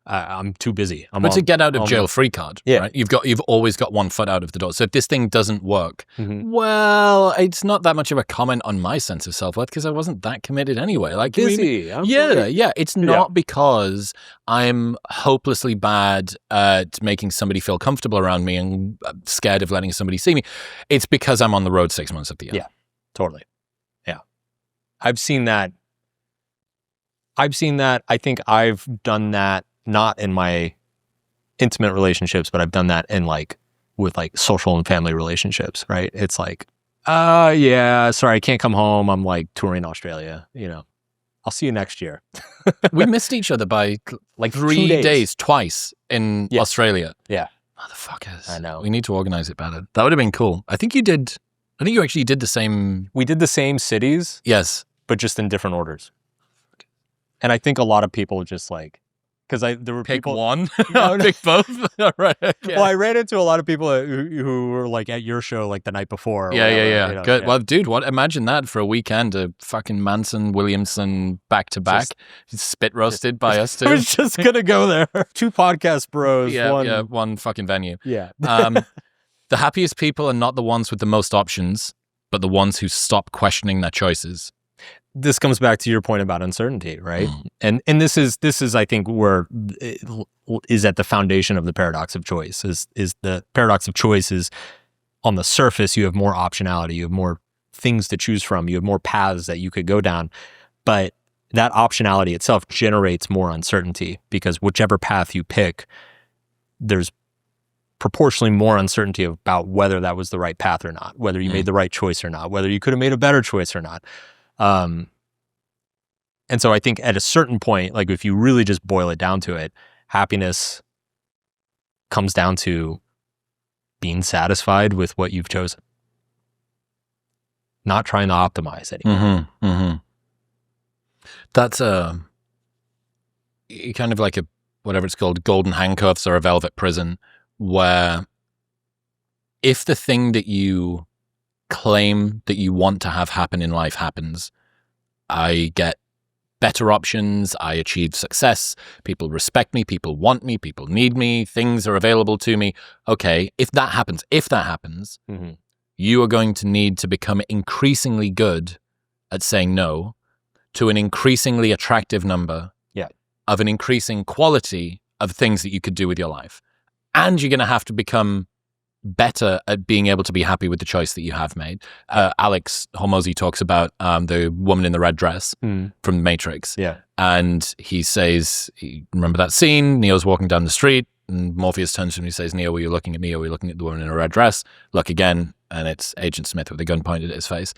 I'm too busy. But to get out of jail free card, yeah. Right? You've always got one foot out of the door. So if this thing doesn't work, well, it's not that much of a comment on my sense of self-worth because I wasn't that committed anyway. Like busy. Yeah. It's not because I'm hopelessly bad at making somebody feel comfortable around me and scared of letting somebody see me. It's because I'm on the road 6 months of the year. Yeah, totally. Yeah. I've seen that. I think I've done that not in my intimate relationships, but I've done that with social and family relationships, right? It's like, yeah, sorry, I can't come home. I'm like touring Australia, I'll see you next year. We missed each other by like 3 days twice in Australia. Yeah. Motherfuckers. I know. We need to organize it better. That would have been cool. I think you actually did the same. We did the same cities. Yes. But just in different orders. And I think a lot of people just because there were pick people one, pick both. Right. Okay. Well, I ran into a lot of people who were like at your show like the night before. Yeah. Good. Yeah. Well, dude, imagine that for a weekend, a fucking Manson, Williamson back to back, spit roasted by us two. I was just gonna go there. 2 podcast bros. One fucking venue. Yeah. The happiest people are not the ones with the most options, but the ones who stop questioning their choices. This comes back to your point about uncertainty, right? And this is I think where is at the foundation of the paradox of choice. Is the paradox of choice is on the surface you have more optionality, you have more things to choose from, you have more paths that you could go down, but that optionality itself generates more uncertainty because whichever path you pick, there's proportionally more uncertainty about whether that was the right path or not, whether you made the right choice or not, whether you could have made a better choice or not. And so I think at a certain point, like if you really just boil it down to it, happiness comes down to being satisfied with what you've chosen, not trying to optimize anymore. That's kind of like whatever it's called, golden handcuffs or a velvet prison, where if the thing that you claim that you want to have happen in life happens, I get better options, I achieve success, people respect me, people want me, people need me, things are available to me. Okay, if that happens, you are going to need to become increasingly good at saying no to an increasingly attractive number of an increasing quality of things that you could do with your life. And you're going to have to become better at being able to be happy with the choice that you have made. Alex Hormozy talks about the woman in the red dress from Matrix. Yeah. And he says, remember that scene? Neo's walking down the street and Morpheus turns to him and he says, Neo, were you looking at me or were you looking at the woman in a red dress? Look again. And it's Agent Smith with a gun pointed at his face.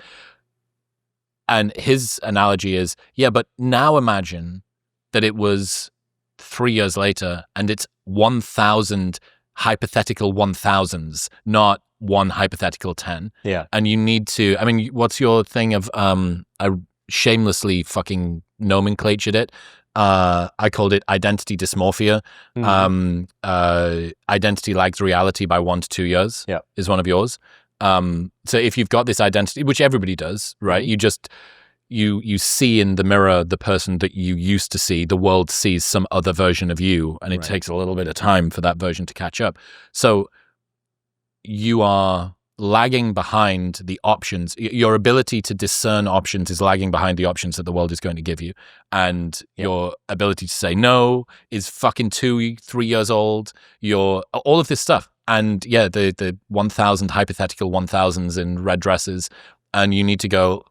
And his analogy is, yeah, but now imagine that it was 3 years later and it's 1,000 hypothetical 1000s, not one hypothetical 10. Yeah. And you need to, I mean, what's your thing of, I shamelessly fucking nomenclatured it. I called it identity dysmorphia. Identity lags reality by 1 to 2 years is one of yours. So if you've got this identity, which everybody does, right? You just, you see in the mirror the person that you used to see. The world sees some other version of you, and it takes a little bit of time for that version to catch up. So you are lagging behind the options. Your ability to discern options is lagging behind the options that the world is going to give you. And your ability to say no is fucking 2-3 years old. All of this stuff. And the 1,000 hypothetical 1,000s in red dresses. And you need to go,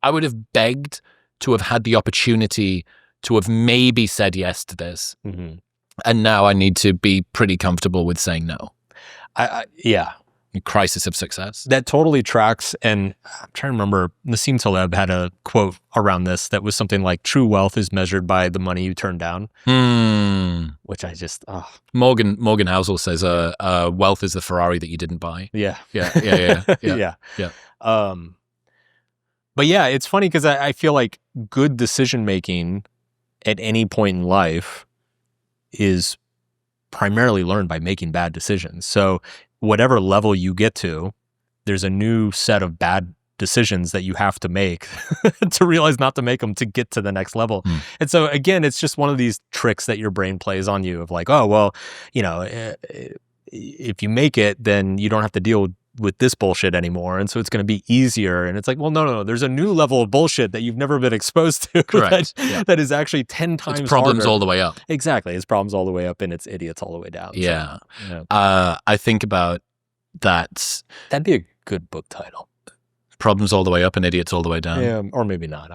I would have begged to have had the opportunity to have maybe said yes to this. And now I need to be pretty comfortable with saying no. Crisis of success. That totally tracks. And I'm trying to remember, Nassim Taleb had a quote around this that was something like, true wealth is measured by the money you turn down. Which I just, Morgan Housel says, wealth is the Ferrari that you didn't buy. Yeah. But yeah, it's funny because I feel like good decision making at any point in life is primarily learned by making bad decisions. So whatever level you get to, there's a new set of bad decisions that you have to make to realize not to make them to get to the next level. And so again, it's just one of these tricks that your brain plays on you of like, oh, well, if you make it, then you don't have to deal with this bullshit anymore. And so it's going to be easier. And it's like, well, no. There's a new level of bullshit that you've never been exposed to. Correct. That is actually 10 times it's problems harder. All the way up. Exactly. It's problems all the way up and it's idiots all the way down. Yeah. So, I think about that. That'd be a good book title. Problems all the way up and idiots all the way down. Yeah. Or maybe not.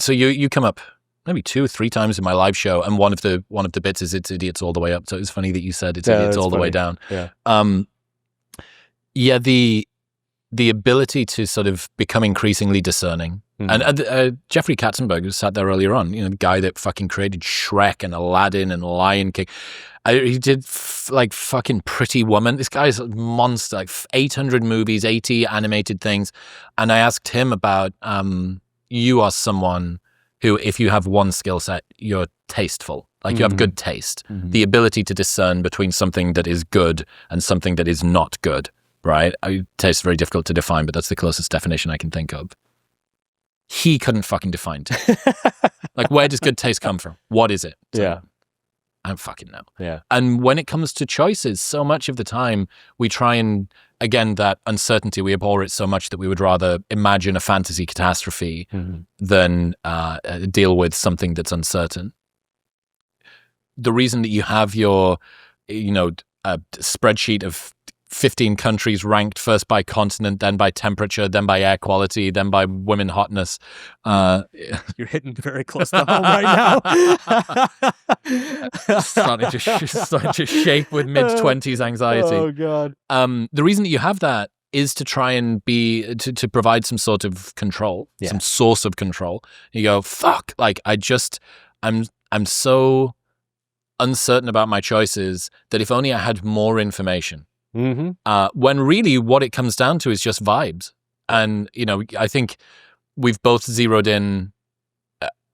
So you come up maybe 2 or 3 times in my live show, and one of the bits is it's idiots all the way up. So it's funny that you said it's idiots all the way down. Yeah. The ability to sort of become increasingly discerning. And Jeffrey Katzenberg, who sat there earlier on, the guy that fucking created Shrek and Aladdin and Lion King. He did fucking Pretty Woman. This guy's a monster, like 800 movies, 80 animated things. And I asked him about, you are someone who, if you have one skill set, you're tasteful. Like you have good taste. The ability to discern between something that is good and something that is not good. Right? Taste is very difficult to define, but that's the closest definition I can think of. He couldn't fucking define taste. Like, where does good taste come from? What is it? So, I don't fucking know. Yeah. And when it comes to choices, so much of the time we try and, again, that uncertainty, we abhor it so much that we would rather imagine a fantasy catastrophe than deal with something that's uncertain. The reason that you have your, spreadsheet of 15 countries ranked first by continent, then by temperature, then by air quality, then by women hotness. You're hitting very close to home right now. starting to shake with mid-20s anxiety. Oh, God. The reason that you have that is to try and to provide some sort of control, some source of control. You go, fuck, like I'm so uncertain about my choices that if only I had more information. When really what it comes down to is just vibes. And, I think we've both zeroed in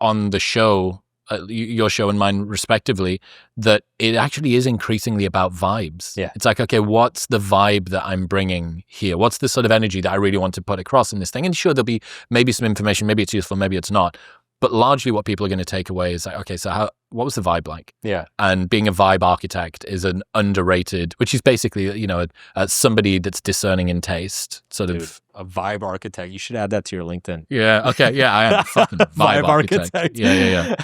on the show, your show and mine respectively, that it actually is increasingly about vibes. Yeah. It's like, okay, what's the vibe that I'm bringing here? What's the sort of energy that I really want to put across in this thing? And sure, there'll be maybe some information, maybe it's useful, maybe it's not. But largely what people are going to take away is like, okay, so what was the vibe like? Yeah. And being a vibe architect is an underrated, which is basically, somebody that's discerning in taste, sort of. A vibe architect. You should add that to your LinkedIn. Yeah. Okay. Yeah, I am a fucking vibe architect. Yeah.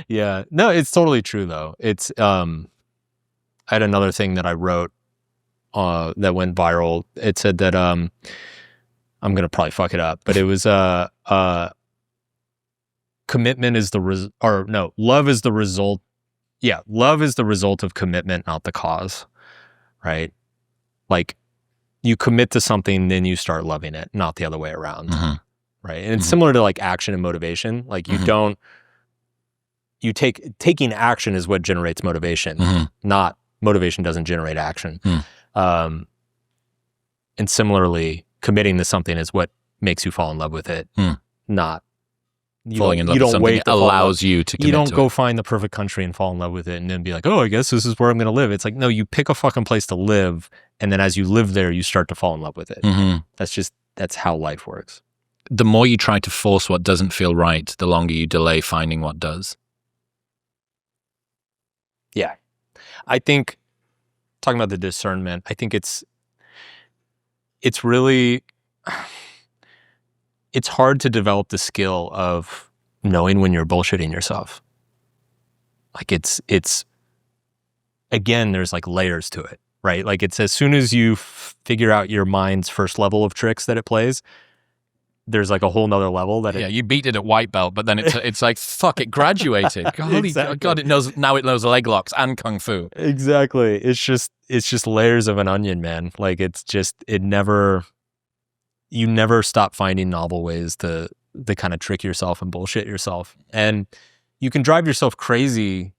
Yeah. No, it's totally true though. It's, I had another thing that I wrote that went viral. It said that, I'm going to probably fuck it up, but it was, commitment is love is the result. Yeah. Love is the result of commitment, not the cause. Right. Like you commit to something, then you start loving it, not the other way around. Mm-hmm. Right. And it's similar to like action and motivation. Like taking action is what generates motivation, not motivation doesn't generate action. And similarly, committing to something is what makes you fall in love with it, not falling in love with something allows you to commit you don't to go it. find the perfect country and fall in love with it and then be like, oh, I guess this is where I'm going to live. It's like, no, you pick a fucking place to live. And then as you live there, you start to fall in love with it. That's how life works. The more you try to force what doesn't feel right, the longer you delay finding what does. Yeah. I think, talking about the discernment, I think it's really, it's hard to develop the skill of knowing when you're bullshitting yourself. Like it's again, there's like layers to it, right? Like it's as soon as you figure out your mind's first level of tricks that it plays, there's like a whole nother level that you beat it at white belt, but then it's like, fuck, it graduated. Holy God, it knows leg locks and kung fu. Exactly. It's just layers of an onion, man. Like you never stop finding novel ways to kind of trick yourself and bullshit yourself. And you can drive yourself crazy,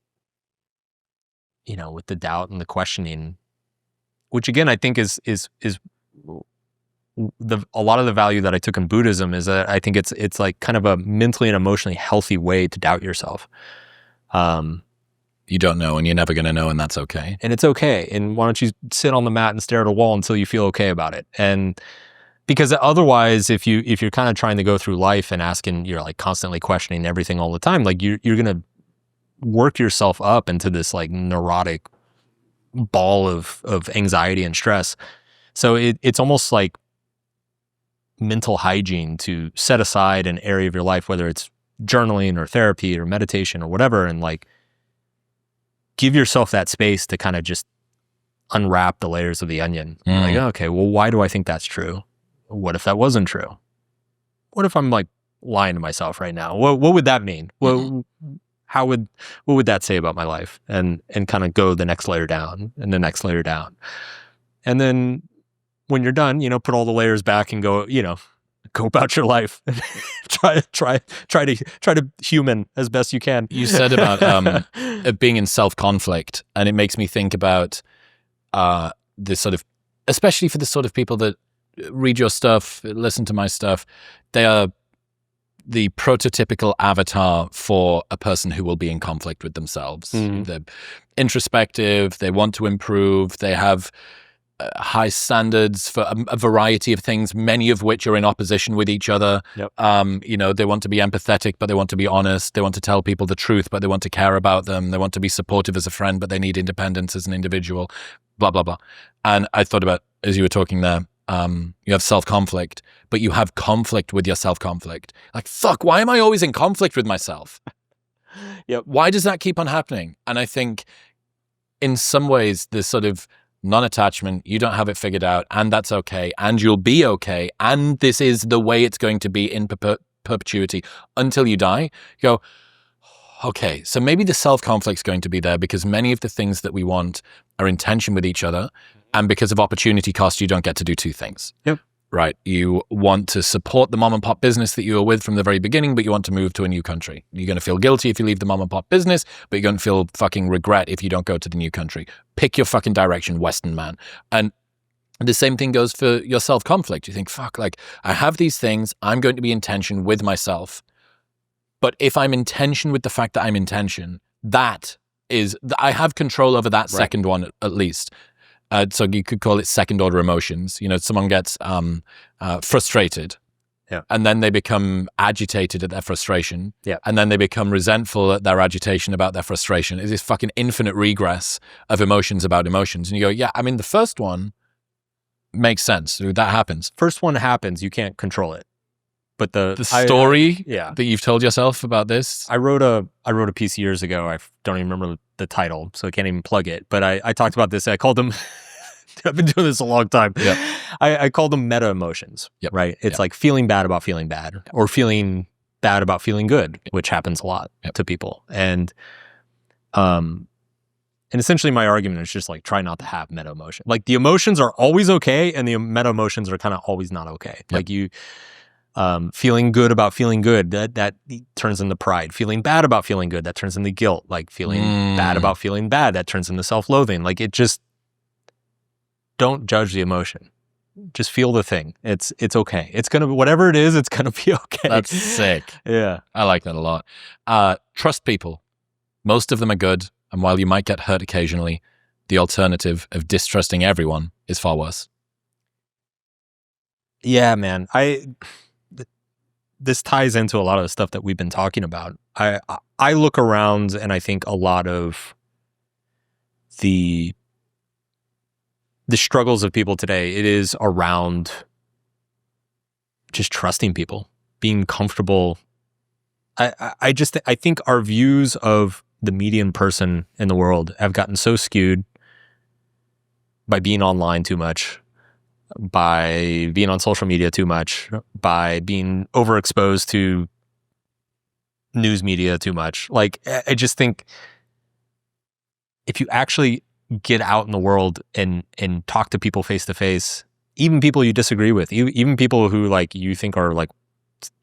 with the doubt and the questioning, which again, I think is a lot of the value that I took in Buddhism is that I think it's like kind of a mentally and emotionally healthy way to doubt yourself. You don't know and you're never going to know, and that's okay. And it's okay. And why don't you sit on the mat and stare at a wall until you feel okay about it? And because otherwise, if you're kind of trying to go through life and you're like constantly questioning everything all the time, like you're going to work yourself up into this like neurotic ball of anxiety and stress. So it's almost like mental hygiene to set aside an area of your life, whether it's journaling or therapy or meditation or whatever, and like give yourself that space to kind of just unwrap the layers of the onion. Like, okay, well, why do I think that's true? What if that wasn't true? What if I'm like lying to myself right now? What would that mean? What would that say about my life? And kind of go the next layer down and the next layer down. And then when you're done, put all the layers back and go, go about your life. try to human as best you can. You said about being in self-conflict, and it makes me think about this sort of, especially for the sort of people that read your stuff, listen to my stuff, they are the prototypical avatar for a person who will be in conflict with themselves. They're introspective, they want to improve, they have high standards for a variety of things, many of which are in opposition with each other. Yep. They want to be empathetic, but they want to be honest. They want to tell people the truth, but they want to care about them. They want to be supportive as a friend, but they need independence as an individual, blah, blah, blah. And I thought about, as you were talking there, you have self-conflict, but you have conflict with your self-conflict. Like, fuck, why am I always in conflict with myself? Yep. Why does that keep on happening? And I think in some ways, this sort of non-attachment, you don't have it figured out, and that's okay, and you'll be okay, and this is the way it's going to be in perpetuity until you die. You go, okay, so maybe the self-conflict's going to be there because many of the things that we want are in tension with each other, and because of opportunity cost, you don't get to do two things. Yep. Right? You want to support the mom and pop business that you were with from the very beginning, but you want to move to a new country. You're going to feel guilty if you leave the mom and pop business, but you're going to feel fucking regret if you don't go to the new country. Pick your fucking direction, Western man. And the same thing goes for your self-conflict. You think, fuck, like, I have these things, I'm going to be in tension with myself. But if I'm in tension with the fact that I'm in tension, that is, I have control over that second one at least. So you could call it second order emotions. Someone gets frustrated Yeah. And then they become agitated at their frustration. Yeah. And then they become resentful at their agitation about their frustration. It's this fucking infinite regress of emotions about emotions. And you go, yeah, I mean, the first one makes sense. That happens. First one happens, you can't control it. But the story that you've told yourself about this? I wrote a piece years ago. I don't even remember the title, so I can't even plug it. But I talked about this. I called them I've been doing this a long time. Yep. I call them meta emotions, Yep. right? It's Yep. like feeling bad about feeling bad, or feeling bad about feeling good, which happens a lot to people. And essentially my argument is just like, try not to have meta emotion. Like the emotions are always okay, and the meta emotions are kind of always not okay. Yep. Like you feeling good about feeling good, that turns into pride. Feeling bad about feeling good, that turns into guilt. Like feeling bad about feeling bad, that turns into self-loathing. Like it just, don't judge the emotion. Just feel the thing. It's okay. It's gonna be whatever it is. It's gonna be okay. That's sick. Yeah, I like that a lot. Trust people. Most of them are good, and while you might get hurt occasionally, the alternative of distrusting everyone is far worse. Yeah, man. This ties into a lot of the stuff that we've been talking about. I look around and I think a lot of the struggles of people today, it is around just trusting people, being comfortable. I think our views of the median person in the world have gotten so skewed by being online too much, by being on social media too much, by being overexposed to news media too much. Like, I just think if you actually get out in the world and talk to people face to face, even people you disagree with, even people who like you think are like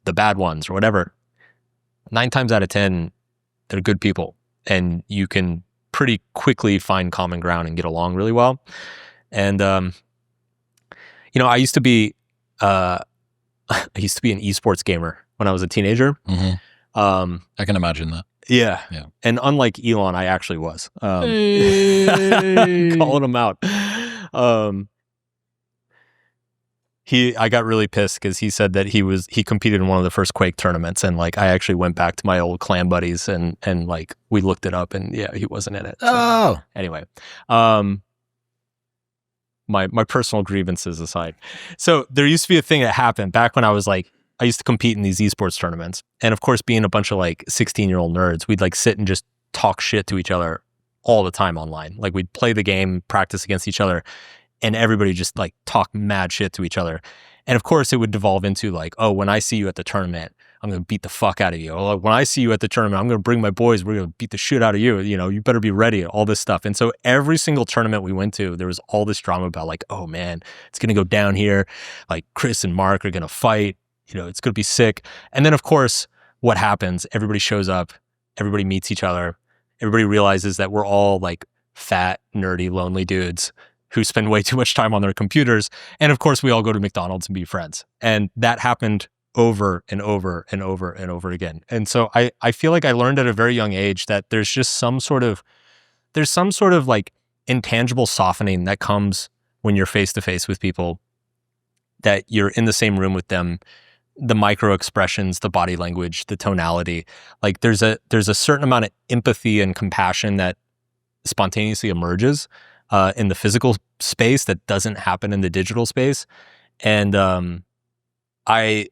the bad ones or whatever, 9 times out of 10, they're good people, and you can pretty quickly find common ground and get along really well. And I used to be an esports gamer when I was a teenager. Mm-hmm. I can imagine that. Yeah. And unlike Elon, I actually was. Calling him out. I got really pissed because he said that he competed in one of the first Quake tournaments, and like I actually went back to my old clan buddies and like we looked it up, and yeah, he wasn't in it. So, anyway, my personal grievances aside. So there used to be a thing that happened back when I was like, I used to compete in these esports tournaments. And of course, being a bunch of like 16-year-old nerds, we'd like sit and just talk shit to each other all the time online. Like we'd play the game, practice against each other, and everybody just like talk mad shit to each other. And of course, it would devolve into like, oh, when I see you at the tournament, I'm going to beat the fuck out of you. Or like, when I see you at the tournament, I'm going to bring my boys. We're going to beat the shit out of you. You know, you better be ready, all this stuff. And so every single tournament we went to, there was all this drama about like, oh man, it's going to go down here. Like Chris and Mark are going to fight. You know, it's going to be sick. And then of course, what happens? Everybody shows up. Everybody meets each other. Everybody realizes that we're all like fat, nerdy, lonely dudes who spend way too much time on their computers. And of course, we all go to McDonald's and be friends. And that happened over and over and over and over again. And so I feel like I learned at a very young age that there's just some sort of like intangible softening that comes when you're face to face with people, that you're in the same room with them, the micro expressions, the body language, the tonality. Like there's a certain amount of empathy and compassion that spontaneously emerges in the physical space that doesn't happen in the digital space. And I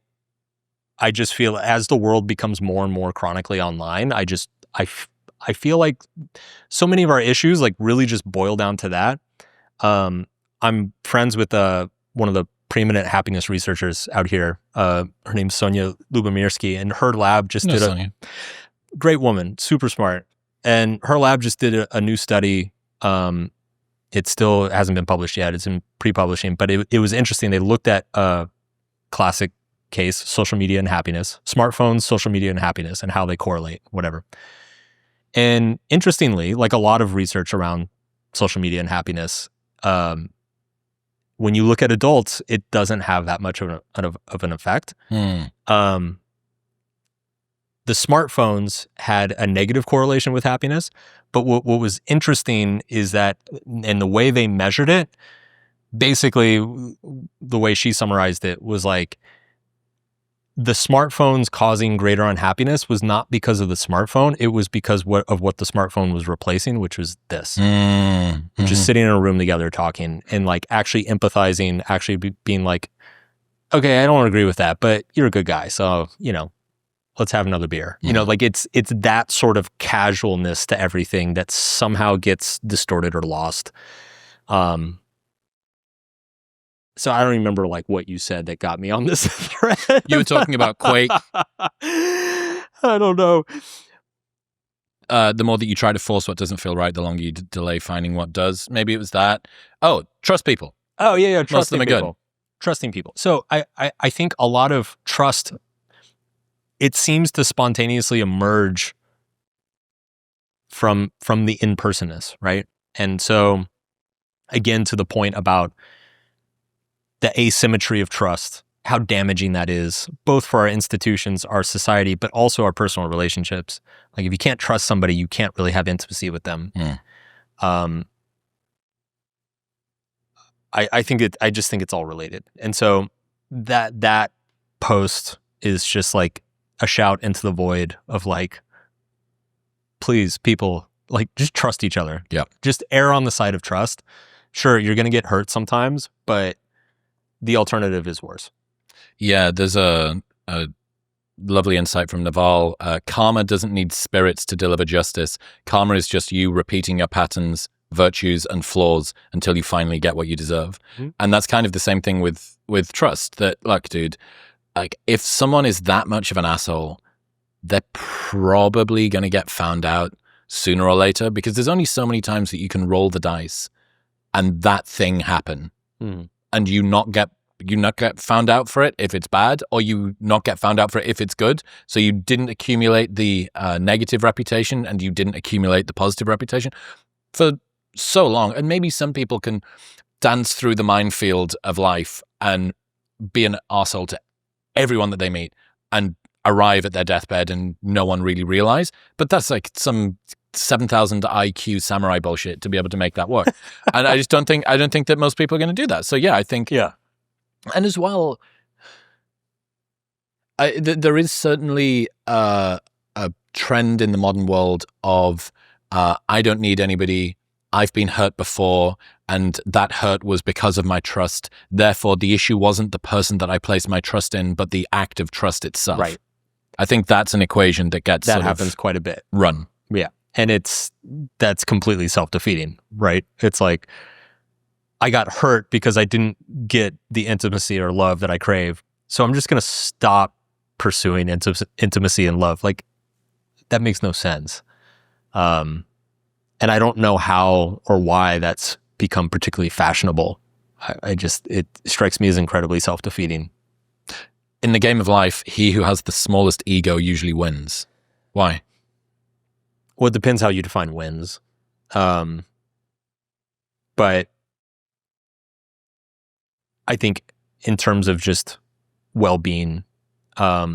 just feel as the world becomes more and more chronically online, I feel like so many of our issues like really just boil down to that. I'm friends with one of the preeminent happiness researchers out here. Her name's Sonia Lubomirsky, and her lab just did Sonia. Great woman, super smart. And her lab just did a new study. It still hasn't been published yet. It's in pre-publishing, but it was interesting. They looked at classic case, social media and happiness, smartphones, social media and happiness, and how they correlate, whatever. And interestingly, like a lot of research around social media and happiness, when you look at adults, it doesn't have that much of an effect. The smartphones had a negative correlation with happiness, but what was interesting is that in the way they measured it, basically the way she summarized it was like, the smartphones causing greater unhappiness was not because of the smartphone. It was because of what the smartphone was replacing, which was this. Just sitting in a room together talking and like actually empathizing, actually being like, okay, I don't agree with that, but you're a good guy. So, let's have another beer. Like it's that sort of casualness to everything that somehow gets distorted or lost. So I don't remember like what you said that got me on this thread. You were talking about Quake. I don't know. The more that you try to force what doesn't feel right, the longer you delay finding what does. Maybe it was that. Oh, trust people. Oh, yeah. Most of them are people. good. Trusting people. So I think a lot of trust, it seems to spontaneously emerge from the in-personness, right? And so, again, to the point about the asymmetry of trust, how damaging that is, both for our institutions, our society, but also our personal relationships. Like if you can't trust somebody, you can't really have intimacy with them. I just think it's all related. And so that post is just like a shout into the void of like, please, people, like just trust each other. Yeah. Just err on the side of trust. Sure, you're going to get hurt sometimes, but the alternative is worse. Yeah, there's a lovely insight from Naval. Karma doesn't need spirits to deliver justice. Karma is just you repeating your patterns, virtues, and flaws until you finally get what you deserve. And that's kind of the same thing with trust. That, look, dude, like if someone is that much of an asshole, they're probably going to get found out sooner or later, because there's only so many times that you can roll the dice and that thing happen. And you not get found out for it if it's bad, or you not get found out for it if it's good. So you didn't accumulate the negative reputation and you didn't accumulate the positive reputation for so long. And maybe some people can dance through the minefield of life and be an arsehole to everyone that they meet and arrive at their deathbed and no one really realize. But that's like some 7,000 IQ samurai bullshit to be able to make that work. And I don't think that most people are going to do that. So yeah, I think, and as well, there is certainly a trend in the modern world of I don't need anybody. I've been hurt before, and that hurt was because of my trust. Therefore, the issue wasn't the person that I placed my trust in, but the act of trust itself. Right. I think that's an equation that happens quite a bit. Run. Yeah. And that's completely self-defeating, right? It's like, I got hurt because I didn't get the intimacy or love that I crave. So I'm just going to stop pursuing intimacy and love. Like, that makes no sense. And I don't know how or why that's become particularly fashionable. It strikes me as incredibly self-defeating. In the game of life, he who has the smallest ego usually wins. Why? Well, it depends how you define wins. But I think in terms of just well-being, I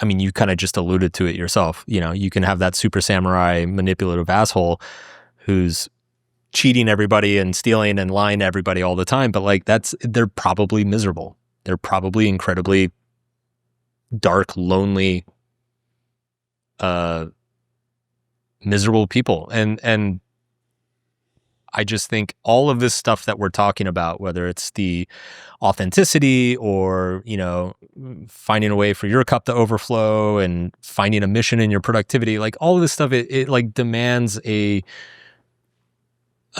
mean, you kind of just alluded to it yourself. You can have that super samurai manipulative asshole who's cheating everybody and stealing and lying to everybody all the time. But like they're probably miserable. They're probably incredibly dark, lonely, miserable people. And I just think all of this stuff that we're talking about, whether it's the authenticity or, finding a way for your cup to overflow and finding a mission in your productivity, like all of this stuff, it like demands a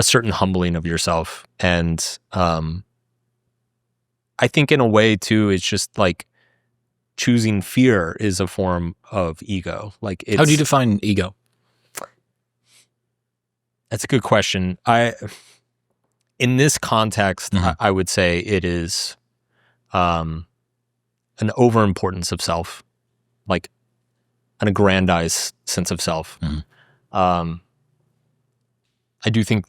certain humbling of yourself. And I think in a way too, it's just like choosing fear is a form of ego. Like, how do you define ego? That's a good question. In this context, I would say it is an overimportance of self, like an aggrandized sense of self. I do think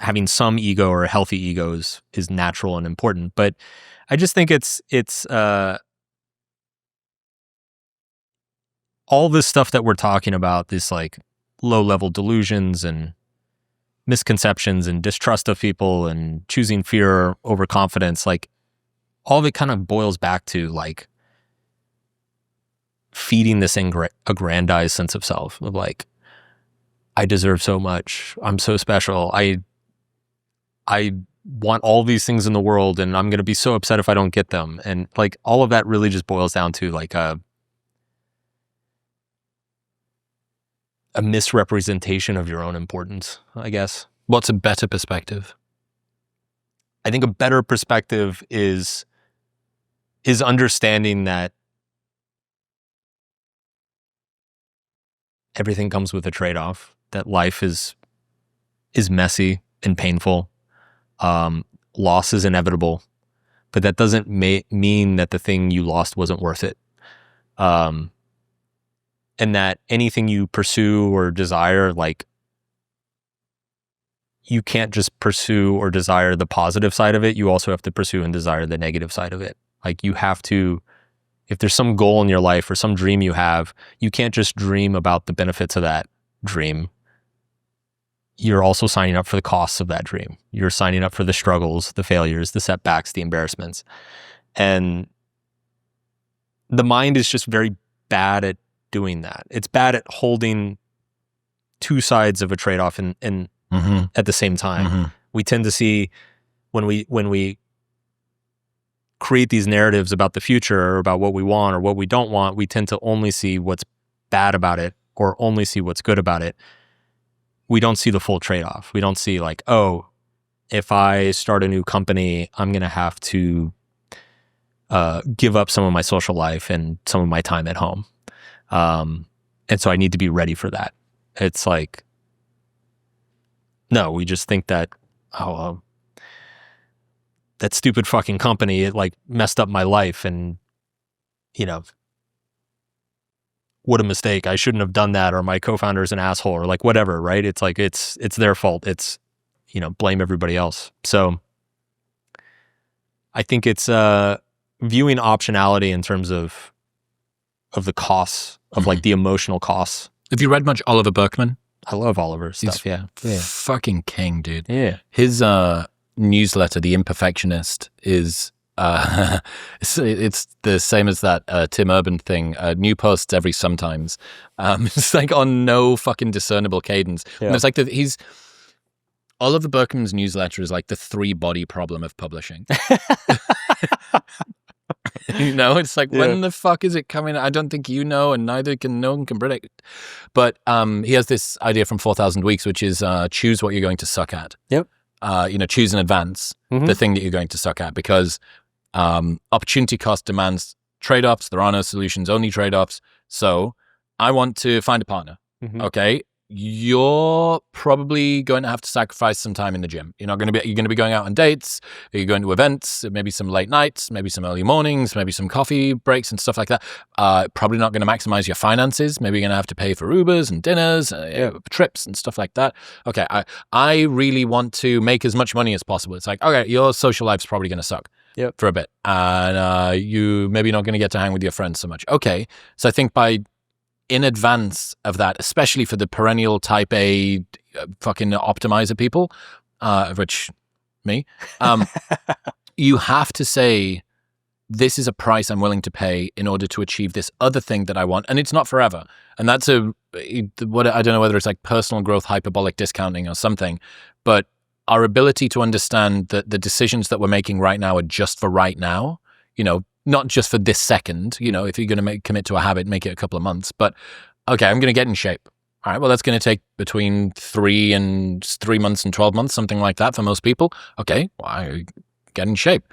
having some ego or healthy egos is natural and important, but I just think it's all this stuff that we're talking about, this like low-level delusions and misconceptions and distrust of people and choosing fear over confidence, like all of it kind of boils back to like feeding this aggrandized sense of self of like, I deserve so much. I'm so special. I want all these things in the world, and I'm going to be so upset if I don't get them. And like all of that really just boils down to like a misrepresentation of your own importance, I guess. What's a better perspective? I think a better perspective is understanding that everything comes with a trade-off, that life is messy and painful. Loss is inevitable, but that doesn't mean that the thing you lost wasn't worth it. And that anything you pursue or desire, like, you can't just pursue or desire the positive side of it. You also have to pursue and desire the negative side of it. Like, you have to, if there's some goal in your life or some dream you have, you can't just dream about the benefits of that dream. You're also signing up for the costs of that dream. You're signing up for the struggles, the failures, the setbacks, the embarrassments. And the mind is just very bad at doing that. It's bad at holding two sides of a trade-off and at the same time. Mm-hmm. We tend to see when we create these narratives about the future or about what we want or what we don't want, we tend to only see what's bad about it or only see what's good about it. We don't see the full trade-off. We don't see like, oh, if I start a new company, I'm going to have to give up some of my social life and some of my time at home. And so I need to be ready for that. It's like, no, we just think that, that stupid fucking company, it like messed up my life and, you know, what a mistake. I shouldn't have done that, or my co-founder's an asshole, or like whatever, right? It's like, it's their fault. It's, you know, blame everybody else. So I think it's viewing optionality in terms of the costs, of like the emotional costs. Have you read much Oliver Burkeman? I love Oliver's stuff. Yeah. Fucking king, dude. Yeah. His newsletter, The Imperfectionist, is it's the same as that Tim Urban thing. New posts every sometimes. It's like on no fucking discernible cadence. Yeah. And it's like Oliver Burkeman's newsletter is like the 3-body problem of publishing. You know, it's like, when the fuck is it coming? I don't think you know, and no one can predict. But he has this idea from 4,000 Weeks, which is choose what you're going to suck at. Yep. Choose in advance the thing that you're going to suck at, because opportunity cost demands trade-offs. There are no solutions, only trade-offs. So I want to find a partner. Okay. You're probably going to have to sacrifice some time in the gym. You're going to be going out on dates. You're going to events, maybe some late nights, maybe some early mornings, maybe some coffee breaks and stuff like that. Probably not going to maximize your finances. Maybe you're going to have to pay for Ubers and dinners, trips and stuff like that. Okay. I really want to make as much money as possible. It's like, okay, your social life's probably going to suck for a bit. And you maybe not going to get to hang with your friends so much. Okay. So I think in advance of that, especially for the perennial type A fucking optimizer people, which me, you have to say, this is a price I'm willing to pay in order to achieve this other thing that I want. And it's not forever. And that's I don't know whether it's like personal growth, hyperbolic discounting or something, but our ability to understand that the decisions that we're making right now are just for right now, you know, not just for this second. You know, if you're going to commit to a habit, make it a couple of months. But okay, I'm going to get in shape. All right, well, that's going to take between 3 months and 12 months, something like that for most people. Okay, well, I get in shape.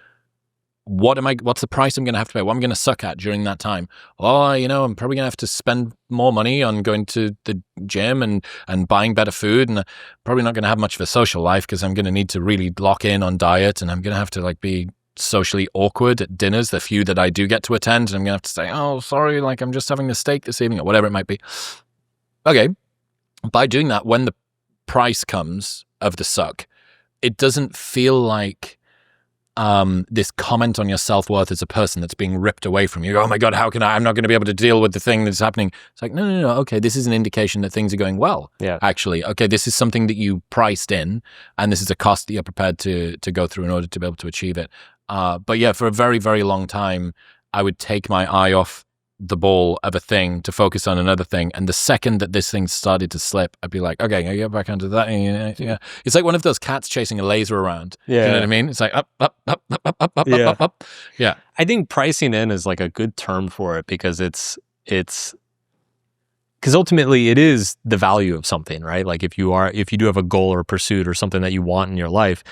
What's the price I'm going to have to pay? What am I going to suck at during that time? Oh, you know, I'm probably going to have to spend more money on going to the gym and buying better food. And probably not going to have much of a social life because I'm going to need to really lock in on diet. And I'm going to have to like be socially awkward at dinners, the few that I do get to attend, and I'm gonna have to say, oh, sorry, like I'm just having a steak this evening, or whatever it might be. Okay, by doing that, when the price comes of the suck, it doesn't feel like this comment on your self-worth as a person that's being ripped away from you. Oh my God, how can I'm not going to be able to deal with the thing that's happening. It's like, no. Okay, this is an indication that things are going well. Yeah. Actually, okay, this is something that you priced in, and this is a cost that you're prepared to go through in order to be able to achieve it. But yeah, for a very, very long time, I would take my eye off the ball of a thing to focus on another thing. And the second that this thing started to slip, I'd be like, okay, I get back onto that. Yeah. It's like one of those cats chasing a laser around. Yeah. You know what I mean? It's like up. Yeah. Up. Yeah. I think pricing in is like a good term for it because it's because ultimately it is the value of something, right? Like if you do have a goal or pursuit or something that you want in your life,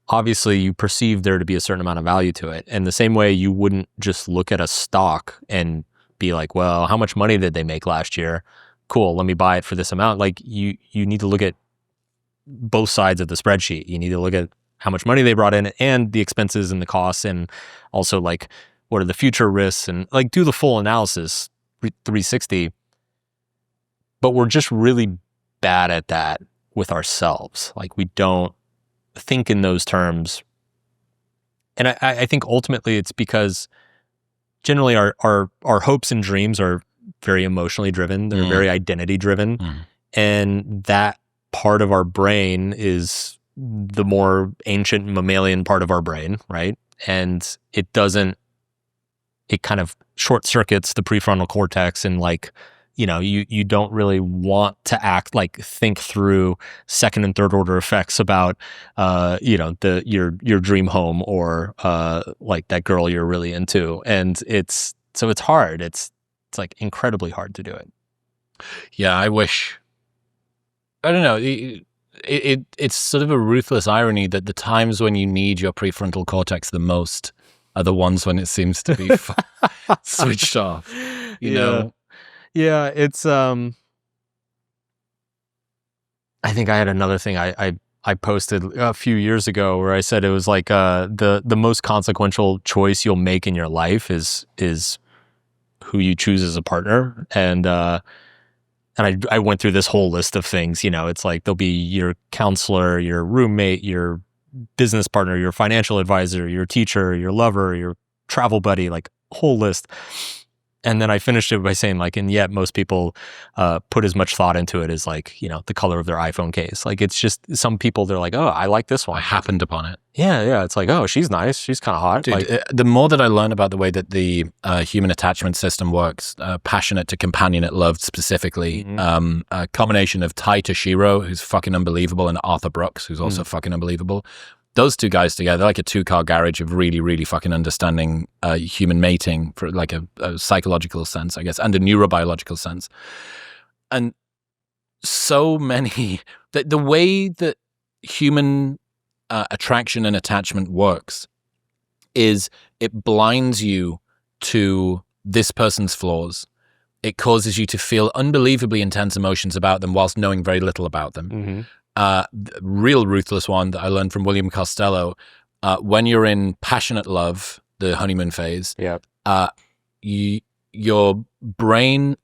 obviously you perceive there to be a certain amount of value to it. And the same way you wouldn't just look at a stock and be like, well, how much money did they make last year? Cool, let me buy it for this amount. Like you need to look at both sides of the spreadsheet. You need to look at how much money they brought in and the expenses and the costs, and also like what are the future risks, and like do the full analysis 360. But we're just really bad at that with ourselves. Like we don't think in those terms. And I think ultimately it's because generally our hopes and dreams are very emotionally driven. They're very identity driven. And that part of our brain is the more ancient mammalian part of our brain, right? And it kind of short circuits the prefrontal cortex, and like, you know, you don't really want to think through second and third order effects about, your dream home or like that girl you're really into. And it's hard. It's like incredibly hard to do it. Yeah, I don't know. It's sort of a ruthless irony that the times when you need your prefrontal cortex the most are the ones when it seems to be switched off. You know? Yeah, it's I think I had another thing I posted a few years ago where I said it was like the most consequential choice you'll make in your life is who you choose as a partner. And I went through this whole list of things. You know, it's like there'll be your counselor, your roommate, your business partner, your financial advisor, your teacher, your lover, your travel buddy, like whole list. And then I finished it by saying, like, and yet most people put as much thought into it as, like, you know, the color of their iPhone case. Like, it's just some people, they're like, oh, I like this one. I happened upon it. Yeah. It's like, oh, she's nice. She's kind of hot. Dude, like, the more that I learn about the way that the human attachment system works, passionate to companionate love specifically, a combination of Tai Toshiro, who's fucking unbelievable, and Arthur Brooks, who's also fucking unbelievable. Those two guys together, like a two-car garage of really, really fucking understanding human mating for like a psychological sense, I guess, and a neurobiological sense. And so many, the way that human attraction and attachment works is it blinds you to this person's flaws. It causes you to feel unbelievably intense emotions about them whilst knowing very little about them. Real ruthless one that I learned from William Costello. When you're in passionate love, the honeymoon phase, your brain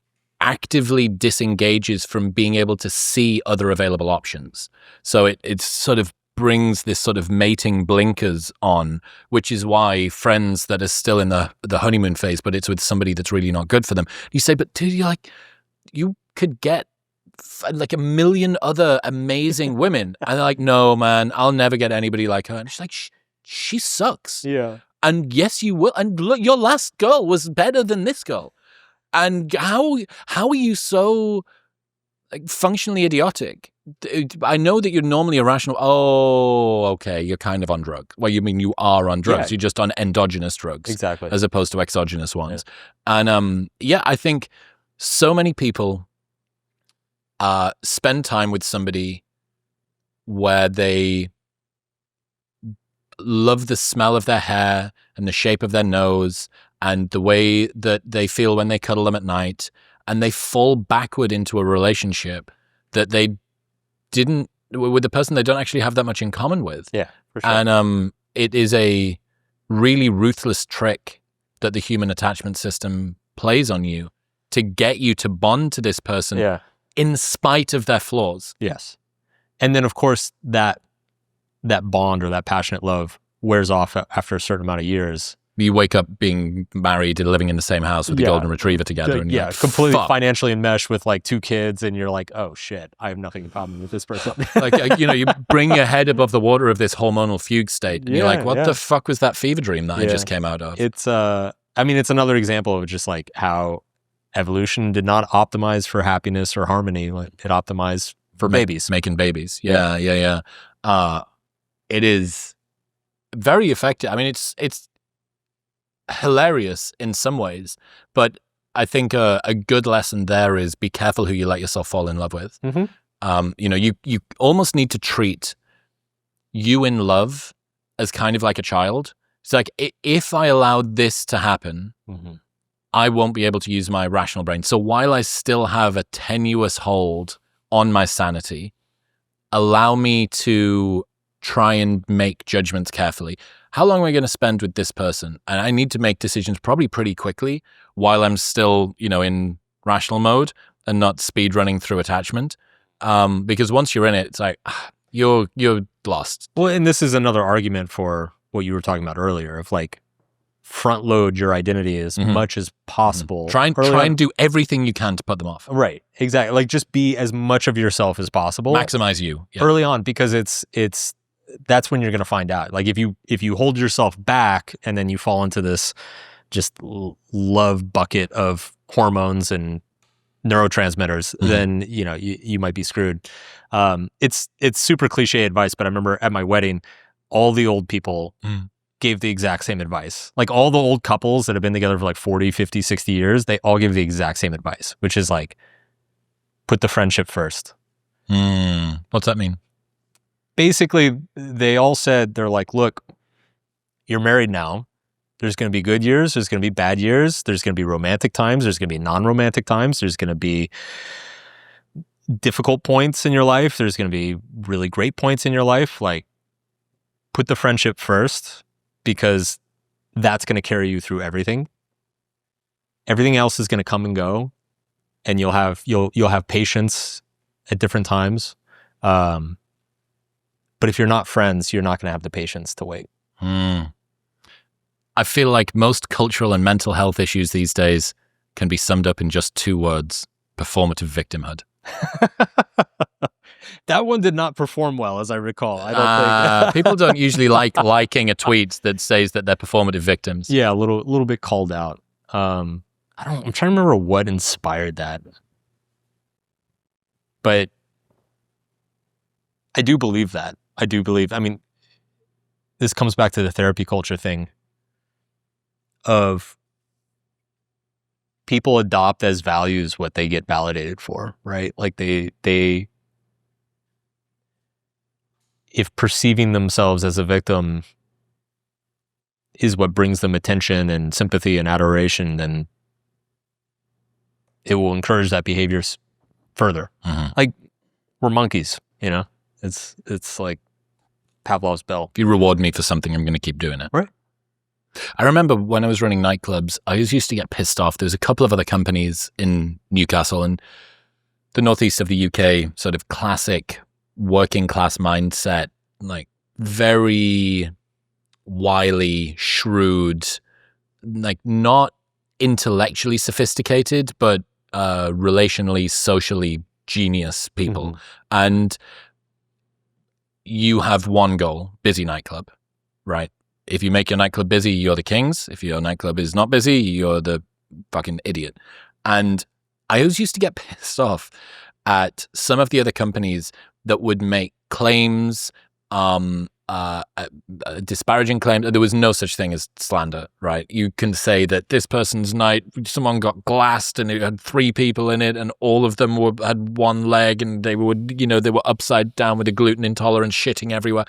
actively disengages from being able to see other available options. So it sort of brings this sort of mating blinkers on, which is why friends that are still in the honeymoon phase, but it's with somebody that's really not good for them. You say, but dude, you could get like a million other amazing women. And they're like, no, man, I'll never get anybody like her. And she's like, she sucks. Yeah. And yes, you will. And look, your last girl was better than this girl. And how are you so like functionally idiotic? I know that you're normally irrational. Oh, okay. You're kind of on drugs. Well, you mean you are on drugs. Yeah. You're just on endogenous drugs. Exactly. As opposed to exogenous ones. Yeah. And I think so many people spend time with somebody where they love the smell of their hair and the shape of their nose and the way that they feel when they cuddle them at night, and they fall backward into a relationship that they didn't, with the person they don't actually have that much in common with. Yeah, for sure. And it is a really ruthless trick that the human attachment system plays on you to get you to bond to this person. Yeah. In spite of their flaws. Yes. And then, of course, that bond or that passionate love wears off after a certain amount of years. You wake up being married and living in the same house with the golden retriever together. And you're like, completely fuck. Financially enmeshed with like 2 kids, and you're like, oh shit, I have nothing in common with this person. Like, you bring your head above the water of this hormonal fugue state. And you're like, what the fuck was that fever dream that I just came out of? It's I mean, it's another example of just like how evolution did not optimize for happiness or harmony. Like, it optimized for babies. Making babies. Yeah. It is very effective. I mean, it's hilarious in some ways, but I think a good lesson there is be careful who you let yourself fall in love with. You almost need to treat you in love as kind of like a child. It's like, if I allowed this to happen, I won't be able to use my rational brain. So while I still have a tenuous hold on my sanity, allow me to try and make judgments carefully. How long am I going to spend with this person? And I need to make decisions probably pretty quickly while I'm still, in rational mode and not speed running through attachment. Because once you're in it, it's like, you're lost. Well, and this is another argument for what you were talking about earlier of like, front load your identity as much as possible. Try and do everything you can to put them off. Right. Exactly. Like, just be as much of yourself as possible. Maximize you early on, because it's that's when you're going to find out. Like, if you hold yourself back and then you fall into this just love bucket of hormones and neurotransmitters, then you might be screwed. It's super cliche advice, but I remember at my wedding, all the old people gave the exact same advice. Like, all the old couples that have been together for like 40, 50, 60 years, they all give the exact same advice, which is like, put the friendship first. What's that mean? Basically, they all said, they're like, look, you're married now. There's going to be good years. There's going to be bad years. There's going to be romantic times. There's going to be non-romantic times. There's going to be difficult points in your life. There's going to be really great points in your life. Like, put the friendship first, because that's going to carry you through everything. Everything else is going to come and go, and you'll have patience at different times. But if you're not friends, you're not going to have the patience to wait. I feel like most cultural and mental health issues these days can be summed up in just 2 words: performative victimhood. That one did not perform well, as I recall. I don't think people don't usually like liking a tweet that says that they're performative victims. Yeah, a little bit called out. I'm trying to remember what inspired that, but I do believe that. I mean, this comes back to the therapy culture thing of people adopt as values what they get validated for, right? Like, they if perceiving themselves as a victim is what brings them attention and sympathy and adoration, then it will encourage that behavior further. Like, we're monkeys, It's like Pavlov's bell. If you reward me for something, I'm going to keep doing it. Right. I remember when I was running nightclubs, I always used to get pissed off. There was a couple of other companies in Newcastle and the northeast of the UK, sort of classic working class mindset, like very wily, shrewd, like not intellectually sophisticated, but relationally, socially genius people. And you have one goal: busy nightclub, right? If you make your nightclub busy, you're the kings. If your nightclub is not busy, you're the fucking idiot. And I always used to get pissed off at some of the other companies that would make claims, disparaging claims. There was no such thing as slander, right? You can say that this person's night, someone got glassed and it had 3 people in it, and all of them had one leg, and they were upside down with a gluten intolerance, shitting everywhere.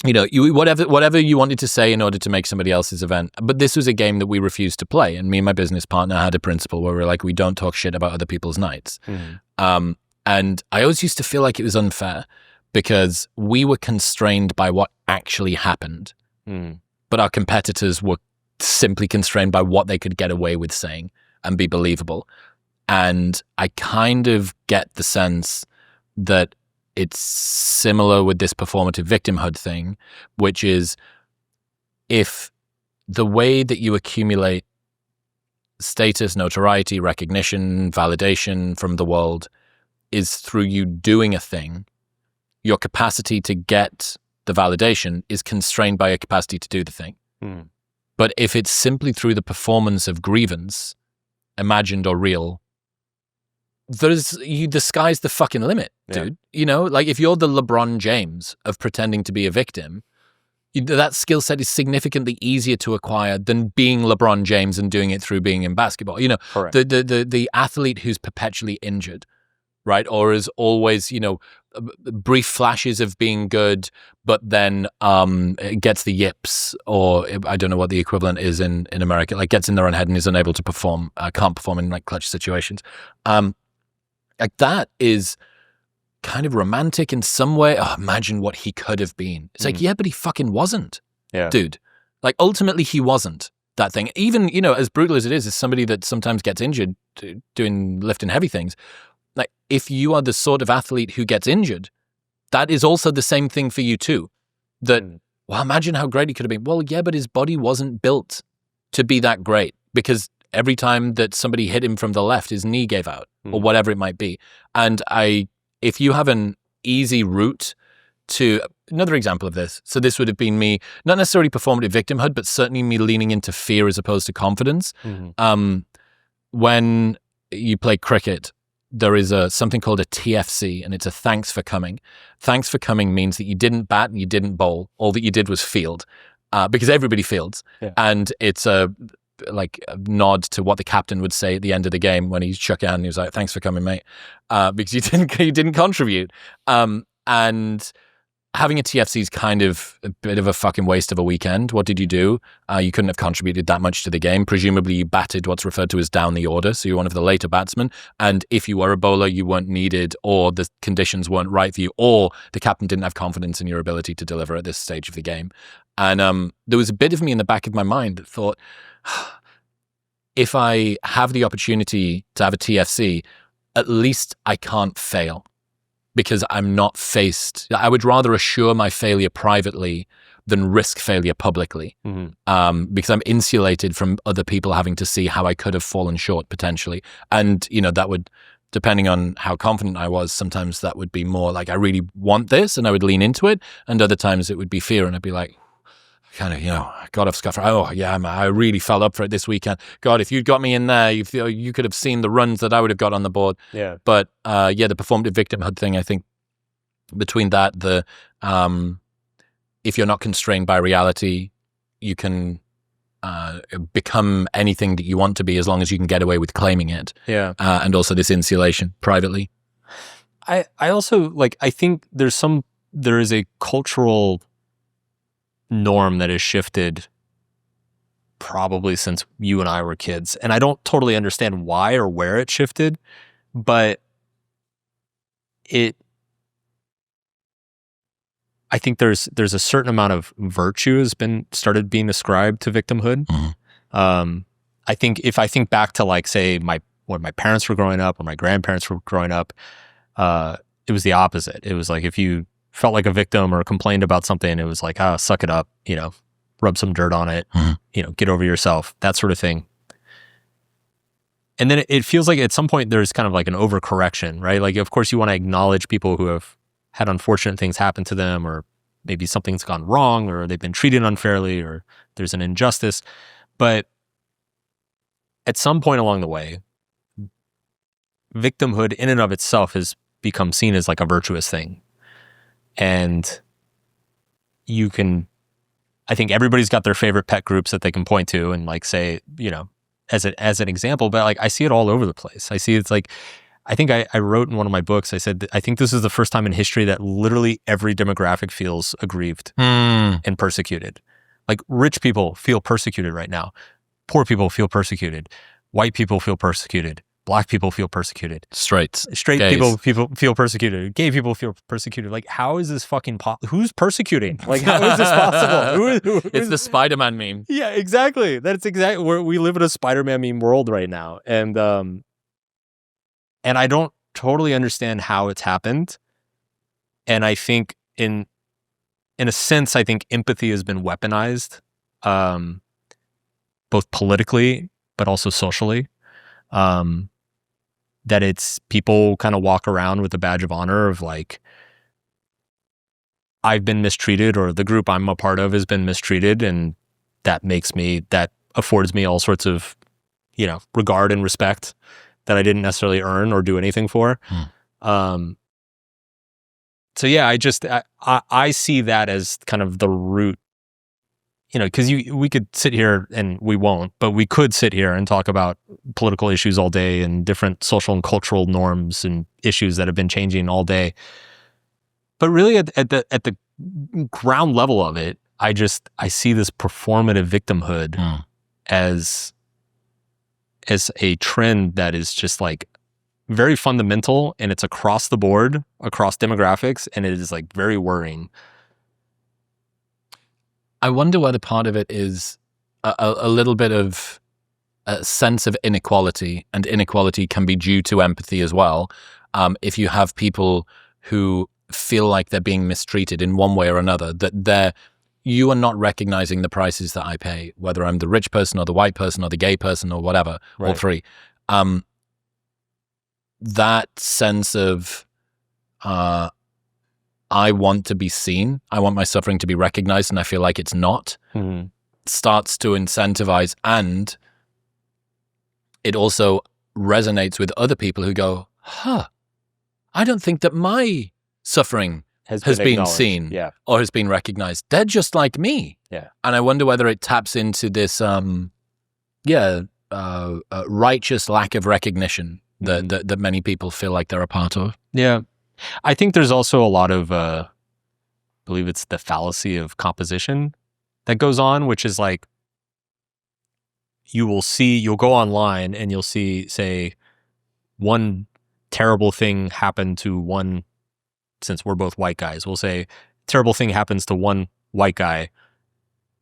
Whatever you wanted to say in order to make somebody else's event. But this was a game that we refused to play. And me and my business partner had a principle where we were like, we don't talk shit about other people's nights. And I always used to feel like it was unfair because we were constrained by what actually happened. But our competitors were simply constrained by what they could get away with saying and be believable. And I kind of get the sense that it's similar with this performative victimhood thing, which is if the way that you accumulate status, notoriety, recognition, validation from the world is through you doing a thing, your capacity to get the validation is constrained by your capacity to do the thing. But if it's simply through the performance of grievance, imagined or real, the sky's the fucking limit, dude. You know, like if you're the LeBron James of pretending to be a victim, that skill set is significantly easier to acquire than being LeBron James and doing it through being in basketball. You know, Correct. the athlete who's perpetually injured, right? Or is always, you know, brief flashes of being good, but then gets the yips, or I don't know what the equivalent is in America, like gets in their own head and is unable to perform, can't perform in like clutch situations. Like that is kind of romantic in some way. Oh, imagine what he could have been. It's like, yeah, but he fucking wasn't, dude. Like ultimately he wasn't that thing. Even, you know, as brutal as it is, as somebody that sometimes gets injured doing lifting heavy things, like if you are the sort of athlete who gets injured, that is also the same thing for you too. That, well, imagine how great he could have been. Well, yeah, but his body wasn't built to be that great, because every time that somebody hit him from the left, his knee gave out or whatever it might be. And if you have an easy route to, another example of this, so this would have been me, not necessarily performative victimhood, but certainly me leaning into fear as opposed to confidence. When you play cricket, there is something called a TFC, and it's a thanks for coming. Thanks for coming means that you didn't bat and you didn't bowl. All that you did was field, because everybody fields. And it's a nod to what the captain would say at the end of the game when he shook out and he was like, thanks for coming, mate, because you didn't contribute. And having a TFC is kind of a bit of a fucking waste of a weekend. What did you do? You couldn't have contributed that much to the game. Presumably you batted what's referred to as down the order, so you're one of the later batsmen, and if you were a bowler, you weren't needed, or the conditions weren't right for you, or the captain didn't have confidence in your ability to deliver at this stage of the game. And there was a bit of me in the back of my mind that thought, if I have the opportunity to have a TFC, at least I can't fail, because I'm not faced. I would rather assure my failure privately than risk failure publicly, because I'm insulated from other people having to see how I could have fallen short potentially. And, you know, that would, depending on how confident I was, sometimes that would be more like, I really want this, and I would lean into it. And other times it would be fear, and I'd be like, kind of, you know, got off scuff. Oh yeah, I really fell up for it this weekend. God, if you'd got me in there, you could have seen the runs that I would have got on the board. Yeah. But the performative victimhood thing, I think between that, if you're not constrained by reality, you can become anything that you want to be as long as you can get away with claiming it. Yeah. And also this insulation privately. I also I think there is a cultural norm that has shifted probably since you and I were kids, and I don't totally understand why or where it shifted, but I think there's a certain amount of virtue has started being ascribed to victimhood. I think if I think back to say when my parents were growing up or my grandparents were growing up, it was the opposite. It was like if you felt like a victim or complained about something, it was like, suck it up, you know, rub some dirt on it, you know, get over yourself, that sort of thing. And then it feels like at some point there's kind of like an overcorrection, right? Like, of course you want to acknowledge people who have had unfortunate things happen to them, or maybe something's gone wrong, or they've been treated unfairly, or there's an injustice. But at some point along the way, victimhood in and of itself has become seen as like a virtuous thing. And I think everybody's got their favorite pet groups that they can point to and say, you know, as an example, but I see it all over the place. I see it's I think I wrote in one of my books, I said, I think this is the first time in history that literally every demographic feels aggrieved and persecuted. Like rich people feel persecuted right now. Poor people feel persecuted. White people feel persecuted. Black people feel persecuted. Straight people feel persecuted. Gay people feel persecuted. Like, how is this fucking who's persecuting? Like, how is this possible? It's the Spider-Man meme. Yeah, exactly. That's exactly where we live in a Spider-Man meme world right now. And I don't totally understand how it's happened. And I think in a sense, I think empathy has been weaponized, both politically, but also socially. That it's people kind of walk around with a badge of honor of I've been mistreated, or the group I'm a part of has been mistreated, and that affords me all sorts of, regard and respect that I didn't necessarily earn or do anything for. So yeah, I see that as kind of the root, because we could sit here, and we won't, but we could sit here and talk about political issues all day and different social and cultural norms and issues that have been changing all day. But really at the ground level of it, I see this performative victimhood as a trend that is just like very fundamental, and it's across the board, across demographics, and it is like very worrying. I wonder whether part of it is a little bit of a sense of inequality, and inequality can be due to empathy as well. If you have people who feel like they're being mistreated in one way or another, that you are not recognizing the prices that I pay, whether I'm the rich person or the white person or the gay person or whatever, all three. That sense of I want to be seen, I want my suffering to be recognized, and I feel like it's not, starts to incentivize, and it also resonates with other people who go, I don't think that my suffering has been seen or has been recognized. They're just like me. Yeah. And I wonder whether it taps into this righteous lack of recognition that many people feel like they're a part of. Yeah. I think there's also a lot of, I believe it's the fallacy of composition that goes on, which is like, you'll go online and you'll see, say, one terrible thing happened to one, since we're both white guys, we'll say terrible thing happens to one white guy.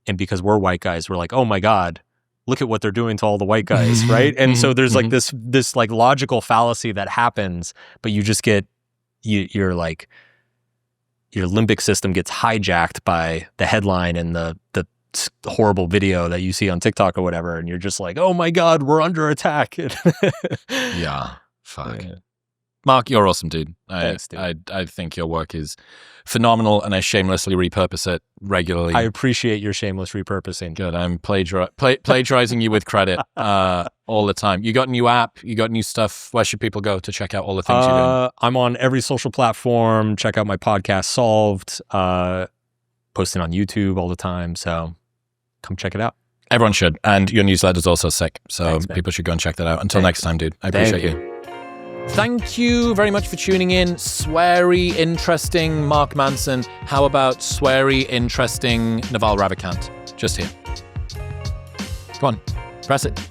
And because we're white guys, we're like, oh my God, look at what they're doing to all the white guys, right? And so there's like this like logical fallacy that happens, but you just get, you're like, your limbic system gets hijacked by the headline and the horrible video that you see on TikTok or whatever, and you're just like, oh my God, we're under attack. Yeah, fuck. Yeah. Mark, you're awesome, dude. Thanks, dude. I think your work is phenomenal, and I shamelessly repurpose it regularly. I appreciate your shameless repurposing. Good. I'm plagiarizing you with credit all the time. You got a new app? You got new stuff? Where should people go to check out all the things you're doing? I'm on every social platform. Check out my podcast, Solved. Posting on YouTube all the time. So come check it out. Everyone should. And your newsletter's also sick. So Thanks, people should go and check that out. Until next time, dude. I appreciate you. Thank you very much for tuning in. Sweary, interesting Mark Manson. How about sweary, interesting Naval Ravikant? Just here. Come on, press it.